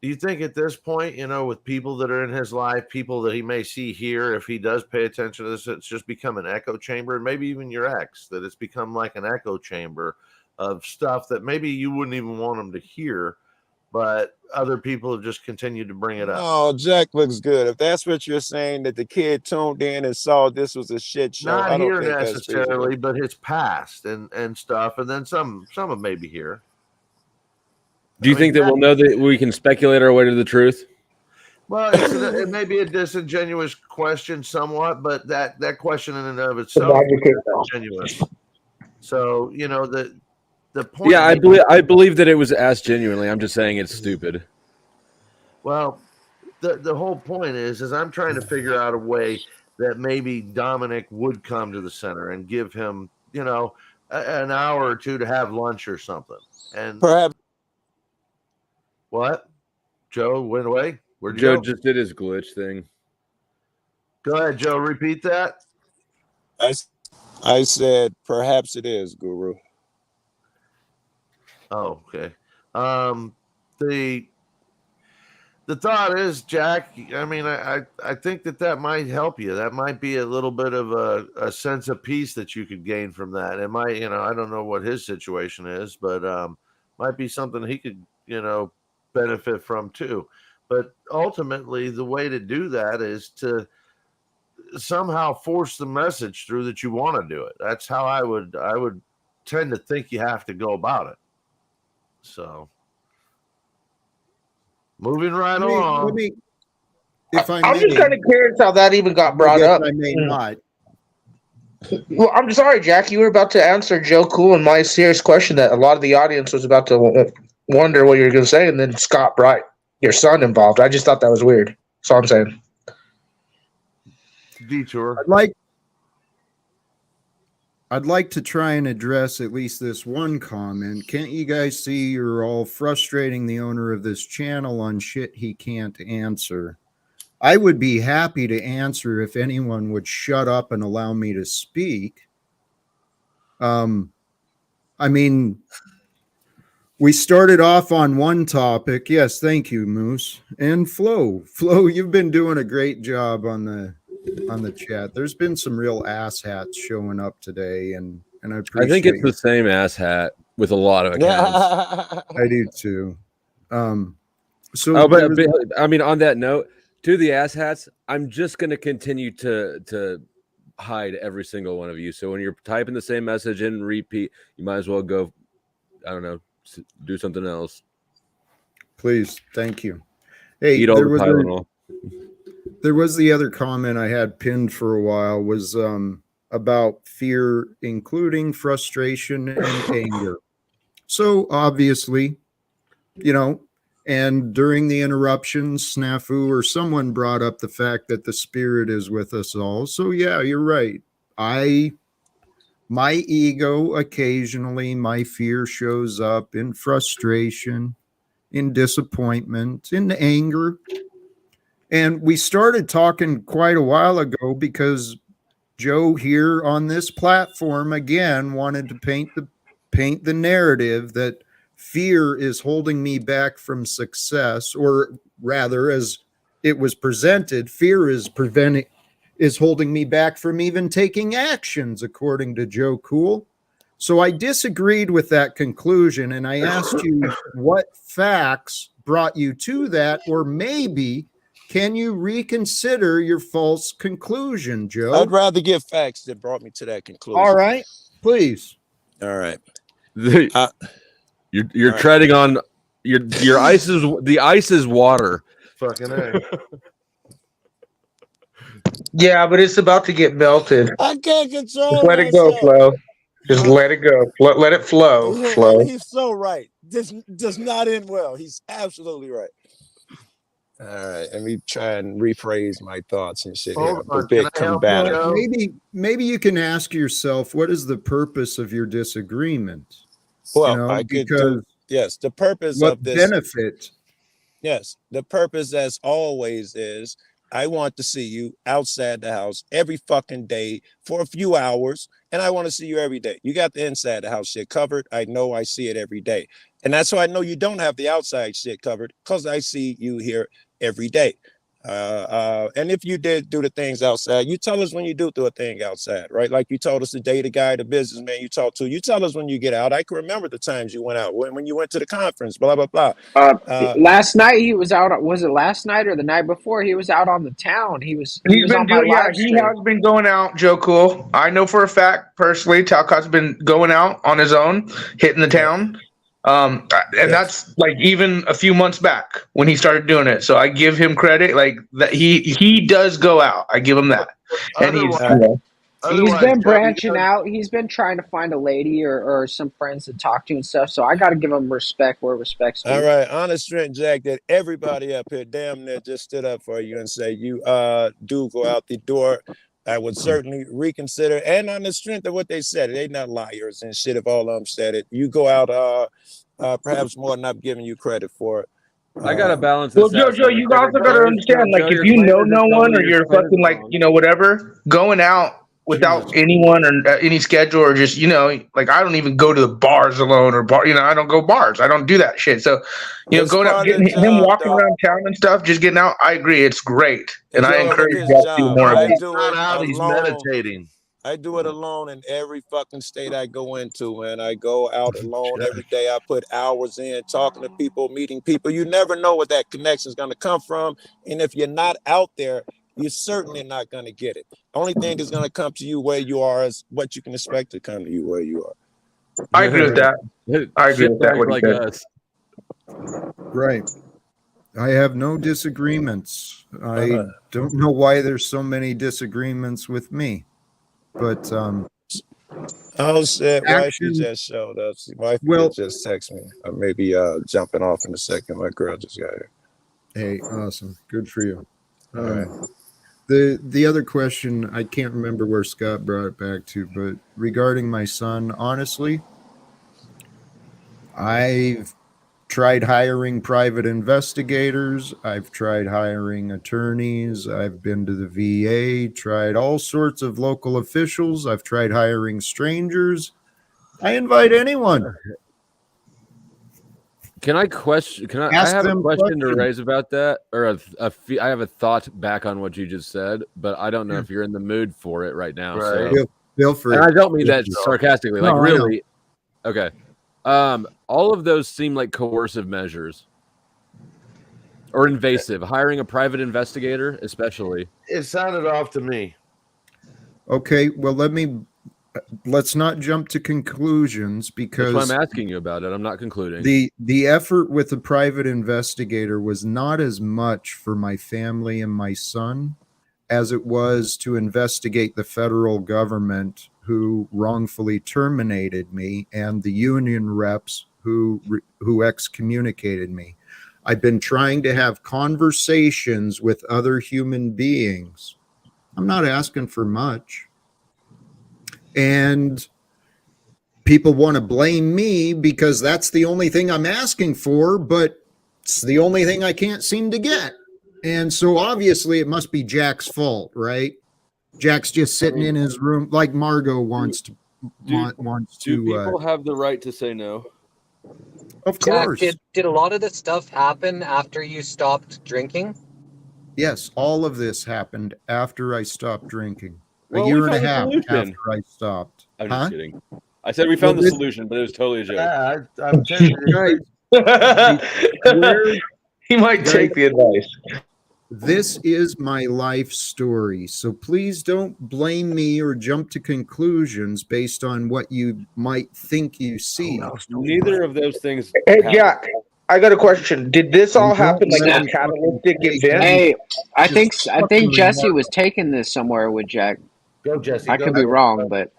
Do you think at this point, with people that are in his life, people that he may see here, if he does pay attention to this, it's just become an echo chamber, and maybe even your ex, that it's become like an echo chamber of stuff that maybe you wouldn't even want them to hear, but other people have just continued to bring it up? Oh, Jack looks good. If that's what you're saying, that the kid tuned in and saw this was a shit show, not I don't here think necessarily, but his past and stuff, and then some of maybe here. Do you think that we'll know that we can speculate our way to the truth? Well, it may be a disingenuous question somewhat, but that question in and of itself is disingenuous. So, the point. Yeah, I believe that it was asked genuinely. I'm just saying it's stupid. Well, the whole point is I'm trying to figure out a way that maybe Domenic would come to the center and give him, an hour or two to have lunch or something. And perhaps. What? Joe went away? Where'd Joe go? just did his glitch thing. Go ahead, Joe. Repeat that. I said perhaps it is, Guru. Oh, okay. The thought is, Jack, I mean, I think that might help you. That might be a little bit of a sense of peace that you could gain from that. It might, I don't know what his situation is, but might be something he could, benefit from too. But ultimately, the way to do that is to somehow force the message through that you want to do it. That's how I would tend to think you have to go about it. So moving right along. If I I'm may, just kind of curious how that even got brought up. I may not. Well, I'm sorry, Jack. You were about to answer Joe Cool and my serious question that a lot of the audience was about to wonder what you were going to say, and then Scott brought your son involved. I just thought that was weird. That's all I'm saying. Detour. I'd like to try and address at least this one comment. Can't you guys see you're all frustrating the owner of this channel on shit he can't answer? I would be happy to answer if anyone would shut up and allow me to speak. I mean, we started off on one topic. Yes, thank you, Moose. And Flo, you've been doing a great job on the chat. There's been some real asshats showing up today, and I appreciate. I think it's the same asshat with a lot of accounts. I do too. But I mean, on that note, to the asshats, I'm just going to continue to hide every single one of you. So when you're typing the same message and repeat, you might as well go, I don't know, do something else. Please, thank you. Hey, eat all the Tylenol. There was the other comment I had pinned for a while was about fear, including frustration and anger. So obviously, and during the interruption, Snafu or someone brought up the fact that the spirit is with us all. So yeah, you're right. My ego, occasionally, my fear shows up in frustration, in disappointment, in anger. And we started talking quite a while ago because Joe here on this platform again wanted to paint the narrative that fear is holding me back from success, or rather, as it was presented, fear is holding me back from even taking actions, according to Joe Cool. So I disagreed with that conclusion, and I asked you what facts brought you to that, or maybe can you reconsider your false conclusion, Joe? I'd rather give facts that brought me to that conclusion. All right, please. All right. You're treading on your ice is the ice is water. Fucking A. Yeah, but it's about to get melted. I can't control Just let it go, Flo. Just let it go. Let it flow. Flo. He's so right. This does not end well. He's absolutely right. All right, let me try and rephrase my thoughts and shit. Here. A bit combative. Maybe you can ask yourself, what is the purpose of your disagreement? Well, I could do, yes, the purpose of this benefit. Yes, the purpose, as always, is I want to see you outside the house every fucking day for a few hours, and I want to see you every day. You got the inside the house shit covered. I know I see it every day. And that's why I know you don't have the outside shit covered, because I see you here every day. And if you did do the things outside, you tell us when you do a thing outside, right? Like you told us the day, the guy, the businessman you talked to, you tell us when you get out. I can remember the times you went out, when you went to the conference, blah, blah, blah. Last night he was out. Was it last night or the night before? He was out on the town. He was on my live stream. He has been going out, Joe Cool. I know for a fact, personally, Talcott's been going out on his own, hitting the town. And that's like even a few months back when he started doing it. So I give him credit, like that he does go out. I give him that. And he's been branching out. He's been trying to find a lady or some friends to talk to and stuff. So I got to give him respect where respect's due. All right, honest strength, Jack, that everybody up here damn near just stood up for you and say you do go out the door. I would certainly reconsider, and on the strength of what they said, they not liars and shit. If all of them said it, you go out perhaps more than I'm giving you credit for it. I gotta balance this. Well, Joe, you also gotta understand, like, if you know no one or you're fucking like, whatever, going out without anyone or any schedule or just, like, I don't even go to the bars alone or I don't go bars. I don't do that shit. So, going out, getting him walking around town and stuff, just getting out. I agree, it's great, and I encourage you to do more of it. He's meditating. I do it alone in every fucking state I go into, man. I go out alone every day. I put hours in talking to people, meeting people. You never know what that connection is going to come from. And if you're not out there, you're certainly not going to get it. Only thing that's going to come to you where you are is what you can expect to come to you where you are. I agree with that. I agree with that. Like us. Right. I have no disagreements. I don't know why there's so many disagreements with me. But oh shit! Why she just showed up? My wife just text me. I may be jumping off in a second. My girl just got here. Hey, awesome, good for you. All right. The other question, I can't remember where Scott brought it back to, but regarding my son, honestly, I've tried hiring private investigators. I've tried hiring attorneys. I've been to the VA, tried all sorts of local officials. I've tried hiring strangers. I invite anyone. Can I question? I have a question to raise about that, or I have a thought back on what you just said, but I don't know if you're in the mood for it right now. Right. So feel free. And I don't mean that sarcastically. Like really. Okay. All of those seem like coercive measures or invasive. Hiring a private investigator, especially. It sounded off to me. Okay, well, let's not jump to conclusions because that's why I'm asking you about it. I'm not concluding. The effort with the private investigator was not as much for my family and my son as it was to investigate the federal government who wrongfully terminated me and the union reps who excommunicated me. I've been trying to have conversations with other human beings. I'm not asking for much. And people want to blame me because that's the only thing I'm asking for, but it's the only thing I can't seem to get. And so obviously it must be Jack's fault, right? Jack's just sitting in his room like Margot wants to. Do people have the right to say no? Of course. Jack, did a lot of this stuff happen after you stopped drinking? Yes, all of this happened after I stopped drinking. A year and a half after I stopped. I'm just kidding. I said we found the solution, but it was totally a joke. Yeah, I'm telling you. He might take the advice. This is my life story, so please don't blame me or jump to conclusions based on what you might think you see. Neither of those things. Hey, Jack, I got a question. Did this all happen like a catalytic event? Hey, I think Jesse was taking this somewhere with Jack. Go, Jesse. I could be wrong, but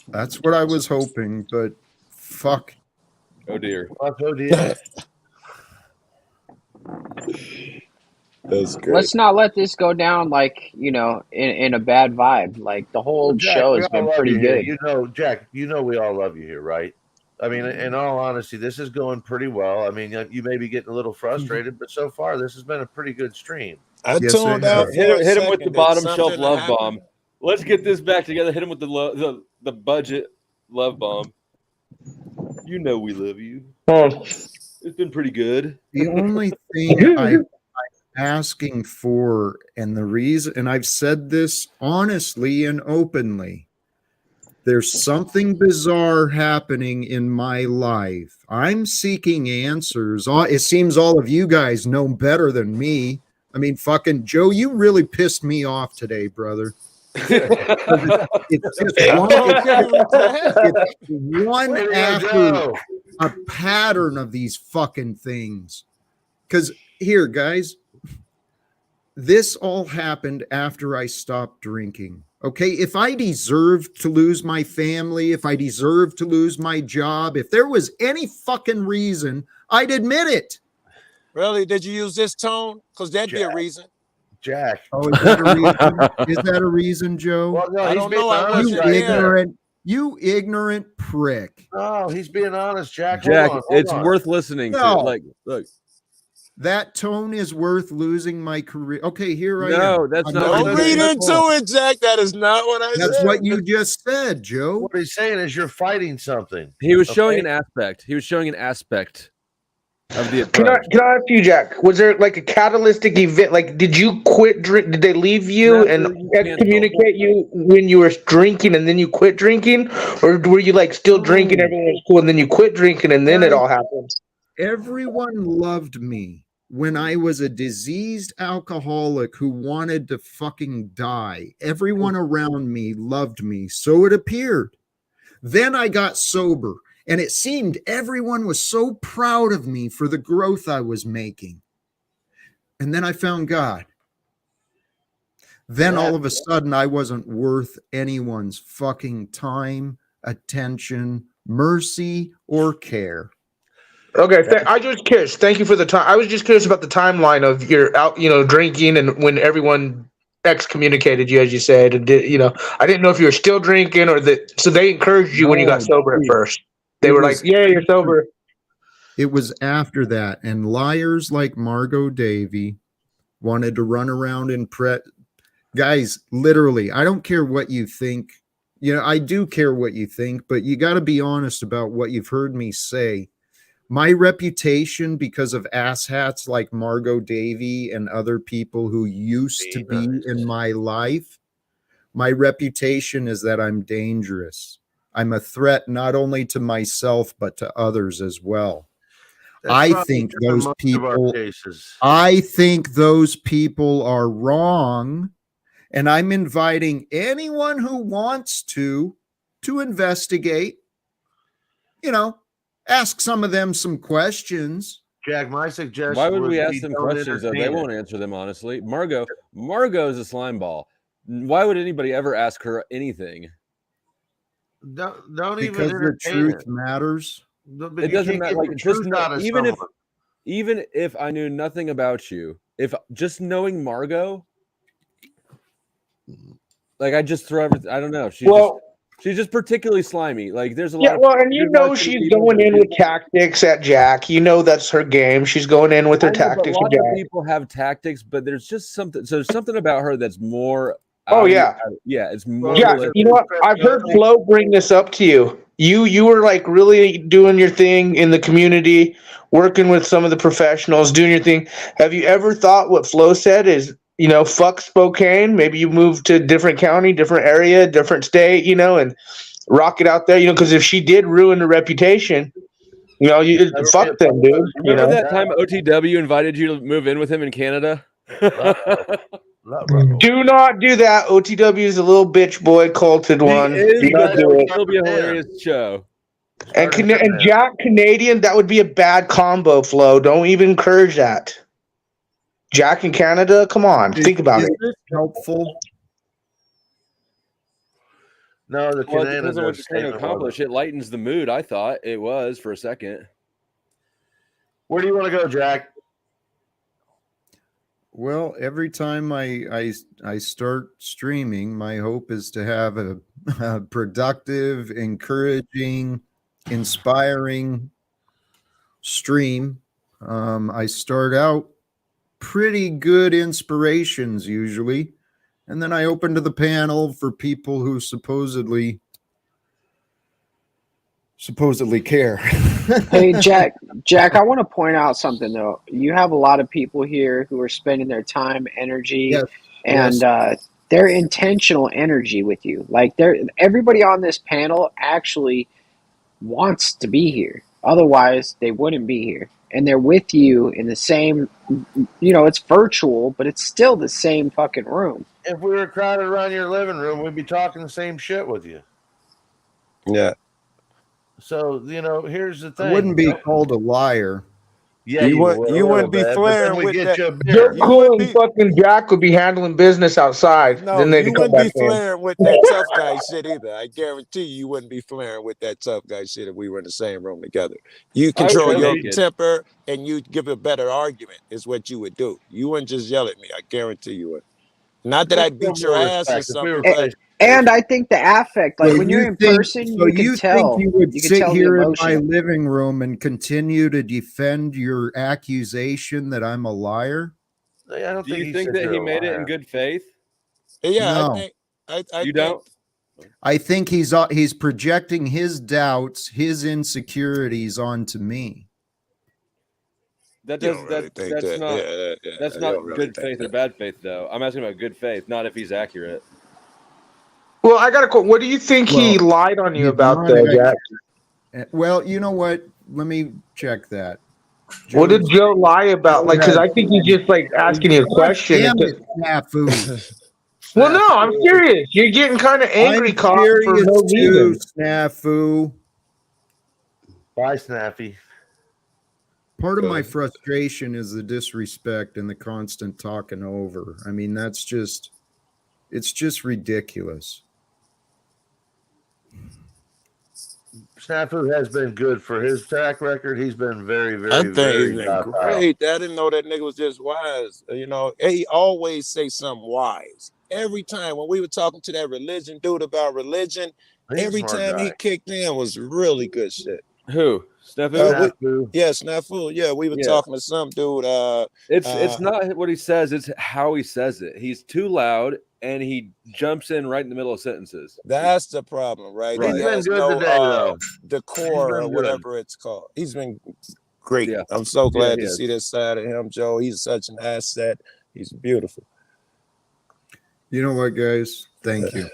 that's what I was hoping. But fuck. Oh dear. Fuck, oh dear. That's great. Let's not let this go down like, in a bad vibe. Like the whole show has been pretty good. Jack, we all love you here, right? I mean, in all honesty, this is going pretty well. I mean, you may be getting a little frustrated, but so far this has been a pretty good stream. I tuned out. Hit him with the bottom shelf love bomb. Let's get this back together. Hit him with the budget love bomb. You know we love you. It's been pretty good. The only thing I'm asking for, and the reason, and I've said this honestly and openly, there's something bizarre happening in my life. I'm seeking answers. It seems all of you guys know better than me. I mean, fucking Joe, you really pissed me off today, brother. It's one after a pattern of these fucking things. Because here, guys, this all happened after I stopped drinking. Okay, if I deserved to lose my family, if I deserved to lose my job, if there was any fucking reason, I'd admit it. Really? Did you use this tone? Because that'd be a reason. Jack. Oh, is that a reason? Is that a reason, Joe? Well, no, I don't know. You ignorant prick. Oh, he's being honest, Jack. Jack, hold it's on. worth listening to. Like, look. That tone is worth losing my career. Okay, here I am. No, that's not. Don't read into it, Jack. That is not what I said. That's what you just said, Joe. What he's saying is you're fighting something. He was showing an aspect. He was showing an aspect of the Can I approach. ask you, Jack? Was there like a catalytic event? Like, did you quit drink? Did they leave you Never and you cancel. excommunicate you when you were drinking, and then you quit drinking, or were you like still drinking? Everyone was cool, and then you quit drinking, and then it all happened. Everyone loved me when I was a diseased alcoholic who wanted to fucking die. Everyone around me loved me, so it appeared. Then I got sober, and it seemed everyone was so proud of me for the growth I was making. And then I found God. Then all of a sudden, I wasn't worth anyone's fucking time, attention, mercy, or care. Okay, I was curious. Thank you for the time. I was just curious about the timeline of your out, drinking, and when everyone excommunicated you, as you said, and I didn't know if you were still drinking or that. So they encouraged you when you got sober at first. They were like, "Yeah, you're sober." It was after that, and liars like Margot Davey wanted to run around and guys. Literally, I don't care what you think. I do care what you think, but you got to be honest about what you've heard me say. My reputation, because of asshats like Margot Davey and other people who used to be in my life, my reputation is that I'm dangerous. I'm a threat not only to myself, but to others as well. I think those people are wrong, and I'm inviting anyone who wants to investigate, ask some of them some questions. Jack, my suggestion. Why would we ask them questions though? They won't answer them honestly. Margot is a slime ball. Why would anybody ever ask her anything? Don't because even the truth matters. It doesn't matter. Like even if I knew nothing about you, if just knowing Margot, like I just throw everything. I don't know. She's just particularly slimy. Like there's a lot. Yeah, and she's going in with tactics at Jack. That's her game. She's going in with her tactics. A lot of people have tactics, but there's just something. So there's something about her that's more. It's more. Yeah, you know what? I've heard Flo bring this up to you. You were like really doing your thing in the community, working with some of the professionals, doing your thing. Have you ever thought what Flo said is? Fuck Spokane. Maybe you move to a different county, different area, different state, and rock it out there, because if she did ruin the reputation, fuck them, dude. Remember that time OTW invited you to move in with him in Canada? Do not do that. OTW is a little bitch boy, culted one. Do not do it. It'll be a hilarious show. And Jack Canadian, that would be a bad combo, Flo. Don't even encourage that. Jack in Canada, come on, think about it. Is helpful? No, it depends on what you're trying to accomplish. It lightens the mood. I thought it was for a second. Where do you want to go, Jack? Well, every time I start streaming, my hope is to have a productive, encouraging, inspiring stream. I start out pretty good inspirations usually, and then I open to the panel for people who supposedly care. Hey, Jack, I want to point out something though. You have a lot of people here who are spending their time, energy, and their intentional energy with you. Like everybody on this panel actually wants to be here. Otherwise, they wouldn't be here. And they're with you in the same, it's virtual, but it's still the same fucking room. If we were crowded around your living room, we'd be talking the same shit with you. Yeah. So, here's the thing. I wouldn't be called a liar. Yeah, you wouldn't be flaring with that. You're cool and fucking Jack would be handling business outside. No, then you wouldn't be flaring with that tough guy shit either. I guarantee you wouldn't be flaring with that tough guy shit if we were in the same room together. You control your temper and you give a better argument is what you would do. You wouldn't just yell at me. I guarantee you would. Not that I'd beat your ass or something. And I think the affect, like when you're in person, you can tell. Think you would sit here in my living room and continue to defend your accusation that I'm a liar? I don't Do you think that he made it in good faith? Yeah, no. I don't. I think he's projecting his doubts, his insecurities onto me. That does really think that's that. not that's not really good faith or bad faith though. I'm asking about good faith, not if he's accurate. Well, I got a quote. What do you think he Well, lied on you he's about, not though, Jack? Well, you know what? Let me check that. What did Joe's- Joe lie about? Like, because I think he's just like asking you a God question. damn It's it, snafu. well, no, I'm serious. You're getting kind of angry, I'm Cop, for serious no too, reason. snafu. Bye, Snappy. Part of my frustration is the disrespect and the constant talking over. I mean, it's just ridiculous. Snafu has been good for his track record. He's been very, very, I think very he's been docile. great. I didn't know that nigga was just wise. You know, he always say something wise. Every time when we were talking to that religion dude about religion, every time he kicked in was really good shit. Who? Snafu? Snafu. Yeah, we were talking to some dude. It's not what he says, it's how he says it. He's too loud and he jumps in right in the middle of sentences. That's the problem, right? Right. He He's been has good no today, though. decor or good. whatever it's called. He's been great. Yeah. I'm so glad he to is. see this side of him, Joe. He's such an asset. He's beautiful. You know what, guys? Thank you.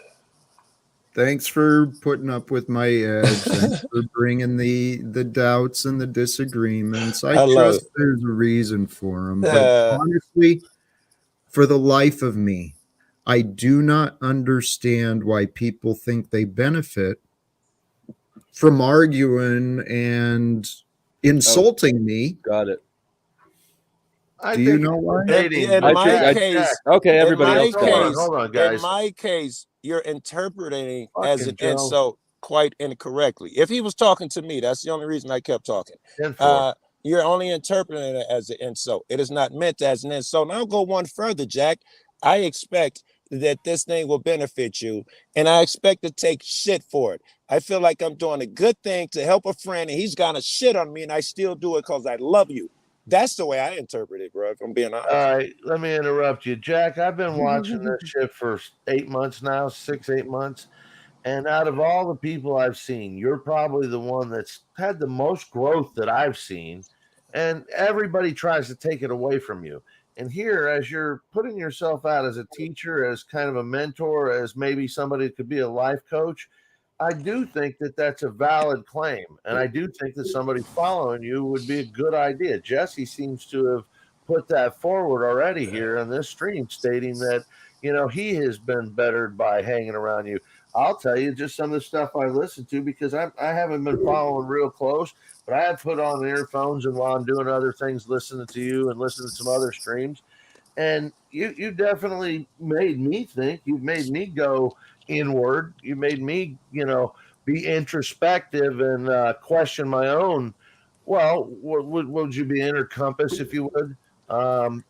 Thanks for putting up with my edge. Thanks for bringing the doubts and the disagreements. I trust there's a reason for them. But honestly, for the life of me, I do not understand why people think they benefit from arguing and insulting me. Got it. Do you know why? In my case, okay, everybody else. Hold on, guys. In my case, you're interpreting as an insult quite incorrectly. If he was talking to me, that's the only reason I kept talking. You're only interpreting it as an insult. It is not meant as an insult. And I'll go one further, Jack. I expect that this thing will benefit you, and I expect to take shit for it. I feel like I'm doing a good thing to help a friend, and he's gonna shit on me, and I still do it because I love you. That's the way I interpret it, bro, if I'm being honest. All right, let me interrupt you. Jack, I've been watching this shit for 8 months now, 6-8 months. And out of all the people I've seen, you're probably the one that's had the most growth that I've seen. And everybody tries to take it away from you. And here, as you're putting yourself out as a teacher, as kind of a mentor, as maybe somebody that could be a life coach, I do think that that's a valid claim. And I do think that somebody following you would be a good idea. Jesse seems to have put that forward already here on this stream, stating that, you know, he has been bettered by hanging around you. I'll tell you just some of the stuff I listen to because I haven't been following real close, but I have put on earphones and while I'm doing other things, listening to you and listening to some other streams. And you definitely made me think. You've made me go inward. You made me, you know, be introspective and question my own. Well, would you be inner compass if you would?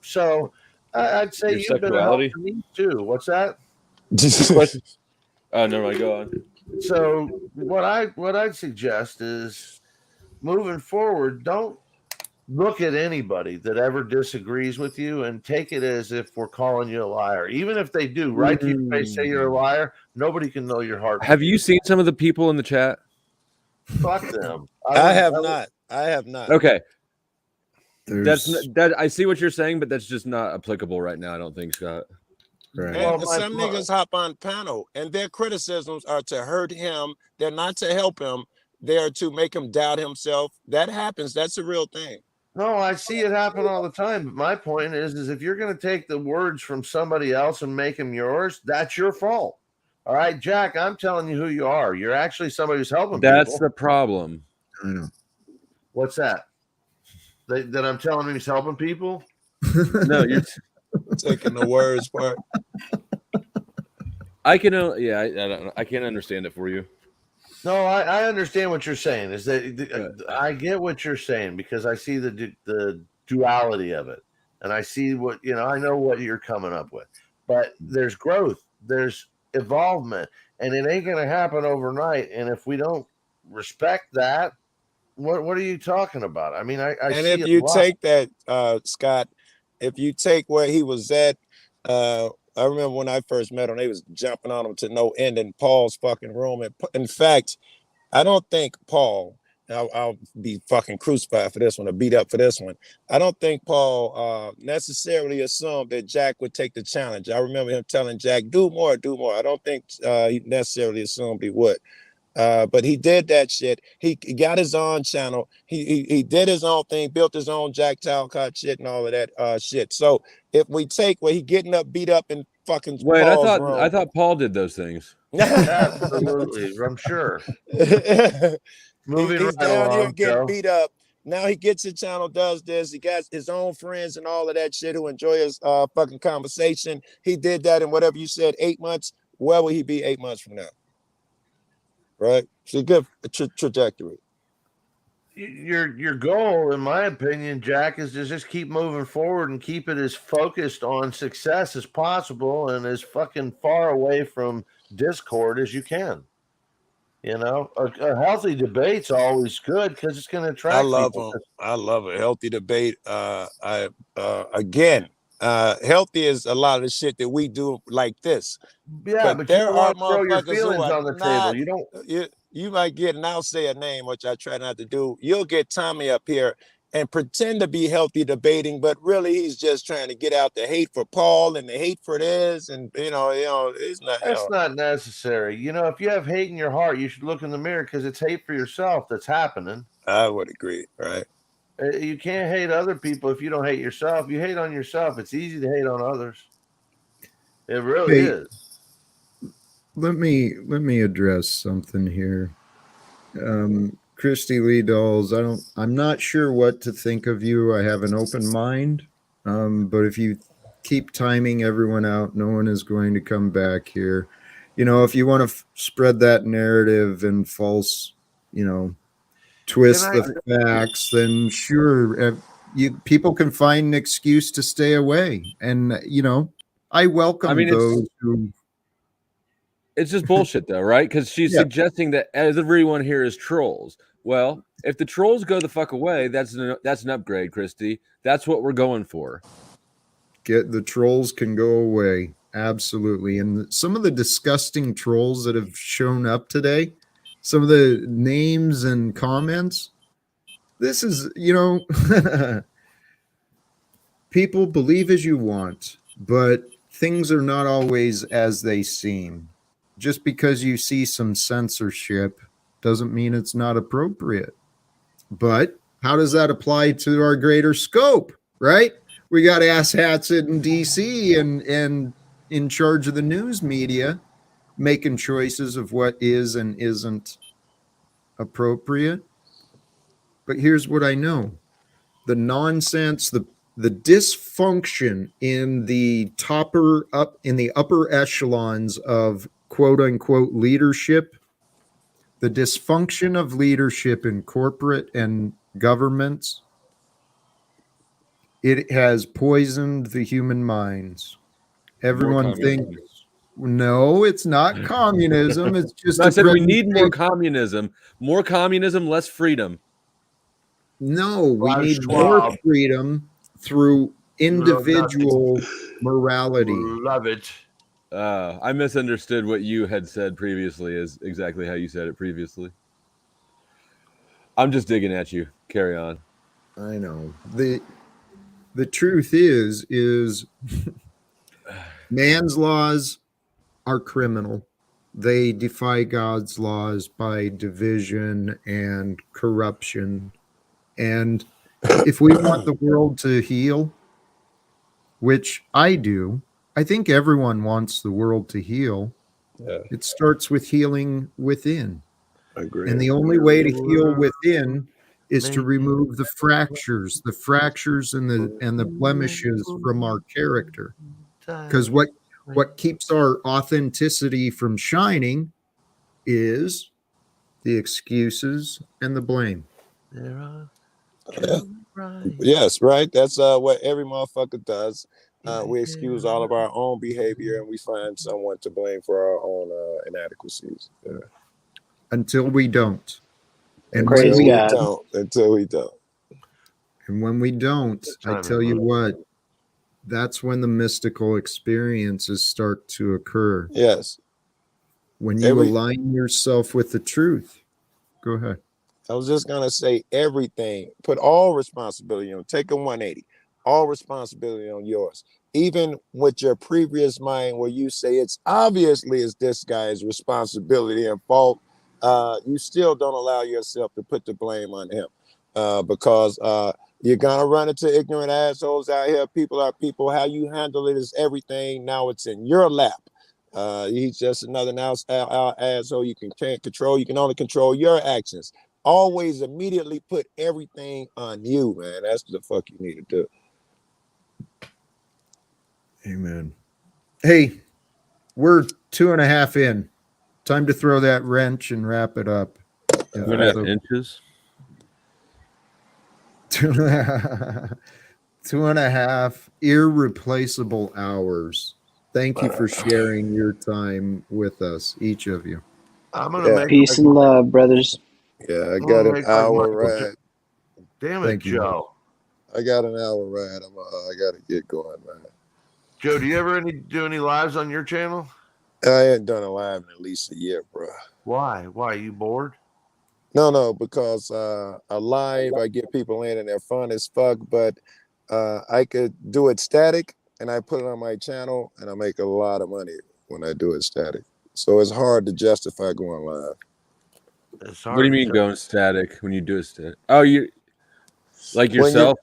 So I'd say you've been a help to me too. What's that? Oh, never mind. Go on. So what I'd suggest is moving forward, don't look at anybody that ever disagrees with you and take it as if we're calling you a liar. Even if they do, right to your face say you're a liar, nobody can know your heart. Have you seen some of the people in the chat? Fuck them. I have not. Okay. That I see what you're saying, but that's just not applicable right now, I don't think, Scott. Right. And some niggas hop on panel and their criticisms are to hurt him. They're not to help him. They are to make him doubt himself. That happens. That's a real thing. No, I see it happen all the time. But my point is if you're going to take the words from somebody else and make them yours, that's your fault. All right, Jack, I'm telling you who you are. You're actually somebody who's helping people. That's the problem. I know. What's that? That I'm telling him he's helping people? No, you're taking the words part. I can, I don't know. I can't understand it for you. No, I understand what you're saying. Is that I get what you're saying because I see the duality of it, and I see what I know what you're coming up with. But there's growth, there's evolvement, and it ain't gonna happen overnight. And if we don't respect that, what are you talking about? I mean, I and see if you take that, Scott, if you take where he was at, I remember when I first met him, they was jumping on him to no end in Paul's fucking room. And in fact, I don't think Paul, I'll be fucking crucified for this one or beat up for this one. I don't think Paul necessarily assumed that Jack would take the challenge. I remember him telling Jack, do more, do more. I don't think he necessarily assumed he would. But he did that shit. He got his own channel. He did his own thing, built his own Jack Talcott shit and all of that shit. So if we take where he getting up, beat up in fucking Wait, Paul's I thought Paul did those things. Absolutely, I'm sure. Moving he's right down along, here getting Joe. beat up. Now he gets his channel, does this. He got his own friends and all of that shit who enjoy his fucking conversation. He did that in whatever you said, 8 months. Where will he be 8 months from now? Right? It's a good trajectory. Your goal, in my opinion, Jack, is to just keep moving forward and keep it as focused on success as possible and as fucking far away from discord as you can. You know, a healthy debate's always good because it's going to attract I love people. them. I love a healthy debate. Again, healthy is a lot of the shit that we do like this. Yeah, but there you are want to throw your motherfuckers who feelings are on the not. table. You don't. You might get, and I'll say a name, which I try not to do. You'll get Tommy up here and pretend to be healthy debating, but really he's just trying to get out the hate for Paul and the hate for this, and you know, it's not. That's not necessary. You know, if you have hate in your heart, you should look in the mirror because it's hate for yourself that's happening. I would agree, right? You can't hate other people if you don't hate yourself. You hate on yourself. It's easy to hate on others. It really is. Let me address something here. Christy Lee Dolls, I'm not sure what to think of you. I have an open mind. But if you keep timing everyone out, no one is going to come back here. You know, if you want to spread that narrative and false, twist the facts, then sure, people can find an excuse to stay away. And, I welcome those who... It's just bullshit, though, right? Because she's suggesting that everyone here is trolls. Well, if the trolls go the fuck away, that's an upgrade, Christy. That's what we're going for. The trolls can go away, absolutely. And some of the disgusting trolls that have shown up today, some of the names and comments, this is, people believe as you want, but things are not always as they seem. Just because you see some censorship doesn't mean it's not appropriate. But how does that apply to our greater scope, right? We got asshats in DC and in charge of the news media making choices of what is and isn't appropriate. But here's what I know. The nonsense, the dysfunction in the upper echelons of quote unquote leadership, the dysfunction of leadership in corporate and governments, it has poisoned the human minds. Everyone thinks, no, it's not communism. It's just I said we need more communism. More communism, less freedom. No, we need more freedom through individual morality. Love it. I misunderstood what you had said previously as exactly how you said it previously. I'm just digging at you. Carry on. I know. The truth is man's laws are criminal. They defy God's laws by division and corruption. And if we want the world to heal, which I do, I think everyone wants the world to heal. Yeah. It starts with healing within. I agree. And the only way to heal within is to remove the fractures and the blemishes from our character. Because what keeps our authenticity from shining is the excuses and the blame. Yes, right. That's what every motherfucker does. We excuse all of our own behavior and we find someone to blame for our own inadequacies. Yeah. Until we don't. And until we don't. And when we don't, I tell you what, that's when the mystical experiences start to occur. Yes. When you align yourself with the truth. Go ahead. I was just gonna say everything. Put all responsibility on. Take a 180. All responsibility on yours. Even with your previous mind, where you say it's this guy's responsibility and fault, you still don't allow yourself to put the blame on him, because you're gonna run into ignorant assholes out here. People are people. How you handle it is everything. Now it's in your lap. He's just another asshole. Can't control. You can only control your actions. Always immediately put everything on you, man. That's what the fuck you need to do. Amen. Hey, we're 2.5 in. Time to throw that wrench and wrap it up. Inches. 2.5 irreplaceable hours. Thank you for sharing your time with us, each of you. I'm gonna make peace and love, brothers. Yeah, I got an hour ride. Damn it, Joe. I got an hour ride. I gotta get going, man. Joe, do you ever do any lives on your channel? I ain't done a live in at least a year, bro. Why? Are you bored? No, because a live, I get people in and they're fun as fuck, but I could do it static and I put it on my channel and I make a lot of money when I do it static. So it's hard to justify going live. What do you mean going static when you do it static? Oh, you like yourself?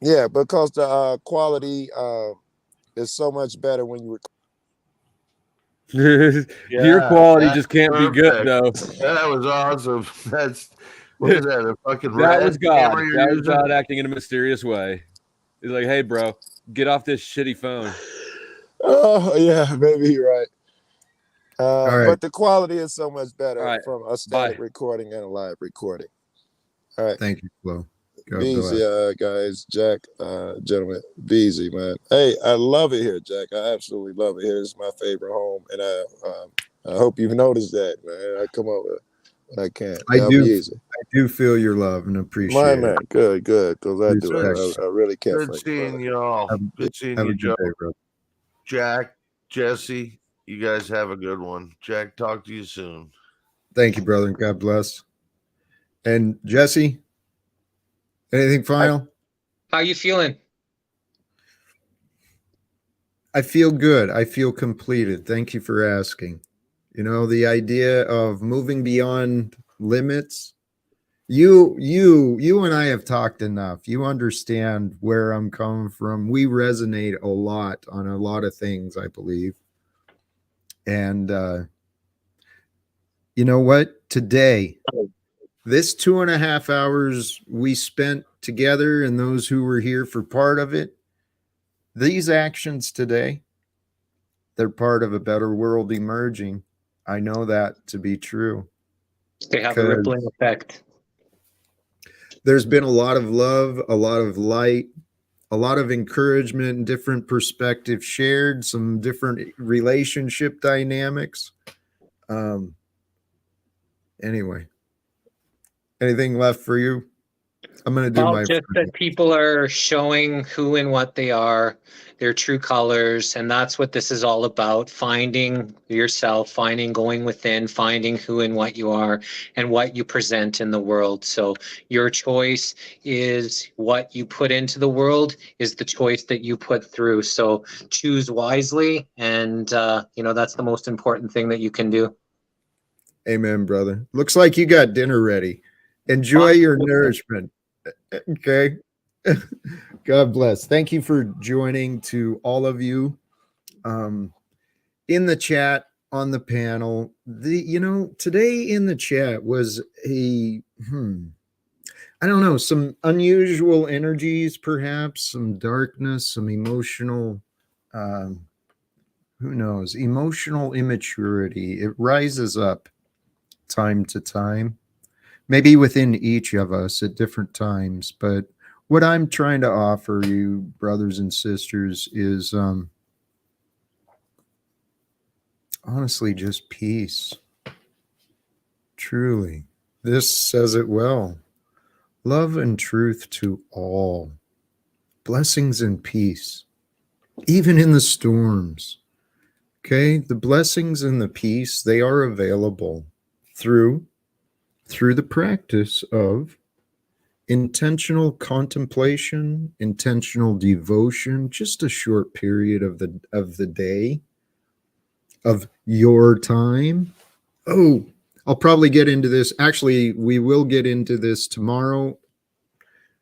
Yeah, because the quality is so much better when you Your quality just can't be good, though. That was awesome. What is that? A fucking that was God. That was using? God acting in a mysterious way. He's like, "Hey, bro, get off this shitty phone." Oh yeah, maybe you're right. Right. But the quality is so much better Right. from a static recording and a live recording. All right. Thank you, Flo. Be easy, guys. Jack, gentlemen, be easy, man. Hey, I love it here, Jack. I absolutely love it here. It's my favorite home, and I hope you've noticed that, man. I come over when I can. I do. Be easy. I do feel your love and appreciate my it. Man, good, because I do. I really care for you. Good seeing y'all. Good seeing you, Joe. Jack, Jesse, you guys have a good one. Jack, talk to you soon. Thank you, brother. God bless. And Jesse, anything final? How you feeling? I feel good. I feel completed. Thank you for asking. You know, the idea of moving beyond limits. You and I have talked enough. You understand where I'm coming from. We resonate a lot on a lot of things, I believe. And you know what? Today, this 2.5 hours we spent together and those who were here for part of it, these actions today, they're part of a better world emerging. I know that to be true. They have a rippling effect. There's been a lot of love, a lot of light, a lot of encouragement and different perspectives shared, some different relationship dynamics. Anyway, anything left for you? I'm going to do my just that people are showing who and what they are, their true colors, and that's what this is all about. Finding yourself, going within, finding who and what you are and what you present in the world. So your choice is what you put into the world is the choice that you put through. So choose wisely, and that's the most important thing that you can do. Amen, brother. Looks like you got dinner ready. Enjoy your nourishment. Okay. God bless. Thank you for joining, to all of you in the chat, on the panel. Today in the chat was I don't know, some unusual energies, perhaps some darkness, some emotional, who knows, emotional immaturity. It rises up time to time, maybe within each of us at different times. But what I'm trying to offer you, brothers and sisters, is honestly just peace. Truly, this says it well. Love and truth to all. Blessings and peace, even in the storms. Okay, the blessings and the peace, they are available through through the practice of intentional contemplation, intentional devotion, just a short period of the day, of your time. Oh, I'll probably get into this. Actually, we will get into this tomorrow.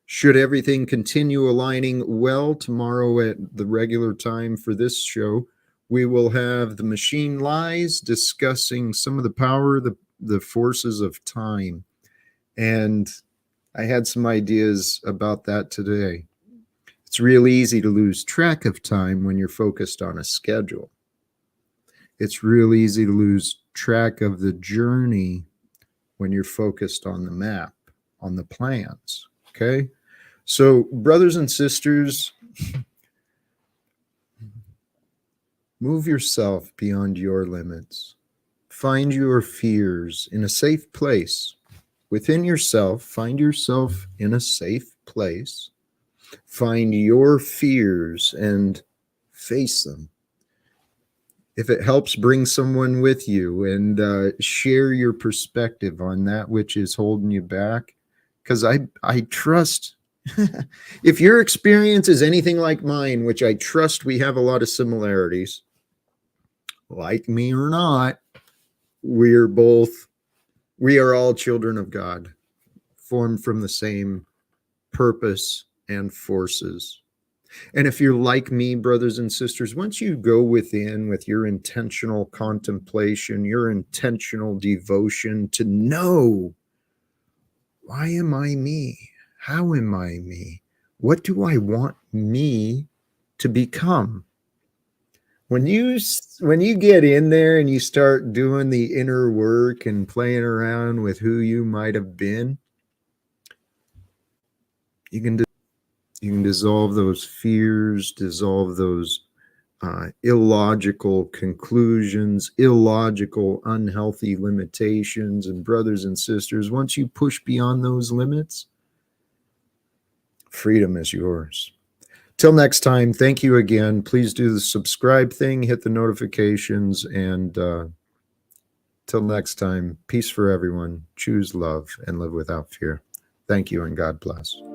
Should everything continue aligning well, tomorrow at the regular time for this show, we will have the Machine Lies discussing some of the power, the forces of time. And I had some ideas about that today. It's real easy to lose track of time when you're focused on a schedule. It's real easy to lose track of the journey when you're focused on the map, on the plans. Okay? So, brothers and sisters, move yourself beyond your limits. Find your fears in a safe place. Within yourself, find yourself in a safe place. Find your fears and face them. If it helps, bring someone with you and share your perspective on that which is holding you back. Because I trust, if your experience is anything like mine, which I trust we have a lot of similarities, like me or not, we are all children of God, formed from the same purpose and forces. And if you're like me, brothers and sisters, once you go within with your intentional contemplation, your intentional devotion to know, why am I me? How am I me? What do I want me to become? When you get in there and you start doing the inner work and playing around with who you might have been, you can dissolve those fears, dissolve those illogical conclusions, illogical, unhealthy limitations. And brothers and sisters, once you push beyond those limits, freedom is yours. Till next time, thank you again. Please do the subscribe thing, hit the notifications, and till next time, peace for everyone. Choose love and live without fear. Thank you and God bless.